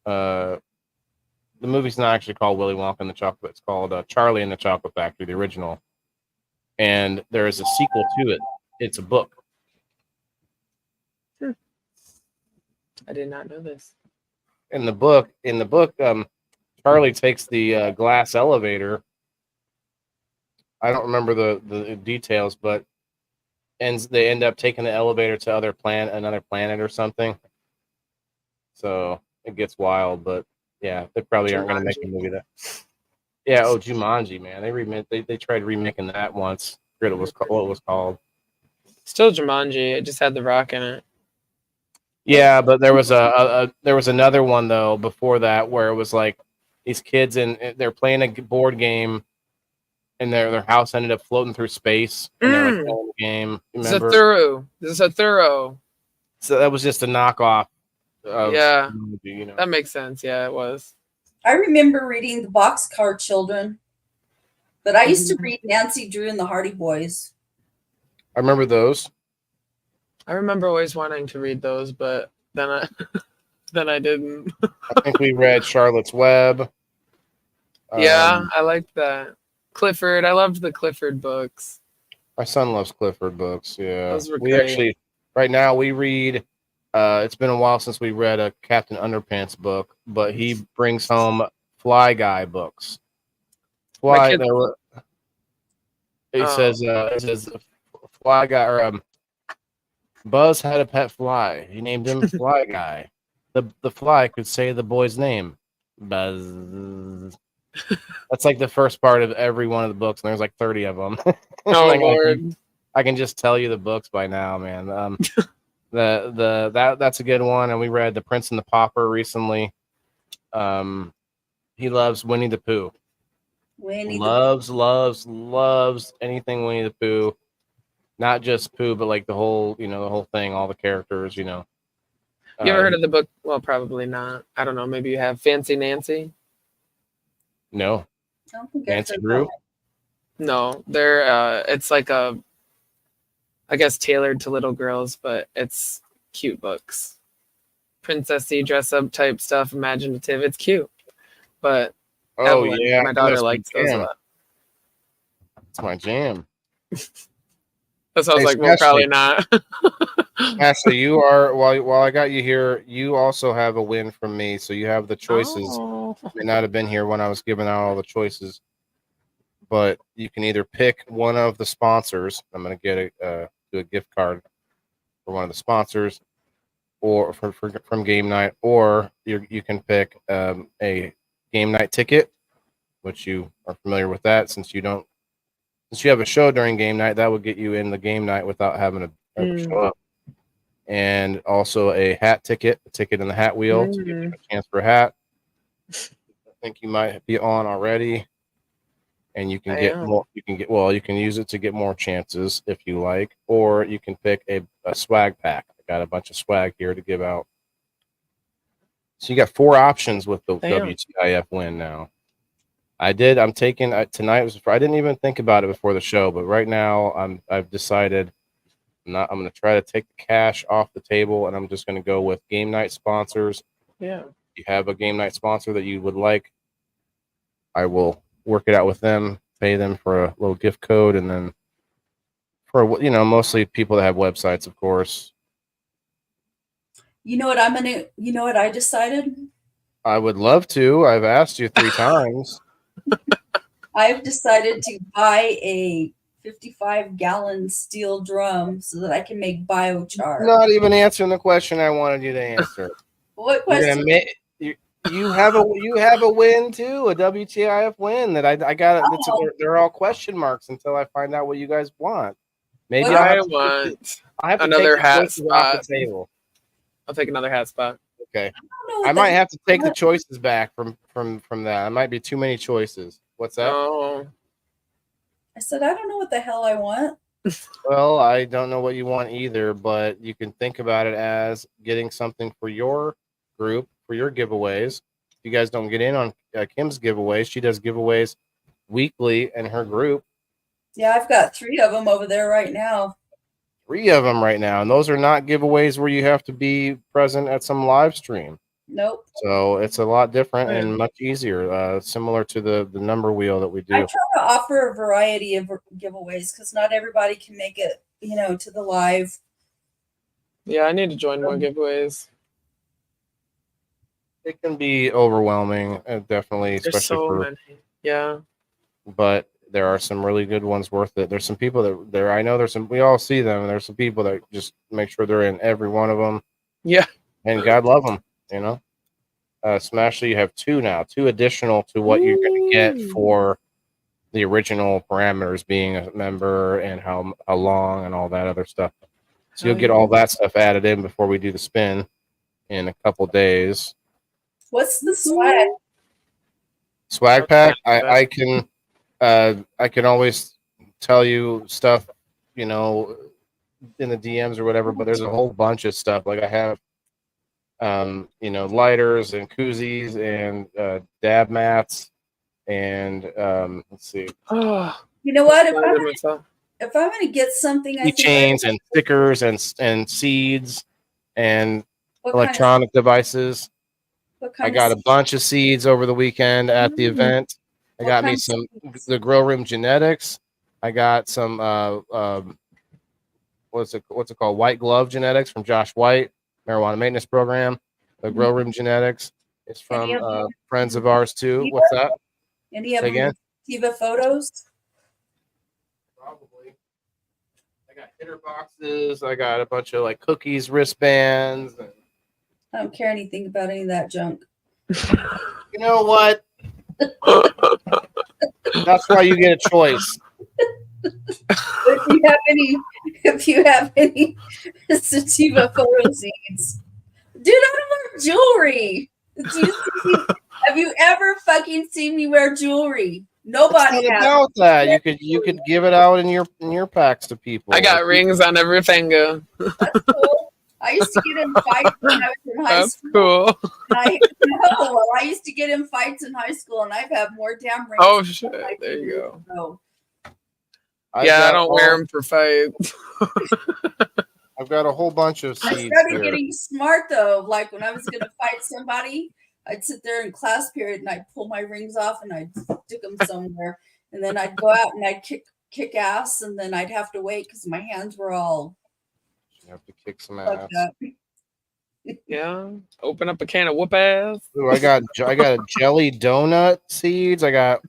Speaker 1: the movie's not actually called Willy Wonka and the Chocolate. It's called Charlie and the Chocolate Factory, the original. And there is a sequel to it. It's a book.
Speaker 6: I did not know this.
Speaker 1: In the book, Charlie takes the glass elevator. I don't remember the details, but they end up taking the elevator to another planet or something. So it gets wild, but yeah, they probably aren't going to make a movie of that. Yeah, Jumanji, man, they tried remaking that once. I forget what it was called.
Speaker 6: Still Jumanji. It just had The Rock in it.
Speaker 1: Yeah, but there was there was another one though before that where it was like these kids and they're playing a board game and their house ended up floating through space and they're like
Speaker 6: Mm.
Speaker 1: playing the game. Remember?
Speaker 6: Zathuro. This is a thorough.
Speaker 1: So that was just a knockoff of
Speaker 6: Yeah,
Speaker 1: the movie, you know.
Speaker 6: that makes sense. Yeah, it was.
Speaker 3: I remember reading the Boxcar Children, but I used to read Nancy Drew and the Hardy Boys.
Speaker 1: I remember those.
Speaker 6: I remember always wanting to read those, but then I then I didn't.
Speaker 1: I think we read Charlotte's Web.
Speaker 6: Yeah, I liked that. Clifford. I loved the Clifford books.
Speaker 1: My son loves Clifford books. Yeah,
Speaker 6: Those were
Speaker 1: we
Speaker 6: great.
Speaker 1: actually right now we read. It's been a while since we read a Captain Underpants book, but he brings home Fly Guy books.
Speaker 6: My
Speaker 1: Fly.
Speaker 6: kids-
Speaker 1: There were, it
Speaker 6: Oh.
Speaker 1: says Fly Guy or Buzz had a pet fly. He named him Fly Guy. The fly could say the boy's name. Buzz. That's like the first part of every one of the books, and there's like 30 of them.
Speaker 6: Oh
Speaker 1: Like,
Speaker 6: Lord.
Speaker 1: I can just tell you the books by now, man. That's a good one, and we read The Prince and the Pauper recently. He loves Winnie the Pooh.
Speaker 3: Winnie
Speaker 1: Loves anything Winnie the Pooh. Not just Pooh, but like the whole thing, all the characters,
Speaker 6: You ever heard of the book? Well, probably not. I don't know. Maybe you have Fancy Nancy.
Speaker 1: No,
Speaker 3: I don't think I've
Speaker 1: Nancy
Speaker 3: heard
Speaker 1: Drew.
Speaker 3: that.
Speaker 6: No, they're it's like a, I guess tailored to little girls, but it's cute books, princessy dress up type stuff, imaginative. It's cute, but
Speaker 1: Oh
Speaker 6: Evelyn,
Speaker 1: yeah,
Speaker 6: my daughter
Speaker 1: that's my
Speaker 6: likes those a
Speaker 1: jam.
Speaker 6: lot.
Speaker 1: That's my jam.
Speaker 6: So I was
Speaker 1: Hey,
Speaker 6: like, well,
Speaker 1: Ashley.
Speaker 6: probably not.
Speaker 1: Ashley, you are while I got you here, you also have a win from me. So you have the choices.
Speaker 6: Oh.
Speaker 1: You may not have been here when I was giving out all the choices, but you can either pick one of the sponsors. I'm going to get do a gift card for one of the sponsors, or from game night, or you can pick a game night ticket, which you are familiar with that since you have a show during game night. That would get you in the game night without having to show up. And also a hat ticket, a ticket in the hat wheel to give you a chance for a hat. I think you might be on already, and you can get more. You can use it to get more chances if you like, or you can pick a swag pack. I got a bunch of swag here to give out. So you got 4 options with the WTIF win now. I'm taking tonight was. I didn't even think about it before the show, but right now I've decided. I'm going to try to take the cash off the table, and I'm just going to go with game night sponsors.
Speaker 6: Yeah.
Speaker 1: If you have a game night sponsor that you would like, I will work it out with them, pay them for a little gift code, and then for mostly people that have websites, of course.
Speaker 3: You know what I decided?
Speaker 1: I would love to. I've asked you 3 times.
Speaker 3: I've decided to buy a 55-gallon steel drum so that I can make biochar.
Speaker 1: Not even answering the question I wanted you to answer.
Speaker 3: What question?
Speaker 1: You have a win too, a WTIF win that I got. They're all question marks until I find out what you guys want. Maybe
Speaker 3: Well,
Speaker 6: I want
Speaker 1: I have to
Speaker 6: another
Speaker 1: take the
Speaker 6: hat
Speaker 1: choices off
Speaker 6: spot.
Speaker 1: the table.
Speaker 6: I'll take another hat spot.
Speaker 1: Okay,
Speaker 3: know what
Speaker 1: I might
Speaker 3: the-
Speaker 1: have to take the choices back from that. It might be too many choices. What's that?
Speaker 6: Oh,
Speaker 3: I said I don't know what the hell I want.
Speaker 1: Well, I don't know what you want either, but you can think about it as getting something for your group, for your giveaways. If you guys don't get in on Kim's giveaways, she does giveaways weekly in her group.
Speaker 3: Yeah, I've got 3 of them over there right now.
Speaker 1: 3 of them right now, and those are not giveaways where you have to be present at some live stream.
Speaker 3: Nope.
Speaker 1: So it's a lot different and much easier, similar to the number wheel that we do.
Speaker 3: I try to offer a variety of giveaways because not everybody can make it, to the live.
Speaker 6: yeah. I need to join more giveaways.
Speaker 1: It can be overwhelming, definitely,
Speaker 6: There's
Speaker 1: especially
Speaker 6: so
Speaker 1: for.
Speaker 6: many. Yeah.
Speaker 1: But there are some really good ones worth it. There's some people that there. I know there's some. We all see them, and there's some people that just make sure they're in every one of them.
Speaker 6: Yeah.
Speaker 1: And God love them. Smashly, you have 2 now, 2 additional to what you're going to get for the original parameters, being a member and how long and all that other stuff. So you'll get all that stuff added in before we do the spin in a couple days.
Speaker 3: What's the swag?
Speaker 1: Swag pack. I can always tell you stuff, you know, in the DMs or whatever. But there's a whole bunch of stuff. Like I have, you know, lighters and koozies and dab mats and let's see,
Speaker 6: Oh,
Speaker 3: You know what?
Speaker 6: myself.
Speaker 3: If I'm gonna get something, I think
Speaker 1: keychains and stickers and seeds and
Speaker 3: what
Speaker 1: electronic devices.
Speaker 3: What
Speaker 1: I
Speaker 3: kind
Speaker 1: got
Speaker 3: of
Speaker 1: a bunch of seeds over the weekend at the event. I
Speaker 3: What
Speaker 1: got me
Speaker 3: kind of
Speaker 1: some
Speaker 3: seeds?
Speaker 1: the Grow Room Genetics. I got some what's it called? White Glove Genetics from Josh White, marijuana maintenance program. The Grow Room Genetics is
Speaker 3: Any
Speaker 1: from
Speaker 3: of them?
Speaker 1: friends of ours too.
Speaker 3: Sativa?
Speaker 1: What's that?
Speaker 3: Any of
Speaker 1: Say again?
Speaker 3: them Sativa photos?
Speaker 1: Probably. I got hitter boxes. I got a bunch of like cookies, wristbands. And,
Speaker 3: I don't care anything about any of that junk.
Speaker 1: you know what? That's why you get a choice.
Speaker 3: If you have any sativa photo seeds, dude, I don't wear jewelry. Have you ever fucking seen me wear jewelry? Nobody
Speaker 1: It's not
Speaker 3: has.
Speaker 1: about that. You could give it out in your packs to people.
Speaker 6: I got rings on every finger.
Speaker 3: That's cool. I used to get in fights when I was in high
Speaker 6: That's
Speaker 3: school.
Speaker 6: cool.
Speaker 3: I used to get in fights in high school, and I've had more damn rings.
Speaker 6: Oh
Speaker 3: than
Speaker 6: shit!
Speaker 3: I
Speaker 6: There
Speaker 3: can
Speaker 6: you go.
Speaker 3: know.
Speaker 1: I've
Speaker 6: Yeah, I
Speaker 1: got
Speaker 6: don't wear them for fights.
Speaker 1: I've got a whole bunch of
Speaker 3: I
Speaker 1: seeds
Speaker 3: started
Speaker 1: here.
Speaker 3: getting smart though. Like when I was gonna fight somebody, I'd sit there in class period and I'd pull my rings off and I'd stick them somewhere, and then I'd go out and I'd kick ass, and then I'd have to wait because my hands were all
Speaker 1: You have to kick some ass.
Speaker 3: fucked up.
Speaker 6: Yeah, open up a can of whoop ass.
Speaker 1: Ooh, I got a jelly donut seeds. I got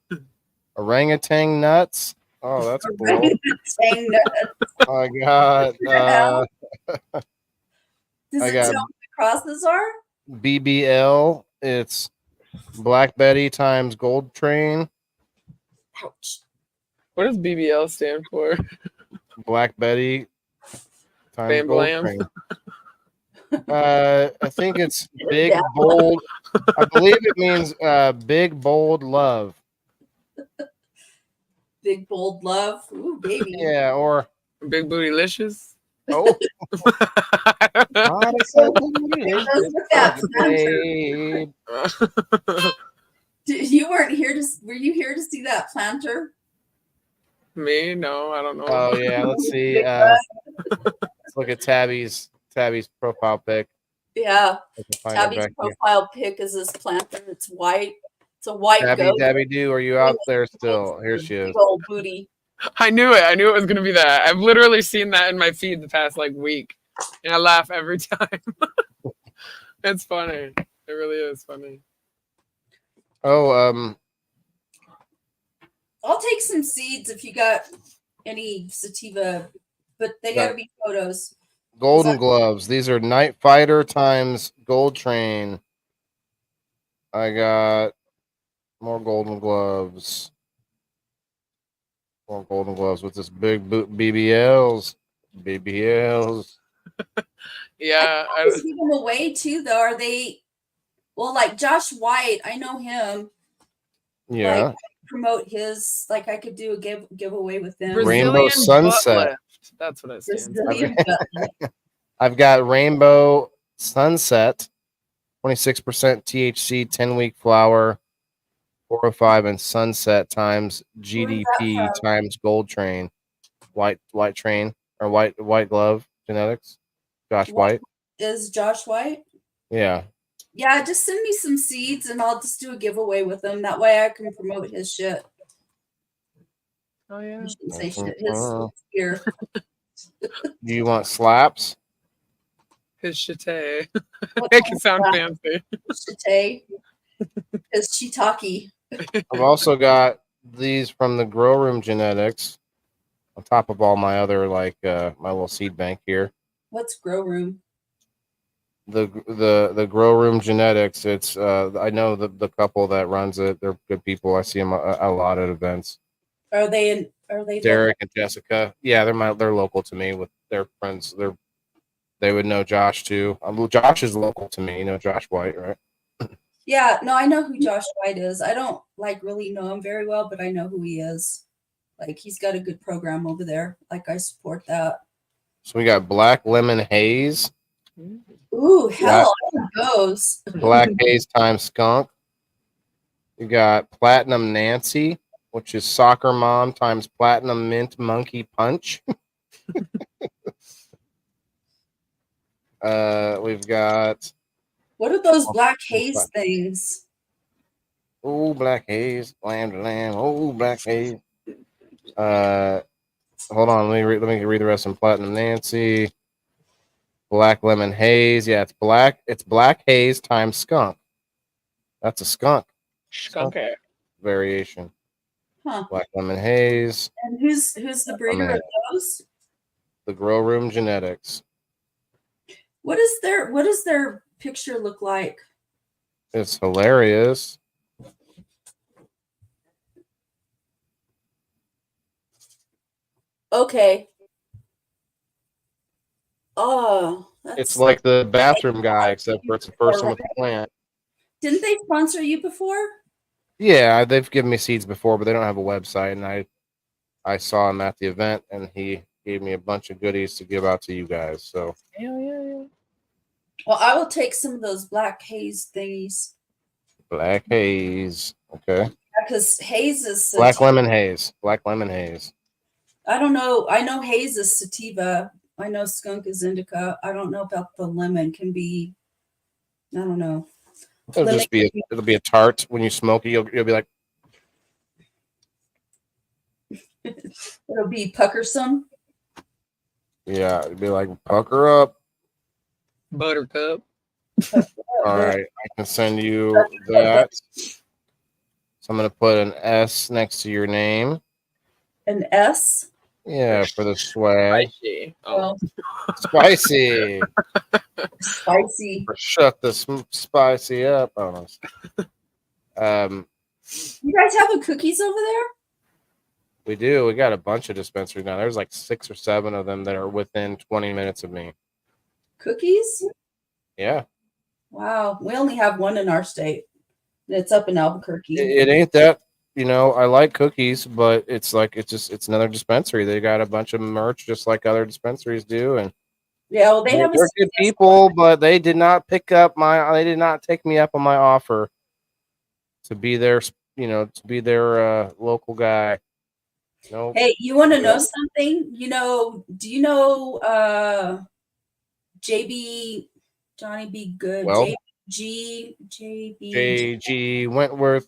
Speaker 1: orangutan nuts. Oh, that's cool.
Speaker 3: Saying that.
Speaker 1: I got
Speaker 3: Does
Speaker 1: I
Speaker 3: it
Speaker 1: got-
Speaker 3: tell what the crosses are?
Speaker 1: BBL. It's Black Betty times Gold Train.
Speaker 3: Ouch.
Speaker 6: What does BBL stand for?
Speaker 1: Black Betty times
Speaker 6: Bam
Speaker 1: Gold
Speaker 6: blam.
Speaker 1: Train. I think it's big bold. I believe it means big bold love.
Speaker 3: Big bold love. Ooh, baby.
Speaker 1: Yeah, or
Speaker 6: Big bootylicious.
Speaker 1: oh,
Speaker 3: Goes with that planter.
Speaker 1: babe.
Speaker 3: You weren't here to. Were you here to see that planter?
Speaker 6: Me? No, I don't know.
Speaker 1: Oh yeah, let's see.
Speaker 3: Big
Speaker 1: Let's look at Tabby's profile pic.
Speaker 3: Yeah.
Speaker 1: I can find it
Speaker 3: Tabby's
Speaker 1: back here.
Speaker 3: profile pic is this planter. It's white. It's a white
Speaker 1: Tabby,
Speaker 3: goat.
Speaker 1: Tabby Doo, are you out there still? Here she is.
Speaker 3: Big old booty.
Speaker 6: I knew it. I knew it was gonna be that. I've literally seen that in my feed the past like week, and I laugh every time. It's funny. It really is funny.
Speaker 1: Oh,
Speaker 3: I'll take some seeds if you got any sativa, but they got to be photos.
Speaker 1: Golden Gloves. These are Night Fighter times Gold Train. I got more Golden Gloves. More Golden Gloves with this big BBLs. BBLs.
Speaker 6: Yeah.
Speaker 3: I always give them away too, though. Are they? Well, like Josh White, I know him.
Speaker 1: Yeah.
Speaker 3: Like, promote his. Like I could do a giveaway with them.
Speaker 1: Rainbow Sunset.
Speaker 6: Lift. That's what I stand for.
Speaker 3: Brazilian butt lift.
Speaker 1: I've got Rainbow Sunset, 26% THC, 10-week flower, 405, and Sunset times GDP times Gold Train, white train or white glove genetics. Josh White.
Speaker 3: Is Josh White?
Speaker 1: Yeah.
Speaker 3: Yeah, just send me some seeds and I'll just do a giveaway with them. That way I can promote his shit.
Speaker 6: Oh yeah.
Speaker 3: You shouldn't say shit. His gear.
Speaker 1: Do you want slaps?
Speaker 6: His shite. Make it sound fancy.
Speaker 3: Shite. His shiitake.
Speaker 1: I've also got these from the Grow Room Genetics on top of all my other my little seed bank here.
Speaker 3: What's Grow Room?
Speaker 1: The Grow Room Genetics. It's I know the couple that runs it. They're good people. I see them a lot at events.
Speaker 3: Are they
Speaker 1: Derek and Jessica? Yeah, they're local to me with their friends. They're they would know Josh too. Josh is local to me. You know Josh White, right?
Speaker 3: Yeah, no, I know who Josh White is. I don't like really know him very well, but I know who he is. Like he's got a good program over there. Like I support that.
Speaker 1: So we got Black Lemon Haze,
Speaker 3: Ooh, hell, I love those.
Speaker 1: Black Haze times Skunk. You got Platinum Nancy, which is Soccer Mom times Platinum Mint Monkey Punch. We've got
Speaker 3: What are those black haze things?
Speaker 1: oh Black Haze, lamb to lamb, oh Black Haze. Hold on, let me read the rest of them. Platinum Nancy, Black Lemon Haze. Yeah, it's Black Haze times Skunk. That's a skunk
Speaker 6: Skunker.
Speaker 1: variation.
Speaker 3: Huh.
Speaker 1: Black Lemon Haze.
Speaker 3: And who's the breeder of those?
Speaker 1: The Grow Room Genetics.
Speaker 3: What does their picture look like?
Speaker 1: It's hilarious.
Speaker 3: Okay. Oh,
Speaker 1: It's like the bathroom guy, except for it's a person with a plant.
Speaker 3: Didn't they sponsor you before?
Speaker 1: Yeah, they've given me seeds before, but they don't have a website. And I saw him at the event, and he gave me a bunch of goodies to give out to you guys. So
Speaker 6: Yeah.
Speaker 3: Well, I will take some of those black haze thingies.
Speaker 1: Black Haze, okay.
Speaker 3: Because haze is sativa.
Speaker 1: Black Lemon Haze, Black Lemon Haze.
Speaker 3: I don't know. I know haze is sativa. I know skunk is indica. I don't know about the lemon. Can be. I don't know.
Speaker 1: It'll be a tart when you smoke it. You'll be like,
Speaker 3: It'll be puckersome.
Speaker 1: yeah, it'll be like pucker up.
Speaker 6: Buttercup.
Speaker 1: All right, I can send you that. So I'm gonna put an S next to your name.
Speaker 3: An S.
Speaker 1: Yeah, for the swag.
Speaker 6: Spicy.
Speaker 3: Well,
Speaker 1: Spicy.
Speaker 3: spicy.
Speaker 1: Or shut this spicy up. Oh, no.
Speaker 3: You guys have a cookies over there?
Speaker 1: We do. We got a bunch of dispensaries now. There's like 6 or 7 of them that are within 20 minutes of me.
Speaker 3: Cookies?
Speaker 1: Yeah.
Speaker 3: Wow. We only have one in our state. It's up in Albuquerque.
Speaker 1: It ain't that, I like cookies, but it's another dispensary. They got a bunch of merch just like other dispensaries do. And
Speaker 3: Yeah, well, they have
Speaker 1: they're good people, but they did not take me up on my offer to be their, local guy. Nope.
Speaker 3: Hey, you want to know something? Do you know JB Johnny Be Good?
Speaker 1: Well,
Speaker 3: JB
Speaker 1: JG Wentworth,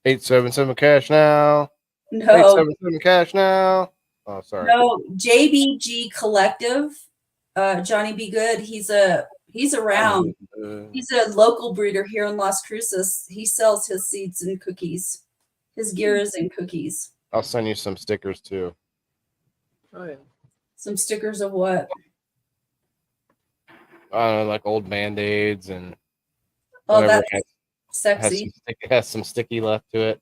Speaker 1: 877 cash now.
Speaker 3: No,
Speaker 1: 877 cash now. Oh, sorry.
Speaker 3: no, JBG Collective. Johnny Be Good. He's around. He's a local breeder here in Las Cruces. He sells his seeds and cookies. His gear is in cookies.
Speaker 1: I'll send you some stickers too.
Speaker 6: Oh yeah.
Speaker 3: Some stickers of what?
Speaker 1: I don't know, like old Band-Aids and
Speaker 3: Oh,
Speaker 1: whatever
Speaker 3: that's sexy.
Speaker 1: has some sticky left to it.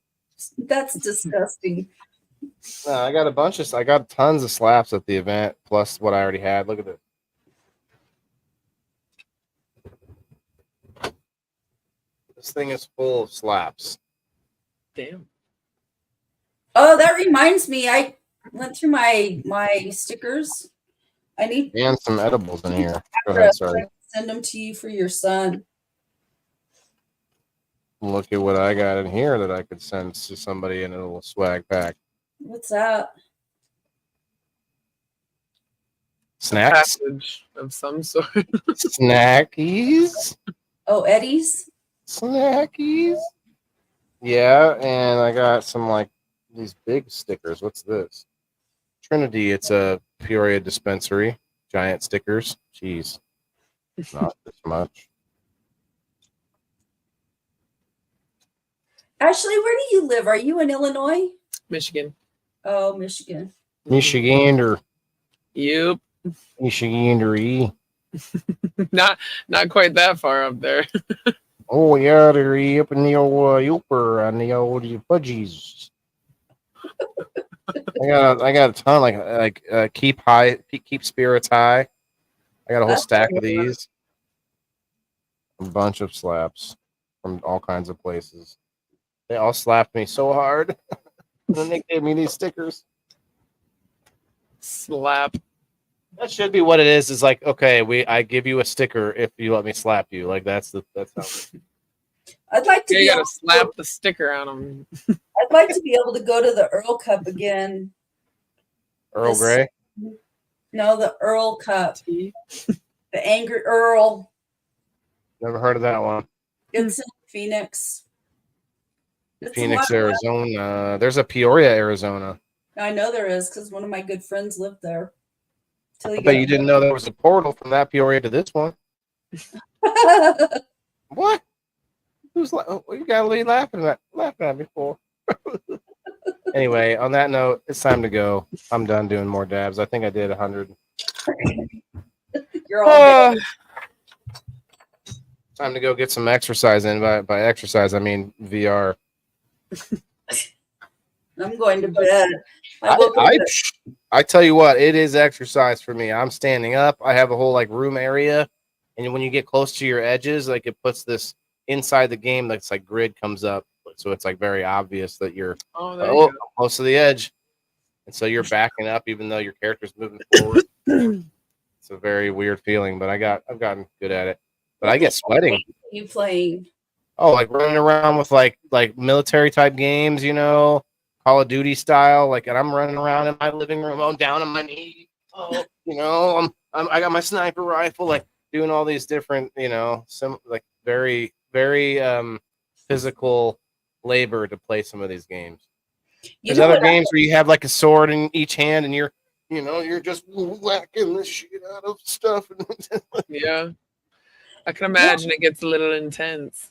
Speaker 3: That's disgusting.
Speaker 1: No, I got tons of slaps at the event, plus what I already had. Look at it. This thing is full of slaps.
Speaker 6: Damn.
Speaker 3: Oh, that reminds me. I went through my stickers. I need
Speaker 1: And some edibles in here. Go ahead, sorry.
Speaker 3: send them to you for your son.
Speaker 1: Look at what I got in here that I could send to somebody in a little swag pack.
Speaker 3: What's that?
Speaker 1: Snacks?
Speaker 6: Passage of some sort.
Speaker 1: Snackies?
Speaker 3: Oh, Eddie's.
Speaker 1: Snackies? Yeah, and I got some like these big stickers. What's this? Trinity. It's a Peoria dispensary. Giant stickers. Jeez. Not this much.
Speaker 3: Ashley, where do you live? Are you in Illinois?
Speaker 6: Michigan.
Speaker 3: Oh, Michigan.
Speaker 1: Michigander.
Speaker 6: Yep.
Speaker 1: Michigander.
Speaker 6: Not quite that far up there.
Speaker 1: Oh, yeah, they're up in the old Yooper and the old fudgies. I got a ton, keep spirits high. I got a whole
Speaker 3: That's
Speaker 1: stack of
Speaker 3: cool.
Speaker 1: these. A bunch of slaps from all kinds of places. They all slapped me so hard. And then they gave me these stickers.
Speaker 6: Slap.
Speaker 1: That should be what it is. Is like, okay, I give you a sticker if you let me slap you. Like that's how.
Speaker 3: I'd like to
Speaker 6: Yeah,
Speaker 3: be
Speaker 6: you
Speaker 3: able
Speaker 6: gotta slap the sticker on them.
Speaker 3: I'd like to be able to go to the Earl Cup again.
Speaker 1: Earl
Speaker 3: This-
Speaker 1: Grey.
Speaker 3: No, the Earl Cup.
Speaker 6: Tea.
Speaker 3: The Angry Earl.
Speaker 1: Never heard of that one.
Speaker 3: It's in Phoenix. It's a
Speaker 1: Phoenix,
Speaker 3: lot of
Speaker 1: Arizona. There's a Peoria, Arizona.
Speaker 3: fun. I know there is because one of my good friends lived there. Till
Speaker 1: I
Speaker 3: he
Speaker 1: bet
Speaker 3: got
Speaker 1: you didn't know there was a portal from that Peoria to this one. What? Who's you gotta leave laughing at me for? Anyway, on that note, it's time to go. I'm done doing more dabs. I think I did 100.
Speaker 3: You're all good.
Speaker 1: Time to go get some exercise in. By exercise, I mean VR.
Speaker 3: I'm going to bed. I woke up
Speaker 1: I tell you what, it is exercise for me. I'm standing up. I have a whole like room area, and when you get close to your edges, like it puts this inside the game that's like grid comes up, so it's like very obvious that you're
Speaker 6: Oh, there you
Speaker 1: I'm close to the edge, and so you're backing up even though your character's moving forward. It's a very weird feeling, but I've gotten good at it. But I get sweating.
Speaker 3: you playing.
Speaker 1: Oh, like running around with like military type games, you know, Call of Duty style. Like, and I'm running around in my living room, I'm down on my knee. Oh, you know, I got my sniper rifle, like doing all these different, you know, some like very physical labor to play some of these games. There's other games where you have like a sword in each hand, and you're just whacking the shit out of stuff.
Speaker 6: Yeah. I can imagine it gets a little intense.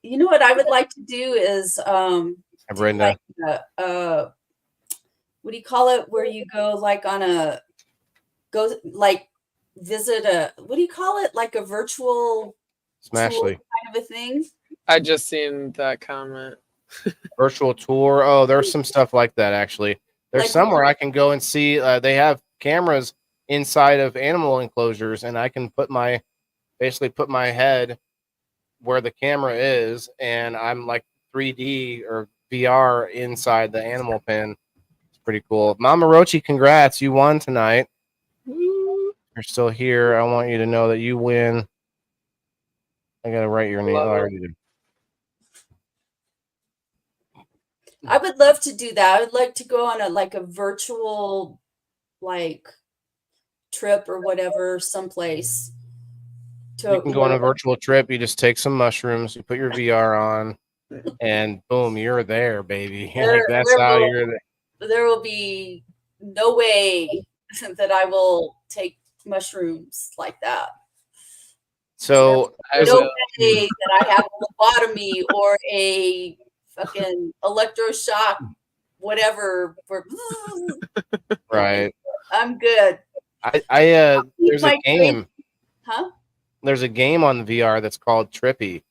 Speaker 3: You know what I would like to do is
Speaker 1: Brenda.
Speaker 3: like what do you call it? Where you go like on a visit a what do you call it? Like a virtual
Speaker 1: Smashly
Speaker 3: kind of a thing.
Speaker 6: I just seen that comment.
Speaker 1: Virtual tour. Oh, there's some stuff like that actually. There's
Speaker 3: Like-
Speaker 1: somewhere I can go and see. They have cameras inside of animal enclosures, and I can basically put my head where the camera is, and I'm like 3D or VR inside the animal pen. It's pretty cool. Mama Rochi, congrats! You won tonight.
Speaker 6: Woo.
Speaker 1: You're still here. I want you to know that you win. I gotta write your name. Oh, I already did.
Speaker 3: I would love to do that. I would like to go on a virtual like trip or whatever someplace.
Speaker 1: You can go on a virtual trip. You just take some mushrooms, you put your VR on, and boom, you're there, baby. Like that's how you're there.
Speaker 3: There will be no way that I will take mushrooms like that.
Speaker 1: So
Speaker 3: No way that I have a lobotomy or a fucking electroshock, whatever.
Speaker 1: right.
Speaker 3: I'm good.
Speaker 1: There's a game.
Speaker 3: Huh?
Speaker 1: There's a game on VR that's called Trippy,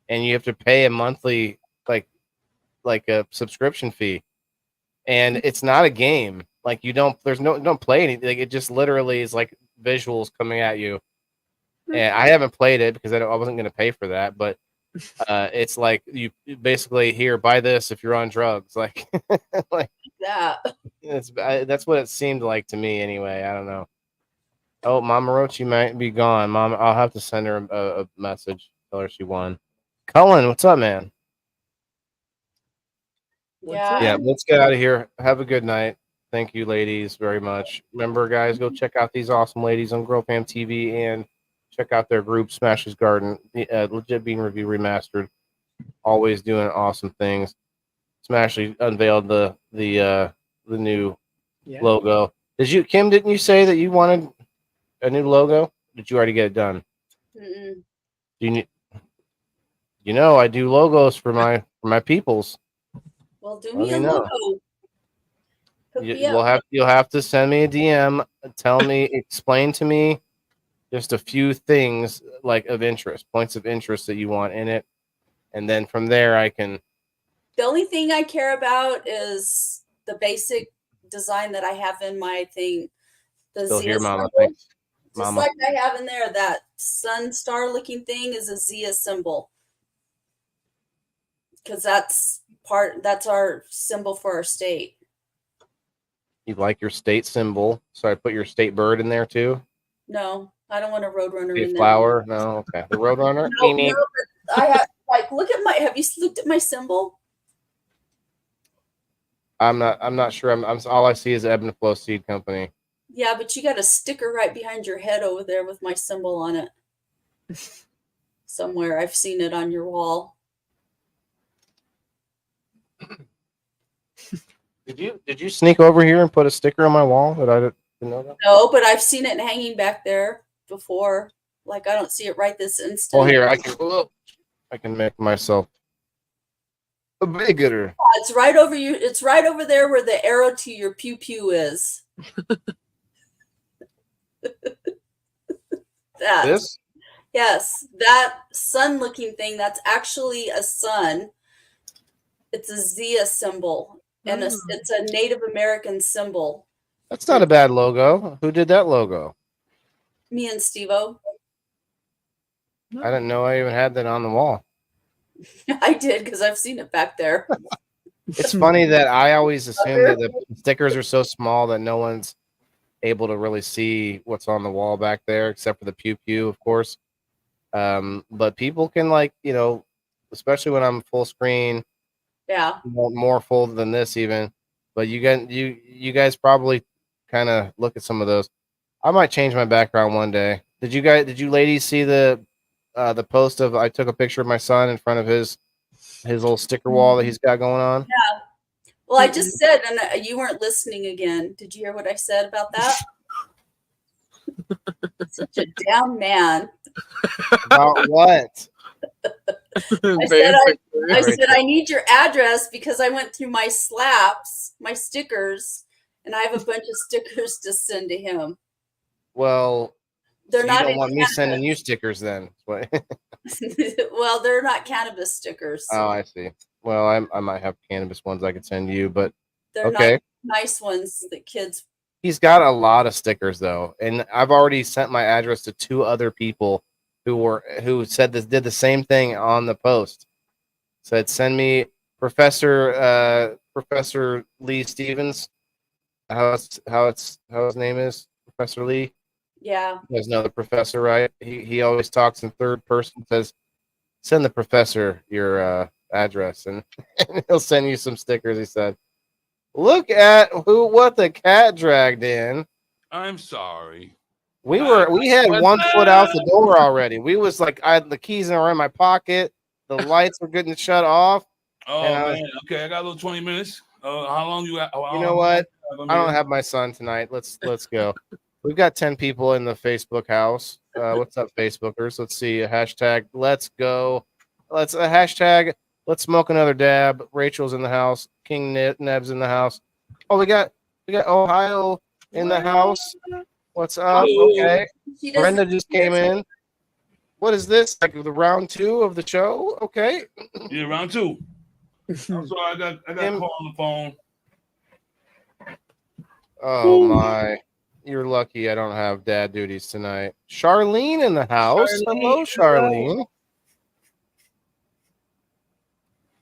Speaker 1: and you have to pay a monthly like a subscription fee, and it's not a game. Like you don't play anything. Like it just literally is like visuals coming at you. And I haven't played it because I wasn't going to pay for that, but it's like you basically here buy this if you're on drugs, like
Speaker 3: that.
Speaker 1: That's what it seemed like to me anyway. I don't know. Oh, Mama Rochi might be gone. Mom, I'll have to send her a message. Tell her she won. Cullen, what's up, man? Yeah, let's get out of here. Have a good night. Thank you, ladies, very much. Remember, guys, go check out these awesome ladies on Girl Fam TV and check out their group, Smash's Garden, Legit Bean Review Remastered. Always doing awesome things. Smashly unveiled the new logo. Kim? Didn't you say that you wanted a new logo? Did you already get it done?
Speaker 3: Mm-mm.
Speaker 1: You know, I do logos for my peoples.
Speaker 3: Well, do me a logo.
Speaker 1: You'll have to send me a DM. Explain to me just a few things like of interest, points of interest that you want in it, and then from there I can.
Speaker 3: The only thing I care about is the basic design that I have in my thing.
Speaker 1: Still here, Mama. Thanks.
Speaker 3: Just
Speaker 1: Mama.
Speaker 3: like I have in there, that sun star looking thing is a Zia symbol. Because that's our symbol for our state.
Speaker 1: You like your state symbol, so I put your state bird in there too.
Speaker 3: No, I don't want a roadrunner
Speaker 1: State
Speaker 3: in there.
Speaker 1: flower? No, okay. The roadrunner.
Speaker 3: No, but I have look at have you looked at my symbol?
Speaker 1: I'm not sure. I'm all I see is Ebb and Flow Seed Company.
Speaker 3: Yeah, but you got a sticker right behind your head over there with my symbol on it. Somewhere I've seen it on your wall.
Speaker 1: Did you sneak over here and put a sticker on my wall that I didn't know that?
Speaker 3: No, but I've seen it hanging back there before. Like I don't see it right this instant.
Speaker 1: Well, here I can make myself a bigger.
Speaker 3: It's right over you. It's right over there where the arrow to your pew pew is. That.
Speaker 1: This?
Speaker 3: Yes, that sun-looking thing. That's actually a sun. It's a Zia symbol, and it's a Native American symbol.
Speaker 1: That's not a bad logo. Who did that logo?
Speaker 3: Me and Steve-O.
Speaker 1: I didn't know I even had that on the wall.
Speaker 3: I did because I've seen it back there.
Speaker 1: It's funny that I always assume that the stickers are so small that no one's able to really see what's on the wall back there, except for the pew pew, of course. But people can, like, you know, especially when I'm full screen,
Speaker 3: Yeah.
Speaker 1: more full than this even. But you guys probably kind of look at some of those. I might change my background one day. Did you ladies see the post of I took a picture of my son in front of his little sticker wall that he's got going on?
Speaker 3: Yeah. Well, I just said, and you weren't listening again. Did you hear what I said about that? Such a down man.
Speaker 1: About what?
Speaker 3: I said I need your address because I went through my slaps, my stickers, and I have a bunch of stickers to send to him.
Speaker 1: Well,
Speaker 3: they're
Speaker 1: so
Speaker 3: not.
Speaker 1: You don't want me sending you stickers then?
Speaker 3: Well, they're not cannabis stickers.
Speaker 1: Oh, I see. Well, I might have cannabis ones I could send you, but
Speaker 3: they're
Speaker 1: okay.
Speaker 3: not nice ones that kids.
Speaker 1: He's got a lot of stickers though, and I've already sent my address to 2 other people who said this, did the same thing on the post. Said send me Professor Lee Stevens. How his name is, Professor Lee.
Speaker 3: Yeah.
Speaker 1: You guys know the professor, right? He always talks in third person. Says send the professor your address, and he'll send you some stickers. He said, "Look at what the cat dragged in."
Speaker 2: I'm sorry.
Speaker 1: We had one foot out the door already. We was like, I had the keys were in my pocket. The lights were getting shut off.
Speaker 2: Oh man, okay, I got a little 20 minutes. How long you got?
Speaker 1: You know what? I don't have my son tonight. Let's go. We've got 10 people in the Facebook house. What's up, Facebookers? Let's see. A hashtag. Let's go. Let's a hashtag. Let's smoke another dab. Rachel's in the house. King Neb's in the house. Oh, we got Ohio in the house. What's up? Okay. Brenda just came in. What is this? Like the round 2 of the show? Okay.
Speaker 2: Yeah, round 2. I'm sorry, I got a call on the phone.
Speaker 1: Oh my. You're lucky I don't have dad duties tonight. Charlene in the house. Hello, Charlene.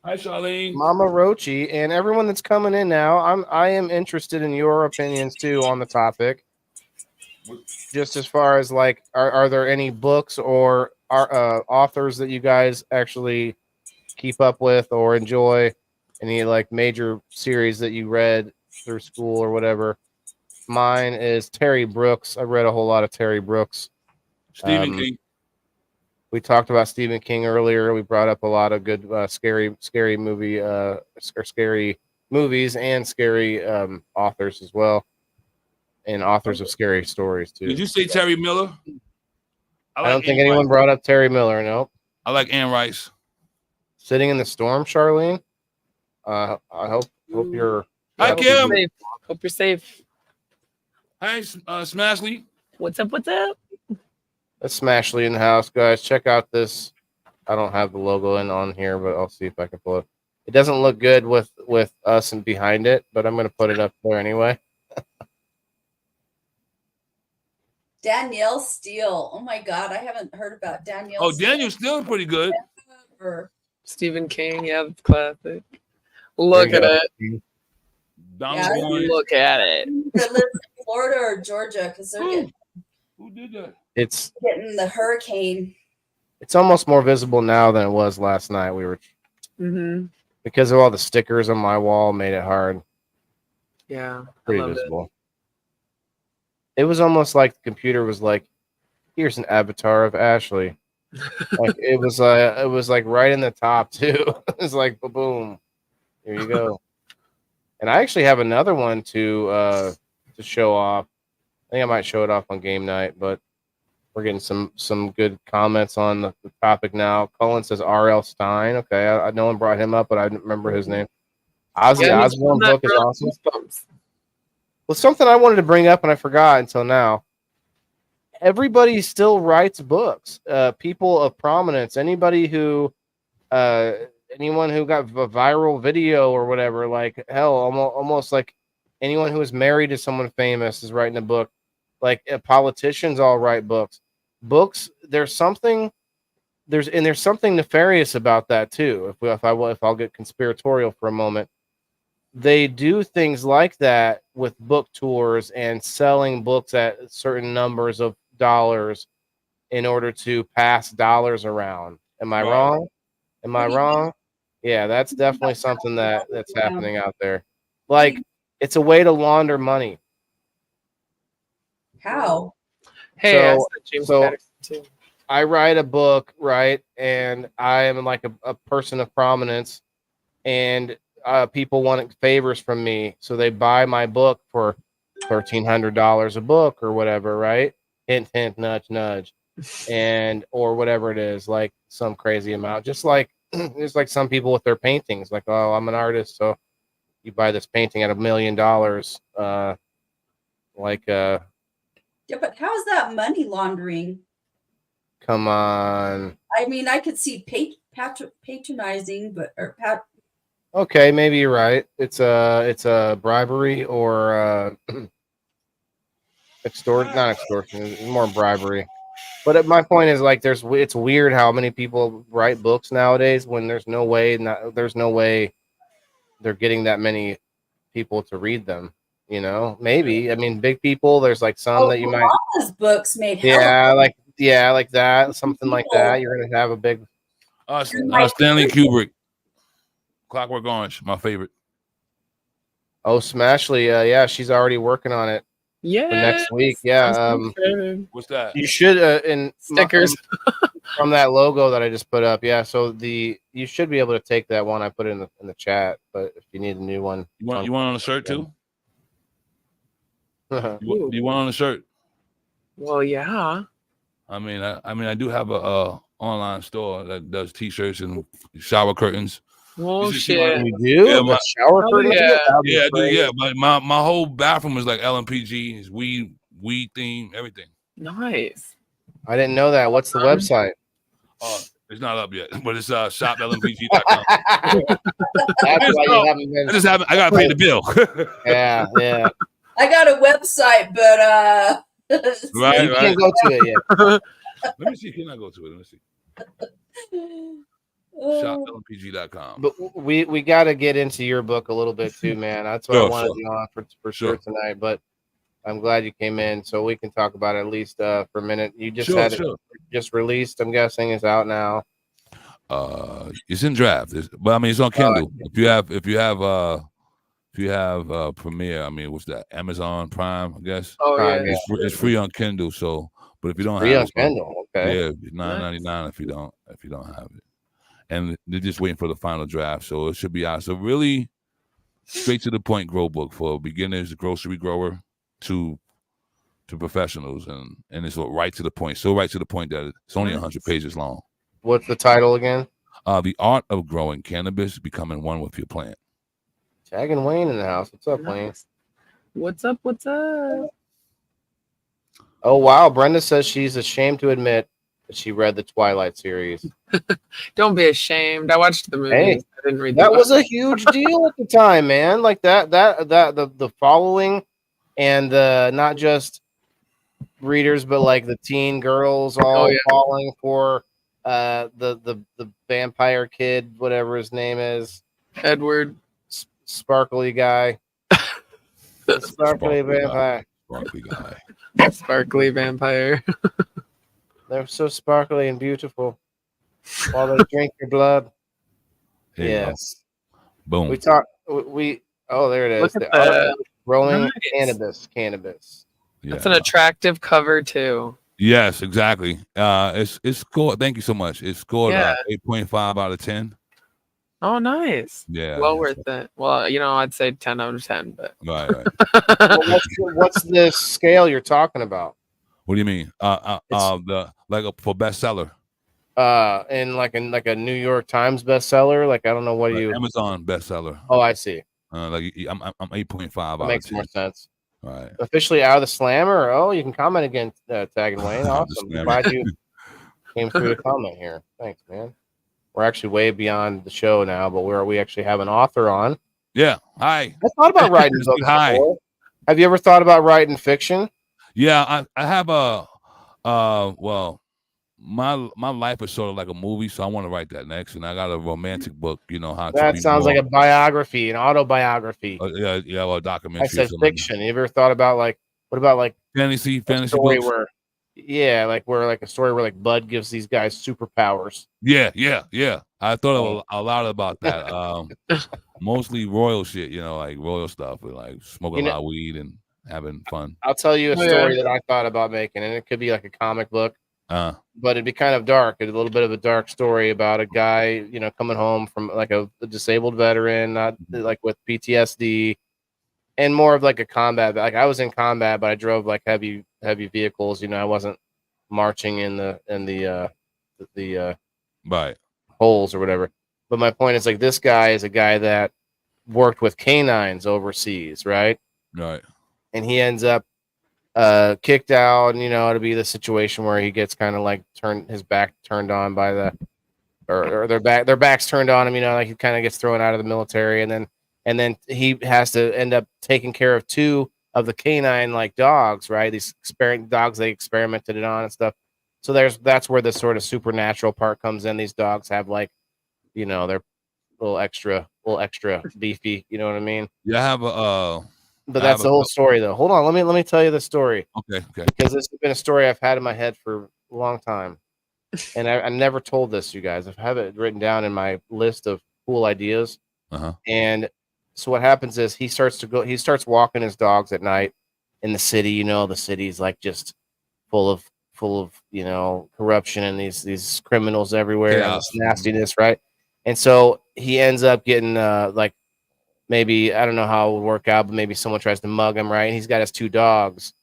Speaker 2: Hi, Charlene.
Speaker 1: Mama Rochi, and everyone that's coming in now. I am interested in your opinions too on the topic. Just as far as like, are there any books or authors that you guys actually keep up with or enjoy? Any like major series that you read through school or whatever? Mine is Terry Brooks. I read a whole lot of Terry Brooks.
Speaker 2: Stephen King.
Speaker 1: We talked about Stephen King earlier. We brought up a lot of good scary movie scary movies and scary authors as well, and authors of scary stories too.
Speaker 2: Did you say Terry Miller?
Speaker 1: I don't think anyone brought up Terry Miller. No.
Speaker 2: I like Anne Rice.
Speaker 1: Sitting in the Storm, Charlene. I hope you're.
Speaker 2: Hi, Kim.
Speaker 6: Hope you're safe.
Speaker 2: Hi, Smashley.
Speaker 6: What's up? What's up?
Speaker 1: That's Smashley in the house, guys. Check out this. I don't have the logo on here, but I'll see if I can pull it. It doesn't look good with us and behind it, but I'm going to put it up there anyway.
Speaker 3: Danielle Steele. Oh my God, I haven't heard about Danielle.
Speaker 2: Oh, Daniel's still pretty good.
Speaker 3: Steele.
Speaker 6: Stephen King, yeah, the classic. Look
Speaker 1: There
Speaker 6: at
Speaker 1: you
Speaker 6: it.
Speaker 2: Donald
Speaker 3: Yeah.
Speaker 2: Boyd.
Speaker 6: Look at it.
Speaker 3: That lives in Florida or Georgia because they're
Speaker 2: Who did that?
Speaker 1: It's
Speaker 3: getting the hurricane.
Speaker 1: almost more visible now than it was last night. We were
Speaker 6: Mm-hmm.
Speaker 1: because of all the stickers on my wall made it hard.
Speaker 6: Yeah, I
Speaker 1: Pretty
Speaker 6: love
Speaker 1: visible. It was almost like the computer was like, "Here's an avatar of Ashley." Like it was like right in the top too. It's like boom, here you go. And I actually have another one to show off. I think I might show it off on game night, but we're getting some good comments on the topic now. Colin says R.L. Stein. Okay, no one brought him up, but I didn't remember his name. Ozzy
Speaker 6: Yeah, he's
Speaker 1: Osbourne
Speaker 6: one that
Speaker 1: book is
Speaker 6: wrote
Speaker 1: awesome.
Speaker 6: Goosebumps.
Speaker 1: Well, something I wanted to bring up and I forgot until now. Everybody still writes books. People of prominence, anyone who got a viral video or whatever, like hell, almost like anyone who is married to someone famous is writing a book. Like politicians all write books. Books. There's something nefarious about that too. If I'll get conspiratorial for a moment. They do things like that with book tours and selling books at certain numbers of dollars in order to pass dollars around. Am I
Speaker 2: Right.
Speaker 1: wrong? Am I
Speaker 3: What do you
Speaker 1: wrong? Yeah, that's definitely something that's
Speaker 3: dollars
Speaker 1: happening out there. Like it's a way to launder money.
Speaker 3: How?
Speaker 6: Hey, I
Speaker 1: So-
Speaker 6: said James
Speaker 1: so-
Speaker 6: Patterson too.
Speaker 1: I write a book, right? And I am like a person of prominence, and people want favors from me. So they buy my book for $1,300 a book or whatever, right? Hint, hint, nudge, nudge. And or whatever it is, like some crazy amount. Just like it's like some people with their paintings, like, oh, I'm an artist, so you buy this painting at $1 million.
Speaker 3: Yeah, but how is that money laundering?
Speaker 1: Come on.
Speaker 3: I mean, I could see patronizing, but
Speaker 1: Okay, maybe you're right. It's a bribery or not extortion. It's more bribery. But my point is like it's weird how many people write books nowadays when there's no way they're getting that many people to read them. You know, maybe I mean big people. There's like some that you might
Speaker 3: Obama's books made hell
Speaker 1: like that, something like that. You're gonna have a big
Speaker 2: Stanley Kubrick. Clockwork Orange, my favorite.
Speaker 1: Smashly. Yeah, she's already working on it
Speaker 6: Yeah.
Speaker 1: for next week. Yeah,
Speaker 2: What's that?
Speaker 1: you should in
Speaker 6: Stickers.
Speaker 1: from that logo that I just put up. Yeah, so you should be able to take that one I put in the chat. But if you need a new one,
Speaker 2: You want on a shirt too?
Speaker 1: yeah.
Speaker 2: Do you want on a shirt?
Speaker 6: Well, yeah.
Speaker 2: I mean, I do have a online store that does T-shirts and shower curtains.
Speaker 6: Oh
Speaker 2: You should see
Speaker 6: shit.
Speaker 2: my-
Speaker 1: You do
Speaker 2: Yeah,
Speaker 1: the
Speaker 2: my-
Speaker 1: shower
Speaker 6: Oh,
Speaker 1: curtain?
Speaker 6: yeah.
Speaker 1: That'd be
Speaker 2: Yeah, I do.
Speaker 1: great.
Speaker 2: Yeah, my whole bathroom is like LMPG, is weed theme, everything.
Speaker 6: Nice.
Speaker 1: I didn't know that. What's the website?
Speaker 2: It's not up yet, but it's shoplmpg.com.
Speaker 1: That's why you haven't been.
Speaker 2: I gotta pay the bill.
Speaker 1: Yeah.
Speaker 3: I got a website, but
Speaker 2: Right,
Speaker 1: You
Speaker 2: right.
Speaker 1: can't go to it yet.
Speaker 2: Let me see. Can I go to it? Let me see. Shoplmpg.com.
Speaker 1: But we got to get into your book a little bit too, man. That's what I
Speaker 2: Sure,
Speaker 1: wanted
Speaker 2: sure.
Speaker 1: you on for sure tonight. But I'm glad you came in, so we can talk about it at least for a minute. You just had it just released. I'm guessing it's out now.
Speaker 2: It's in draft, but I mean it's on Kindle. If you have Premiere, I mean what's that? Amazon Prime, I guess.
Speaker 6: Oh yeah.
Speaker 1: Yeah.
Speaker 2: It's free on Kindle. So, but if you don't
Speaker 1: Free
Speaker 2: have
Speaker 1: on
Speaker 2: it,
Speaker 1: Kindle. Okay.
Speaker 2: yeah, it's $9.99 if you don't have it. And they're just waiting for the final draft, so it should be out. So really, straight to the point grow book for beginners, grocery grower, to professionals, and it's right to the point. So right to the point that it's only 100 pages long.
Speaker 1: What's the title again?
Speaker 2: The art of growing cannabis, becoming one with your plant.
Speaker 1: Tag and Wayne in the house. What's up, Wayne?
Speaker 6: What's up? What's up?
Speaker 1: Oh wow, Brenda says she's ashamed to admit that she read the Twilight series.
Speaker 6: Don't be ashamed. I watched the movie.
Speaker 1: Hey,
Speaker 6: I didn't read
Speaker 1: That
Speaker 6: the
Speaker 1: was a huge deal at the time, man. Like the following and not just readers, but like the teen girls all
Speaker 6: yeah.
Speaker 1: falling for the vampire kid, whatever his name is,
Speaker 6: Edward.
Speaker 1: sparkly guy, the sparkly vampire.
Speaker 2: Sparkly guy.
Speaker 6: Sparkly vampire.
Speaker 1: They're so sparkly and beautiful while they drink your blood.
Speaker 2: There you go.
Speaker 1: Yes,
Speaker 2: Boom.
Speaker 1: we talk. We oh, there it is.
Speaker 6: Look at
Speaker 1: The art
Speaker 6: that.
Speaker 1: of growing
Speaker 6: Nice.
Speaker 1: cannabis.
Speaker 2: Yeah.
Speaker 6: That's an attractive cover too.
Speaker 2: Yes, exactly. It's scored. Thank you so much. It's scored
Speaker 6: Yeah.
Speaker 2: 8.5 out of 10.
Speaker 6: Oh, nice.
Speaker 2: Yeah.
Speaker 6: Well worth it. Well, you know, I'd say 10 out of 10, but
Speaker 2: Right.
Speaker 1: Well, what's the scale you're talking about?
Speaker 2: What do you mean? For bestseller.
Speaker 1: In like a New York Times bestseller. Like I don't know what you.
Speaker 2: Amazon bestseller.
Speaker 1: Oh, I see.
Speaker 2: I'm 8.5
Speaker 1: That
Speaker 2: out
Speaker 1: makes
Speaker 2: of 10.
Speaker 1: more sense.
Speaker 2: Right.
Speaker 1: Officially out of the slammer. Oh, you can comment again, Tag and Wayne.
Speaker 2: Out of the
Speaker 1: Awesome.
Speaker 2: Slammer.
Speaker 1: Glad you came through to comment here. Thanks, man. We're actually way beyond the show now, but we actually have an author on.
Speaker 2: Yeah. Hi.
Speaker 1: I thought about writing books
Speaker 2: Hi.
Speaker 1: before. Have you ever thought about writing fiction?
Speaker 2: Yeah, I have well, my life is sort of like a movie, so I want to write that next. And I got a romantic book, how to
Speaker 1: That
Speaker 2: be
Speaker 1: sounds
Speaker 2: more,
Speaker 1: like a biography, an autobiography.
Speaker 2: well, a documentary.
Speaker 1: I said
Speaker 2: or something.
Speaker 1: fiction. You ever thought about what about like
Speaker 2: Fantasy
Speaker 1: a story
Speaker 2: books.
Speaker 1: where a story where like Bud gives these guys superpowers?
Speaker 2: Yeah. I thought a lot about that. Mostly royal shit, like royal stuff, with like smoking a lot of weed and having fun.
Speaker 1: I'll tell you a
Speaker 6: Oh, yeah.
Speaker 1: story that I thought about making, and it could be like a comic book, but it'd be kind of dark. It's a little bit of a dark story about a guy, coming home from like a disabled veteran, not like with PTSD, and more of like a combat. Like I was in combat, but I drove like heavy vehicles. I wasn't marching in the
Speaker 2: Right.
Speaker 1: holes or whatever. But my point is like this guy is a guy that worked with canines overseas, right?
Speaker 2: Right.
Speaker 1: And he ends up kicked out, and to be the situation where he gets kind of like his back turned on by or their backs turned on him, like he kind of gets thrown out of the military, and then he has to end up taking care of two of the canine like dogs, right? These dogs they experimented it on and stuff. So that's where the sort of supernatural part comes in. These dogs have like, they're a little extra beefy, you know what I mean?
Speaker 2: Yeah, I have
Speaker 1: But that's the whole story, though. Hold on, let me tell you the story.
Speaker 2: Okay.
Speaker 1: Because this has been a story I've had in my head for a long time, and I never told this to you guys. I have it written down in my list of cool ideas. And so what happens is he starts walking his dogs at night in the city. The city's like just full of corruption and these criminals everywhere and this nastiness, right? And so he ends up getting like maybe, I don't know how it would work out, but maybe someone tries to mug him, right? And he's got his two dogs.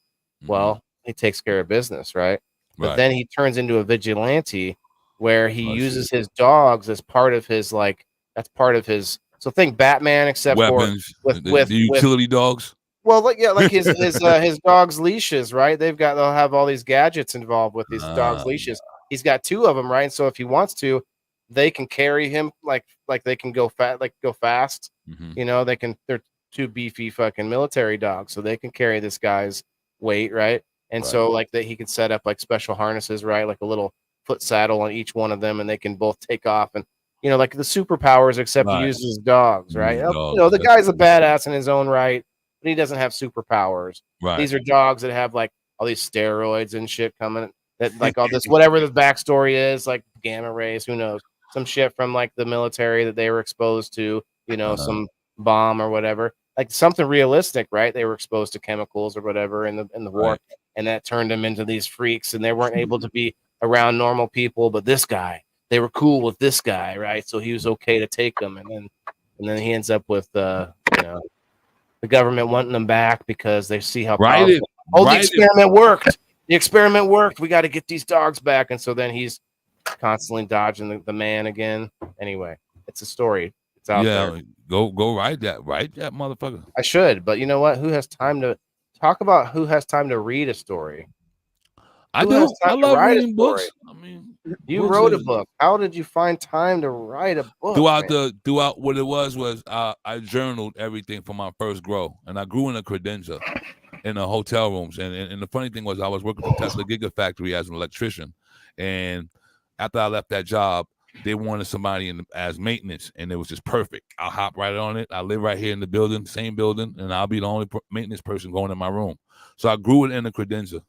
Speaker 1: Well, he takes care of business, right? But then he turns into a vigilante where he uses his dogs as part of his so think Batman except
Speaker 2: weapons
Speaker 1: for with
Speaker 2: the utility dogs.
Speaker 1: Well, like his dog's leashes, right? They'll have all these gadgets involved with these dogs' leashes. He's got two of them, right? So if he wants to, they can carry him like they can go fast. They're two beefy fucking military dogs, so they can carry this guy's weight, right? And so like that he can set up like special harnesses, right? Like a little foot saddle on each one of them, and they can both take off and like the superpowers, except he uses dogs, right? The guy's a badass in his own right, but he doesn't have superpowers.
Speaker 2: Right.
Speaker 1: These are dogs that have like all these steroids and shit coming, that like all this, whatever the backstory is, like gamma rays, who knows, some shit from like the military that they were exposed to, some bomb or whatever, like something realistic, right? They were exposed to chemicals or whatever in the war, and that turned them into these freaks, and they weren't able to be around normal people. But this guy, they were cool with this guy, right? So he was okay to take them, and then he ends up with the government wanting them back because they see how powerful. The experiment worked. The experiment worked. We got to get these dogs back, and so then he's constantly dodging the man again. Anyway, it's a story. It's out there.
Speaker 2: Go write that motherfucker.
Speaker 1: I should, but you know what? Who has time to talk about? Who has time to read a story?
Speaker 2: I do. I love reading books. I mean,
Speaker 1: you wrote a book. How did you find time to write a book?
Speaker 2: Throughout what it was I journaled everything from my first grow, and I grew in a credenza. in the hotel rooms. And the funny thing was, I was working for Tesla Gigafactory as an electrician, and after I left that job, they wanted somebody as maintenance, and it was just perfect. I'll hop right on it. I live right here in the building, same building, and I'll be the only maintenance person going in my room. So I grew it in the credenza.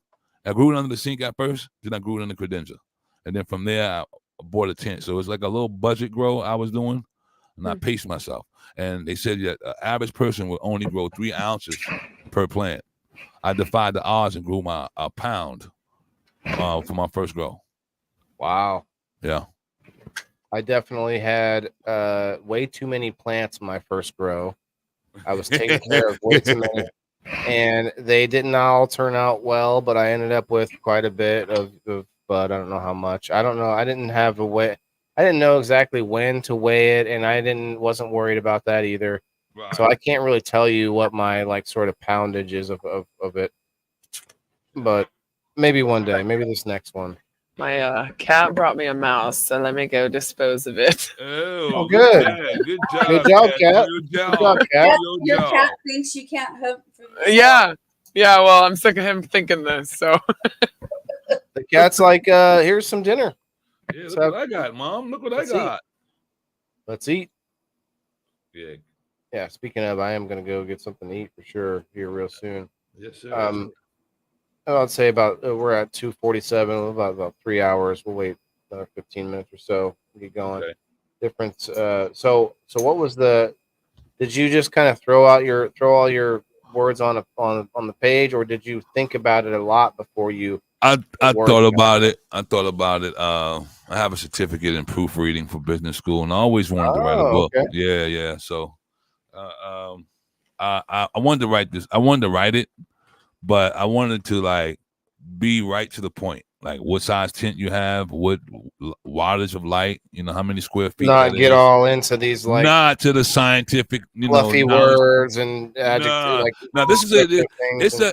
Speaker 2: I grew it under the sink at first, then I grew it in the credenza, and then from there I bought a tent. So it was like a little budget grow I was doing, and I paced myself. And they said that an average person would only grow 3 ounces per plant. I defied the odds and grew a pound for my first grow.
Speaker 1: Wow.
Speaker 2: Yeah.
Speaker 1: I definitely had way too many plants in my first grow. I was taking care of way too many, and they didn't all turn out well, but I ended up with quite a bit of bud. I don't know how much. I don't know. I didn't have a way. I didn't know exactly when to weigh it, and I wasn't worried about that either.
Speaker 2: Right.
Speaker 1: So I can't really tell you what my like sort of poundage is of it. But maybe one day, maybe this next one.
Speaker 6: My cat brought me a mouse, so let me go dispose of it.
Speaker 2: Oh,
Speaker 1: good.
Speaker 2: Good job.
Speaker 1: Good job, Cat.
Speaker 2: Good
Speaker 1: Good
Speaker 2: job.
Speaker 1: job, Cat.
Speaker 3: Your cat thinks you can't hope for yourself.
Speaker 6: Yeah. Well, I'm sick of him thinking this. So
Speaker 1: The cat's like, here's some dinner.
Speaker 2: Yeah, look what I got, Mom. Look what I got.
Speaker 1: Let's eat.
Speaker 2: Yeah.
Speaker 1: Yeah. Speaking of, I am gonna go get something to eat for sure here real soon.
Speaker 2: Yes, sir.
Speaker 1: I'd say about we're at 2:47, about 3 hours. We'll wait another 15 minutes or so to get going.
Speaker 2: Okay.
Speaker 1: Difference. So what was the? Did you just kind of throw all your words on the page, or did you think about it a lot before you?
Speaker 2: I thought about it. I have a certificate in proofreading for business school, and I always wanted to write a book.
Speaker 1: Okay.
Speaker 2: Yeah. So, I wanted to write this. I wanted to write it, but I wanted to like be right to the point. Like what size tent you have, what wattage of light, how many square feet.
Speaker 1: Not get all into these like
Speaker 2: not to the scientific,
Speaker 1: fluffy words and adjectives.
Speaker 2: No, this is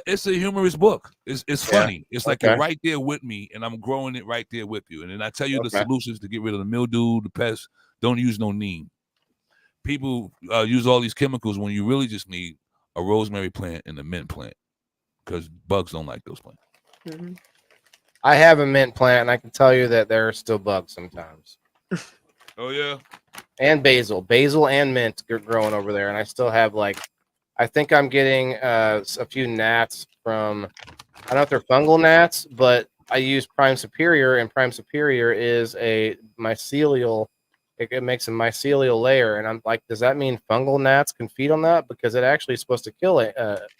Speaker 2: it's a humorous book. It's funny. It's like you're right there with me, and I'm growing it right there with you. And then I tell you the solutions to get rid of the mildew, the pests. Don't use no neem. People use all these chemicals when you really just need a rosemary plant and a mint plant, because bugs don't like those plants.
Speaker 6: Mm-hmm.
Speaker 1: I have a mint plant, and I can tell you that there are still bugs sometimes.
Speaker 2: Oh yeah.
Speaker 1: And basil and mint growing over there, and I still have I think I'm getting a few gnats from. I don't know if they're fungal gnats, but I use Prime Superior, and Prime Superior is a mycelial. It makes a mycelial layer, and I'm like, does that mean fungal gnats can feed on that? Because it actually is supposed to kill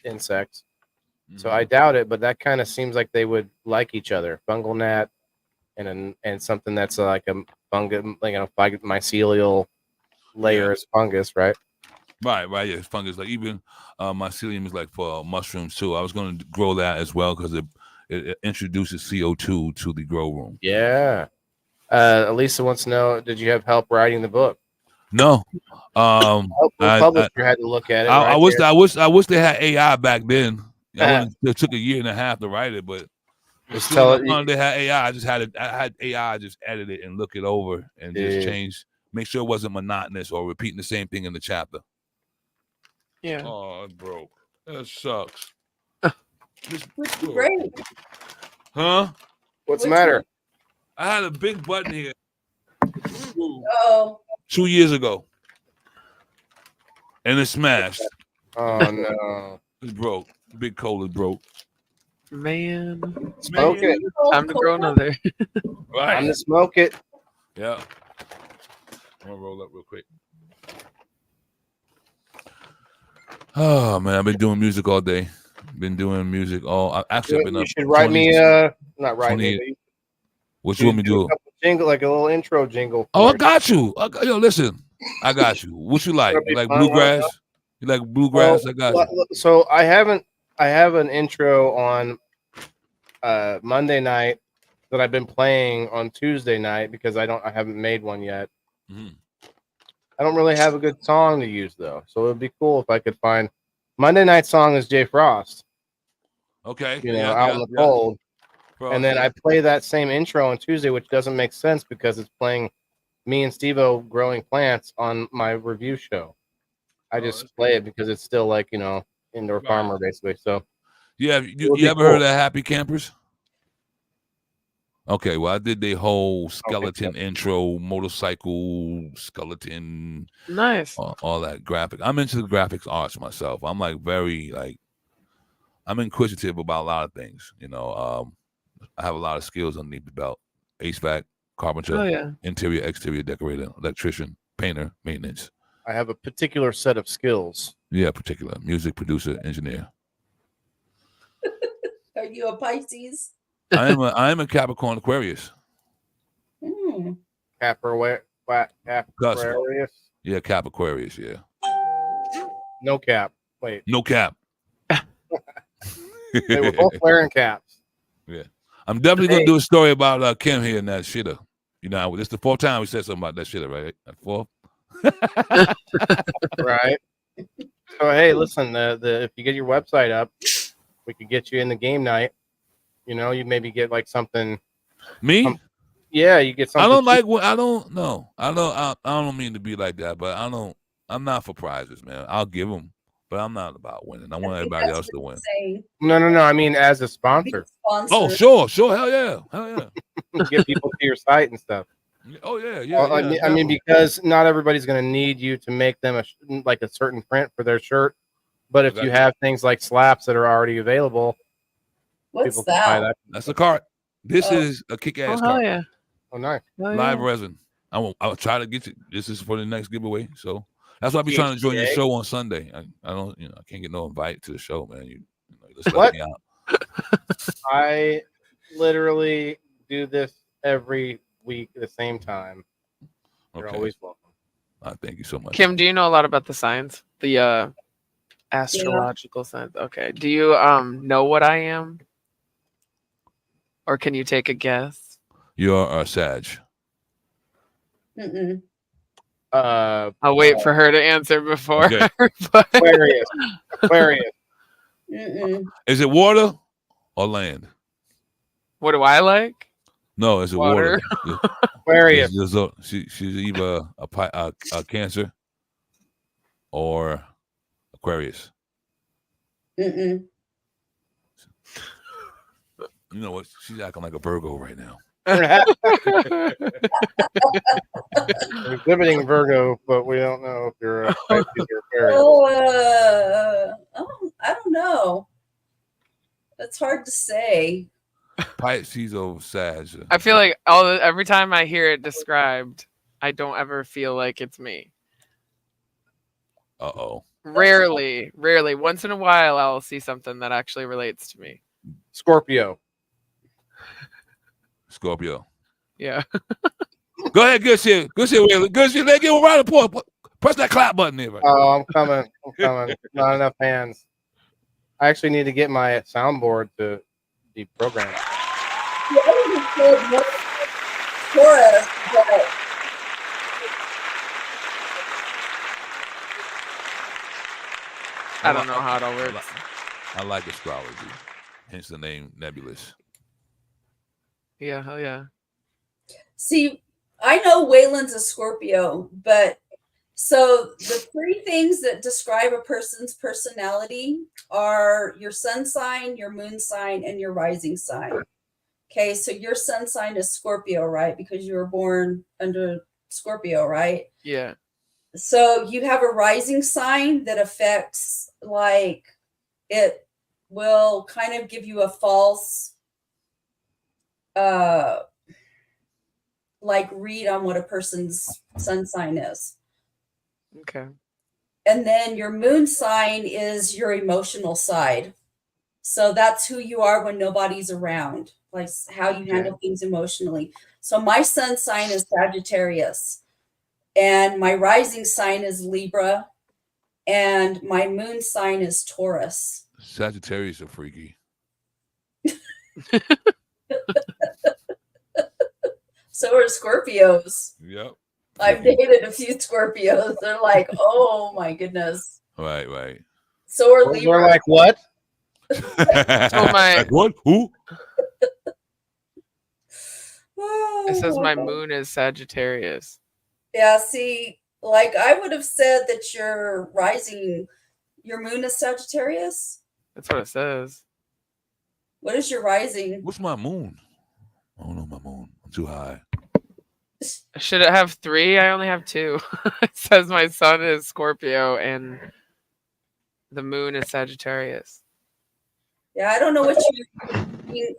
Speaker 1: insects. So I doubt it, but that kind of seems like they would like each other. Fungal gnat and something that's like a fungus, mycelial layer is fungus, right?
Speaker 2: Right. Yeah, it's fungus. Like even mycelium is like for mushrooms too. I was going to grow that as well because it introduces CO2 to the grow room.
Speaker 1: Yeah. Elisa wants to know: did you have help writing the book?
Speaker 2: No.
Speaker 1: The publisher had to look at it.
Speaker 2: I wish they had AI back then. It took a year and a half to write it, but
Speaker 1: just tell it.
Speaker 2: They had AI. I had AI just edit it and look it over and just change, make sure it wasn't monotonous or repeating the same thing in the chapter.
Speaker 6: Yeah.
Speaker 2: Oh, it broke. That sucks.
Speaker 3: Great.
Speaker 2: Huh?
Speaker 1: What's the matter?
Speaker 2: I had a big button here.
Speaker 3: Oh.
Speaker 2: 2 years ago, and it smashed.
Speaker 1: Oh no!
Speaker 2: It's broke. Big cola broke.
Speaker 6: Man.
Speaker 1: Smoke it.
Speaker 6: Time to grow another.
Speaker 2: Right.
Speaker 1: Time to smoke it.
Speaker 2: Yeah. I'm gonna roll up real quick. Oh man, I've been doing music all day. Been doing music all. Actually, I've been
Speaker 1: You
Speaker 2: up.
Speaker 1: should write
Speaker 2: 20,
Speaker 1: me. Not write me. But
Speaker 2: what you want me to do?
Speaker 1: Jingle, like a little intro jingle.
Speaker 2: Oh, I got you. Yo, listen, I got you. What you like? You like bluegrass? You like bluegrass? I got you.
Speaker 1: So I have an intro on Monday night that I've been playing on Tuesday night because I haven't made one yet.
Speaker 2: Mm-hmm.
Speaker 1: I don't really have a good song to use though, so it would be cool if I could find Monday night song is Jay Frost.
Speaker 2: Okay.
Speaker 1: Out in the cold. And then I play that same intro on Tuesday, which doesn't make sense because it's playing me and Steve-O growing plants on my review show. I just play it because it's still like, indoor farmer basically. So
Speaker 2: Yeah,
Speaker 1: would
Speaker 2: you
Speaker 1: be
Speaker 2: ever heard
Speaker 1: cool.
Speaker 2: of Happy Campers? Okay, well, I did the whole skeleton intro, motorcycle skeleton,
Speaker 6: Nice.
Speaker 2: all that graphic. I'm into the graphics arts myself. I'm like I'm inquisitive about a lot of things. I have a lot of skills underneath the belt: HVAC, carpenter,
Speaker 6: Oh yeah.
Speaker 2: interior, exterior decorator, electrician, painter, maintenance.
Speaker 1: I have a particular set of skills.
Speaker 2: Yeah, particular music producer, engineer.
Speaker 3: Are you a Pisces?
Speaker 2: I am a Capricorn Aquarius.
Speaker 3: Hmm.
Speaker 1: Aquarius.
Speaker 2: Yeah, Cap Aquarius. Yeah,
Speaker 1: No cap. Wait,
Speaker 2: no cap.
Speaker 1: they were both wearing caps.
Speaker 2: Yeah, I'm definitely gonna do a story about Kim here and that shitter. This is the 4th time we said something about that shitter, right? That 4th.
Speaker 1: Right. So hey, listen, if you get your website up, we could get you in the game night. You maybe get like something.
Speaker 2: Me?
Speaker 1: Yeah, you get something.
Speaker 2: I don't like what I don't know. I don't mean to be like that, but I'm not for prizes, man. I'll give them, but I'm not about winning. I want everybody else to win.
Speaker 1: No. I mean, as a sponsor.
Speaker 2: Oh, sure. Hell yeah.
Speaker 1: Get people to your site and stuff.
Speaker 2: Oh yeah.
Speaker 1: I mean, because not everybody's going to need you to make them a certain print for their shirt, but if you have things like slaps that are already available,
Speaker 3: what's that?
Speaker 2: That's a cart. This is a kick-ass cart.
Speaker 6: Yeah.
Speaker 1: Oh, nice.
Speaker 2: Live resin. I'll try to get you. This is for the next giveaway. So that's why I'll be trying to join your show on Sunday. I don't, I can't get no invite to the show, man. You just let me out.
Speaker 1: I literally do this every week at the same time. You're always welcome.
Speaker 2: Thank you so much.
Speaker 6: Kim, do you know a lot about the signs? The astrological signs. Okay. Do you know what I am? Or can you take a guess?
Speaker 2: You're a Sag.
Speaker 3: Mm-mm.
Speaker 6: I'll wait for her to answer before.
Speaker 2: Okay.
Speaker 1: Aquarius.
Speaker 3: Mm-mm.
Speaker 2: Is it water or land?
Speaker 6: What do I like?
Speaker 2: No, is it water?
Speaker 1: Aquarius.
Speaker 2: She's either a Cancer or Aquarius.
Speaker 3: Mm-mm.
Speaker 2: You know what? She's acting like a Virgo right now.
Speaker 1: Exhibiting Virgo, but we don't know if you're a Pisces or Aquarius.
Speaker 3: I don't know. It's hard to say.
Speaker 2: Pisces or Sag.
Speaker 6: I feel like every time I hear it described, I don't ever feel like it's me.
Speaker 2: Uh-oh.
Speaker 6: Rarely. Once in a while, I'll see something that actually relates to me.
Speaker 1: Scorpio.
Speaker 6: Yeah.
Speaker 2: Go ahead, good shit, Whaley. Good shit. Let's give a round of applause. Press that clap button there. Right?
Speaker 1: Oh, I'm coming. Not enough hands. I actually need to get my soundboard to be programmed.
Speaker 6: I don't know how it all works.
Speaker 2: I like astrology, hence the name Nebulous.
Speaker 6: Yeah, hell yeah.
Speaker 3: See, I know Waylon's a Scorpio, but so the 3 things that describe a person's personality are your sun sign, your moon sign, and your rising sign. Okay, so your sun sign is Scorpio, right? Because you were born under Scorpio, right?
Speaker 6: Yeah.
Speaker 3: So you have a rising sign that affects, like, it will kind of give you a false like read on what a person's sun sign is.
Speaker 6: Okay.
Speaker 3: And then your moon sign is your emotional side. So that's who you are when nobody's around, like how you handle things emotionally. So my sun sign is Sagittarius, and my rising sign is Libra, and my moon sign is Taurus.
Speaker 2: Sagittarius are freaky.
Speaker 3: So are Scorpios.
Speaker 2: Yep.
Speaker 3: I've dated a few Scorpios. They're like, oh my goodness.
Speaker 2: Right.
Speaker 3: So are Libra.
Speaker 1: They're like, what?
Speaker 6: Oh my.
Speaker 2: Like what? Who?
Speaker 6: It says my moon is Sagittarius.
Speaker 3: Yeah, see, like I would have said that your moon is Sagittarius.
Speaker 6: That's what it says.
Speaker 3: What is your rising?
Speaker 2: What's my moon? I don't know my moon. I'm too high.
Speaker 6: Should it have 3? I only have 2. It says my sun is Scorpio and the moon is Sagittarius.
Speaker 3: Yeah, I don't know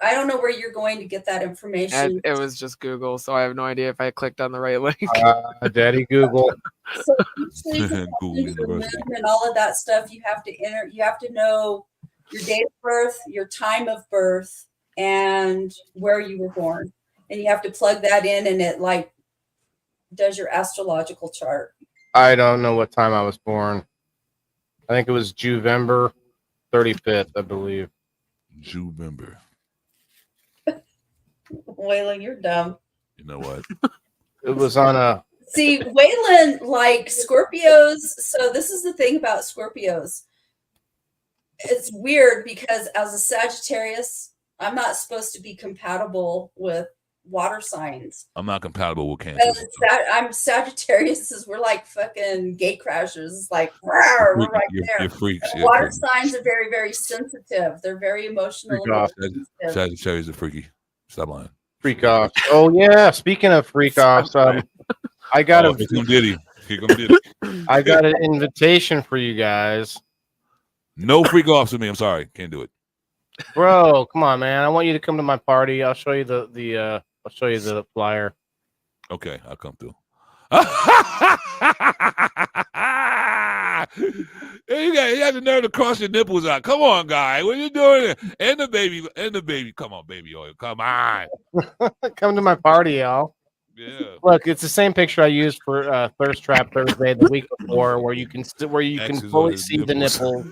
Speaker 3: I don't know where you're going to get that information.
Speaker 6: It was just Google, so I have no idea if I clicked on the right link.
Speaker 1: Daddy Google.
Speaker 3: So usually for
Speaker 2: Google
Speaker 3: the moon
Speaker 2: University.
Speaker 3: and all of that stuff, you have to know your date of birth, your time of birth, and where you were born. And you have to plug that in, and it like does your astrological chart.
Speaker 1: I don't know what time I was born. I think it was Juvember 35th, I believe.
Speaker 2: Juvember.
Speaker 3: Waylon, you're dumb.
Speaker 2: You know what?
Speaker 1: It was on a.
Speaker 3: See, Waylon, like Scorpios. So this is the thing about Scorpios. It's weird because as a Sagittarius, I'm not supposed to be compatible with water signs.
Speaker 2: I'm not compatible with Cancer.
Speaker 3: I'm Sagittarius. We're like fucking gay crashers. It's like we're right there.
Speaker 2: You're freaks.
Speaker 3: Water signs are very, very sensitive. They're very emotional.
Speaker 2: Sagittarius are freaky. Stop lying.
Speaker 1: Freak offs. Oh yeah. Speaking of freak offs, I got I got an invitation for you guys.
Speaker 2: No freak offs with me. I'm sorry, can't do it.
Speaker 1: Bro, come on, man. I want you to come to my party. I'll show you the flyer.
Speaker 2: Okay, I'll come through. You got the nerve to cross your nipples out. Come on, guy. What are you doing? And the baby. Come on, baby oil. Come on.
Speaker 1: Come to my party, y'all.
Speaker 2: Yeah.
Speaker 1: Look, it's the same picture I used for Thirst Trap Thursday the week before, where you can fully see the nipple.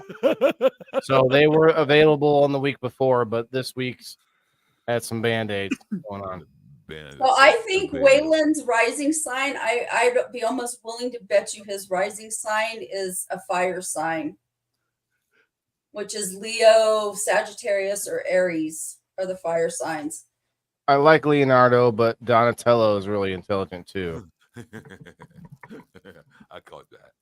Speaker 1: So they were available on the week before, but this week's had some band-aids going on.
Speaker 3: So I think Waylon's rising sign, I'd be almost willing to bet you his rising sign is a fire sign, which is Leo, Sagittarius, or Aries are the fire signs.
Speaker 1: I like Leonardo, but Donatello is really intelligent too.
Speaker 2: I caught that.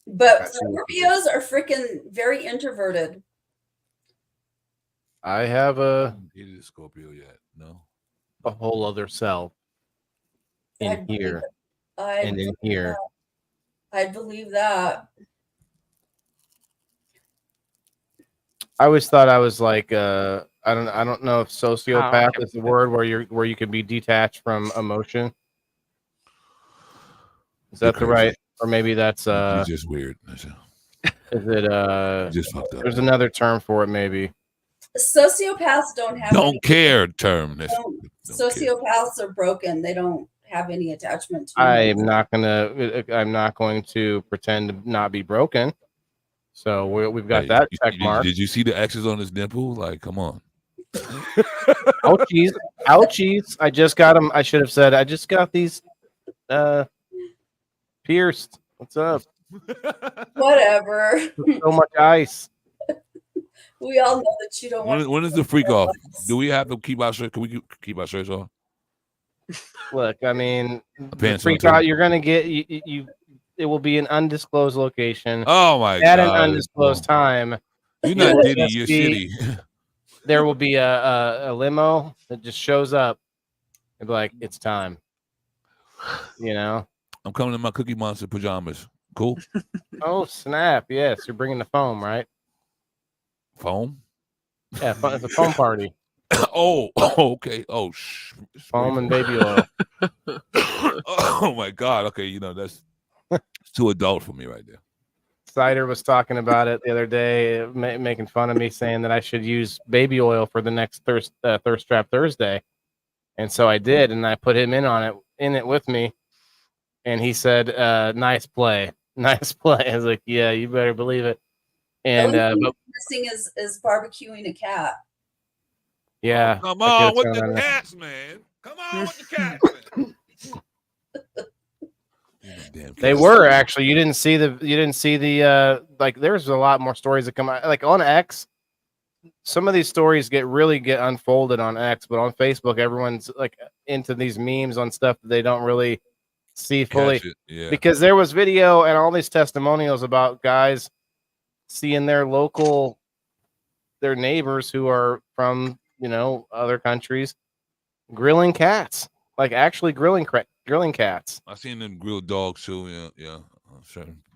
Speaker 3: But Scorpios are freaking very introverted.
Speaker 1: I have a
Speaker 2: Scorpio yet? No.
Speaker 1: A whole other self in here and in here.
Speaker 3: I believe that.
Speaker 1: I always thought I was like I don't know if sociopath is the word where you can be detached from emotion. Is that the right? Or maybe that's
Speaker 2: It's just weird.
Speaker 1: Is it
Speaker 2: just fucked up.
Speaker 1: There's another term for it maybe.
Speaker 3: Sociopaths don't have
Speaker 2: care term.
Speaker 3: Sociopaths are broken. They don't have any attachment to
Speaker 1: I'm not going to pretend to not be broken. So we've got that check mark.
Speaker 2: Did you see the X's on his nipple? Like, come on.
Speaker 1: Ouchies. Ouchies. I just got them. I should have said I just got these pierced. What's up?
Speaker 3: Whatever.
Speaker 1: So much ice.
Speaker 3: We all know that you don't want.
Speaker 2: When is the freak off? Do we have to keep our shirt? Can we keep our shirts off?
Speaker 1: Look, I mean, the freak out you're gonna get you. It will be an undisclosed location.
Speaker 2: Oh my
Speaker 1: God! At an undisclosed time.
Speaker 2: You're not Diddy. You're shitty.
Speaker 1: There will be a limo that just shows up and be like, "It's time." You know.
Speaker 2: I'm coming in my Cookie Monster pajamas. Cool.
Speaker 1: Oh snap! Yes, you're bringing the foam, right?
Speaker 2: Foam?
Speaker 1: Yeah, it's a foam party.
Speaker 2: Oh, okay. Oh,
Speaker 1: foam and baby oil.
Speaker 2: Oh my God. Okay, that's too adult for me right there.
Speaker 1: Cider was talking about it the other day, making fun of me, saying that I should use baby oil for the next Thirst Trap Thursday, and so I did, and I put him in it with me, and he said, "Nice play, nice play." I was like, "Yeah, you better believe it." And
Speaker 3: missing is barbecuing a cat.
Speaker 1: Yeah,
Speaker 2: come on with the cats, man. Come on with the cats, man.
Speaker 1: They were actually. You didn't see the like. There's a lot more stories that come out. Like on X, some of these stories get unfolded on X, but on Facebook, everyone's like into these memes on stuff that they don't really see fully.
Speaker 2: Yeah.
Speaker 1: Because there was video and all these testimonials about guys seeing their local their neighbors who are from other countries grilling cats, like actually grilling cats.
Speaker 2: I seen them grilled dogs too. Yeah.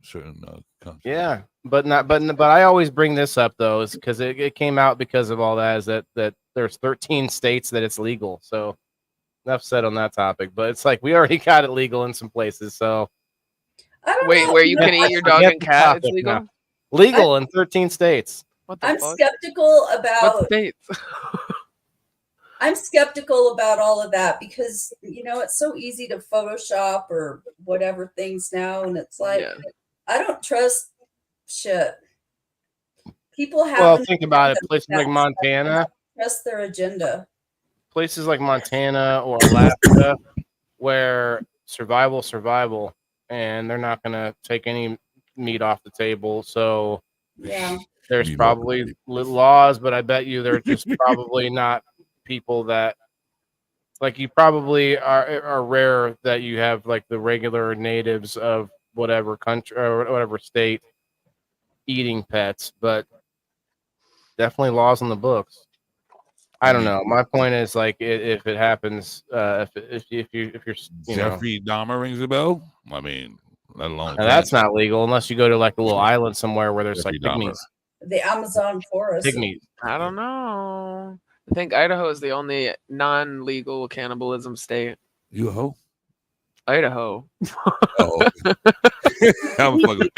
Speaker 2: Certain countries.
Speaker 1: Yeah, but I always bring this up though, is because it came out because of all that. Is that there's 13 states that it's legal. So enough said on that topic. But it's like we already got it legal in some places. So
Speaker 3: I don't
Speaker 6: Wait,
Speaker 3: know.
Speaker 6: where you can eat your dog
Speaker 1: Forget
Speaker 6: and
Speaker 1: the
Speaker 6: cat? It's
Speaker 1: topic
Speaker 6: legal.
Speaker 1: now. Legal in 13 states.
Speaker 6: What the
Speaker 3: I'm
Speaker 6: fuck?
Speaker 3: skeptical
Speaker 6: What
Speaker 3: about
Speaker 6: states?
Speaker 3: I'm skeptical about all of that because it's so easy to Photoshop or whatever things now, and it's like
Speaker 6: Yeah.
Speaker 3: I don't trust shit. People have
Speaker 1: Well,
Speaker 3: an
Speaker 1: think about it.
Speaker 3: agenda
Speaker 1: Places
Speaker 3: with
Speaker 1: like
Speaker 3: that stuff, and I
Speaker 1: Montana,
Speaker 3: don't trust their agenda.
Speaker 1: places like Montana or Alaska, where survival, and they're not going to take any meat off the table. So
Speaker 3: Yeah.
Speaker 1: there's
Speaker 2: Meat off the
Speaker 1: probably
Speaker 2: table.
Speaker 1: laws, but I bet you they're just probably not people that like you probably are rare that you have like the regular natives of whatever country or whatever state eating pets, but definitely laws in the books. I don't know. My point is like if it happens, if you're
Speaker 2: Jeffrey Dahmer rings a bell. I mean, let alone
Speaker 1: now that's not legal unless you go to like a little island somewhere where there's
Speaker 2: Jeffrey
Speaker 1: like
Speaker 2: Dahmer.
Speaker 3: The Amazon forest.
Speaker 1: pygmies.
Speaker 6: I don't know. I think Idaho is the only non-legal cannibalism state.
Speaker 2: You a hoe?
Speaker 6: Idaho.
Speaker 2: Oh, I'm fucking.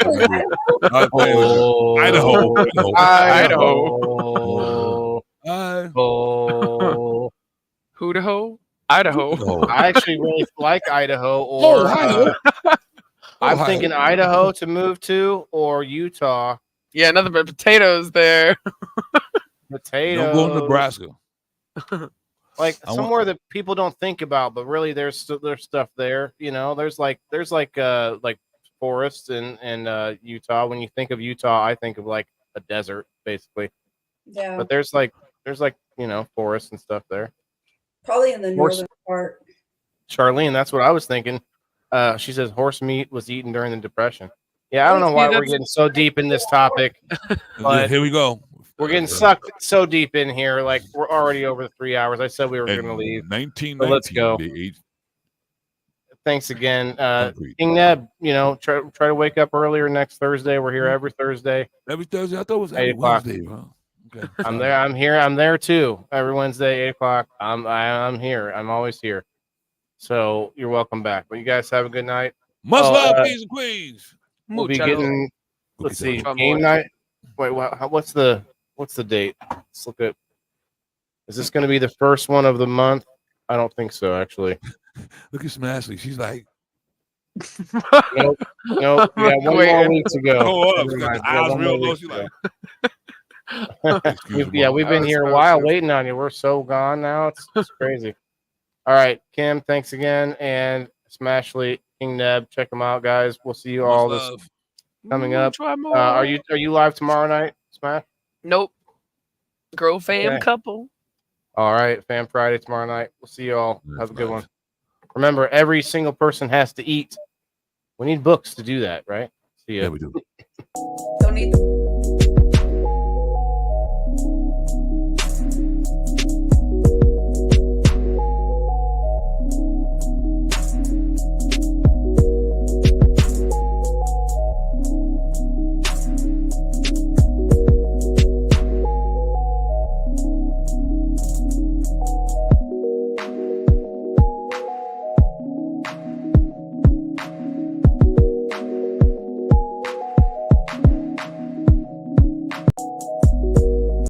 Speaker 2: I'm playing with you.
Speaker 1: Oh,
Speaker 2: Idaho.
Speaker 1: Idaho. Oh.
Speaker 6: Idaho. Idaho.
Speaker 2: Oh.
Speaker 1: I actually really like Idaho, or
Speaker 2: Ohio.
Speaker 1: I'm
Speaker 2: Ohio.
Speaker 1: thinking Idaho to move to, or Utah.
Speaker 6: Yeah, nothing but potatoes there.
Speaker 1: Potatoes.
Speaker 2: Don't go to Nebraska.
Speaker 1: Like
Speaker 2: I want-
Speaker 1: somewhere that people don't think about, but really there's stuff there. There's like forests in Utah. When you think of Utah, I think of like a desert, basically.
Speaker 3: Yeah.
Speaker 1: But there's forests and stuff there.
Speaker 3: Probably in the
Speaker 1: Horse-
Speaker 3: northern part.
Speaker 1: Charlene, that's what I was thinking. She says horse meat was eaten during the Depression. Yeah, I don't know why we're getting so deep in this topic. But
Speaker 2: Here we go.
Speaker 1: we're getting sucked so deep in here. Like we're already over the 3 hours. I said we were going to leave.
Speaker 2: 1919.
Speaker 1: So let's go. Thanks again, King Neb. Try to wake up earlier next Thursday. We're here every Thursday.
Speaker 2: Every Thursday. I thought it was every
Speaker 1: 8 o'clock.
Speaker 2: Wednesday, bro. Okay.
Speaker 1: I'm there. I'm here. I'm there too. Every Wednesday, 8 o'clock. I'm here. I'm always here. So you're welcome back. But you guys have a good night.
Speaker 2: Much love, kings and queens.
Speaker 1: We'll be
Speaker 6: Mucho
Speaker 1: getting. Let's see.
Speaker 6: Mucho
Speaker 1: Game
Speaker 6: amor.
Speaker 1: night. Wait. What's the date? Let's look at. Is this going to be the first one of the month? I don't think so. Actually.
Speaker 2: Look at Smashley. She's like,
Speaker 1: Nope. Yeah, one more
Speaker 6: Waiting.
Speaker 1: week to go.
Speaker 2: oh, up.
Speaker 1: Never
Speaker 2: She's got
Speaker 1: mind.
Speaker 2: the
Speaker 1: Yeah,
Speaker 2: eyes
Speaker 1: one
Speaker 2: real
Speaker 1: more
Speaker 2: low.
Speaker 1: week
Speaker 2: She's
Speaker 1: to
Speaker 2: like,
Speaker 1: we've been
Speaker 6: That
Speaker 1: here a
Speaker 6: was
Speaker 1: while
Speaker 6: so
Speaker 1: waiting on you. We're so gone now. It's crazy. All right, Kim, thanks again. And Smashley, King Neb, check them out, guys. We'll see you all this
Speaker 2: love.
Speaker 1: coming up.
Speaker 6: Mucho amor.
Speaker 1: Are you live tomorrow night, Smash?
Speaker 6: Nope. Girl fam
Speaker 1: Okay.
Speaker 6: couple.
Speaker 1: All right, Fan Friday tomorrow night. We'll see you all.
Speaker 2: That's
Speaker 1: Have a good
Speaker 2: nice.
Speaker 1: one. Remember, every single person has to eat. We need books to do that, right? See ya.
Speaker 2: Yeah, we do.
Speaker 3: Don't need the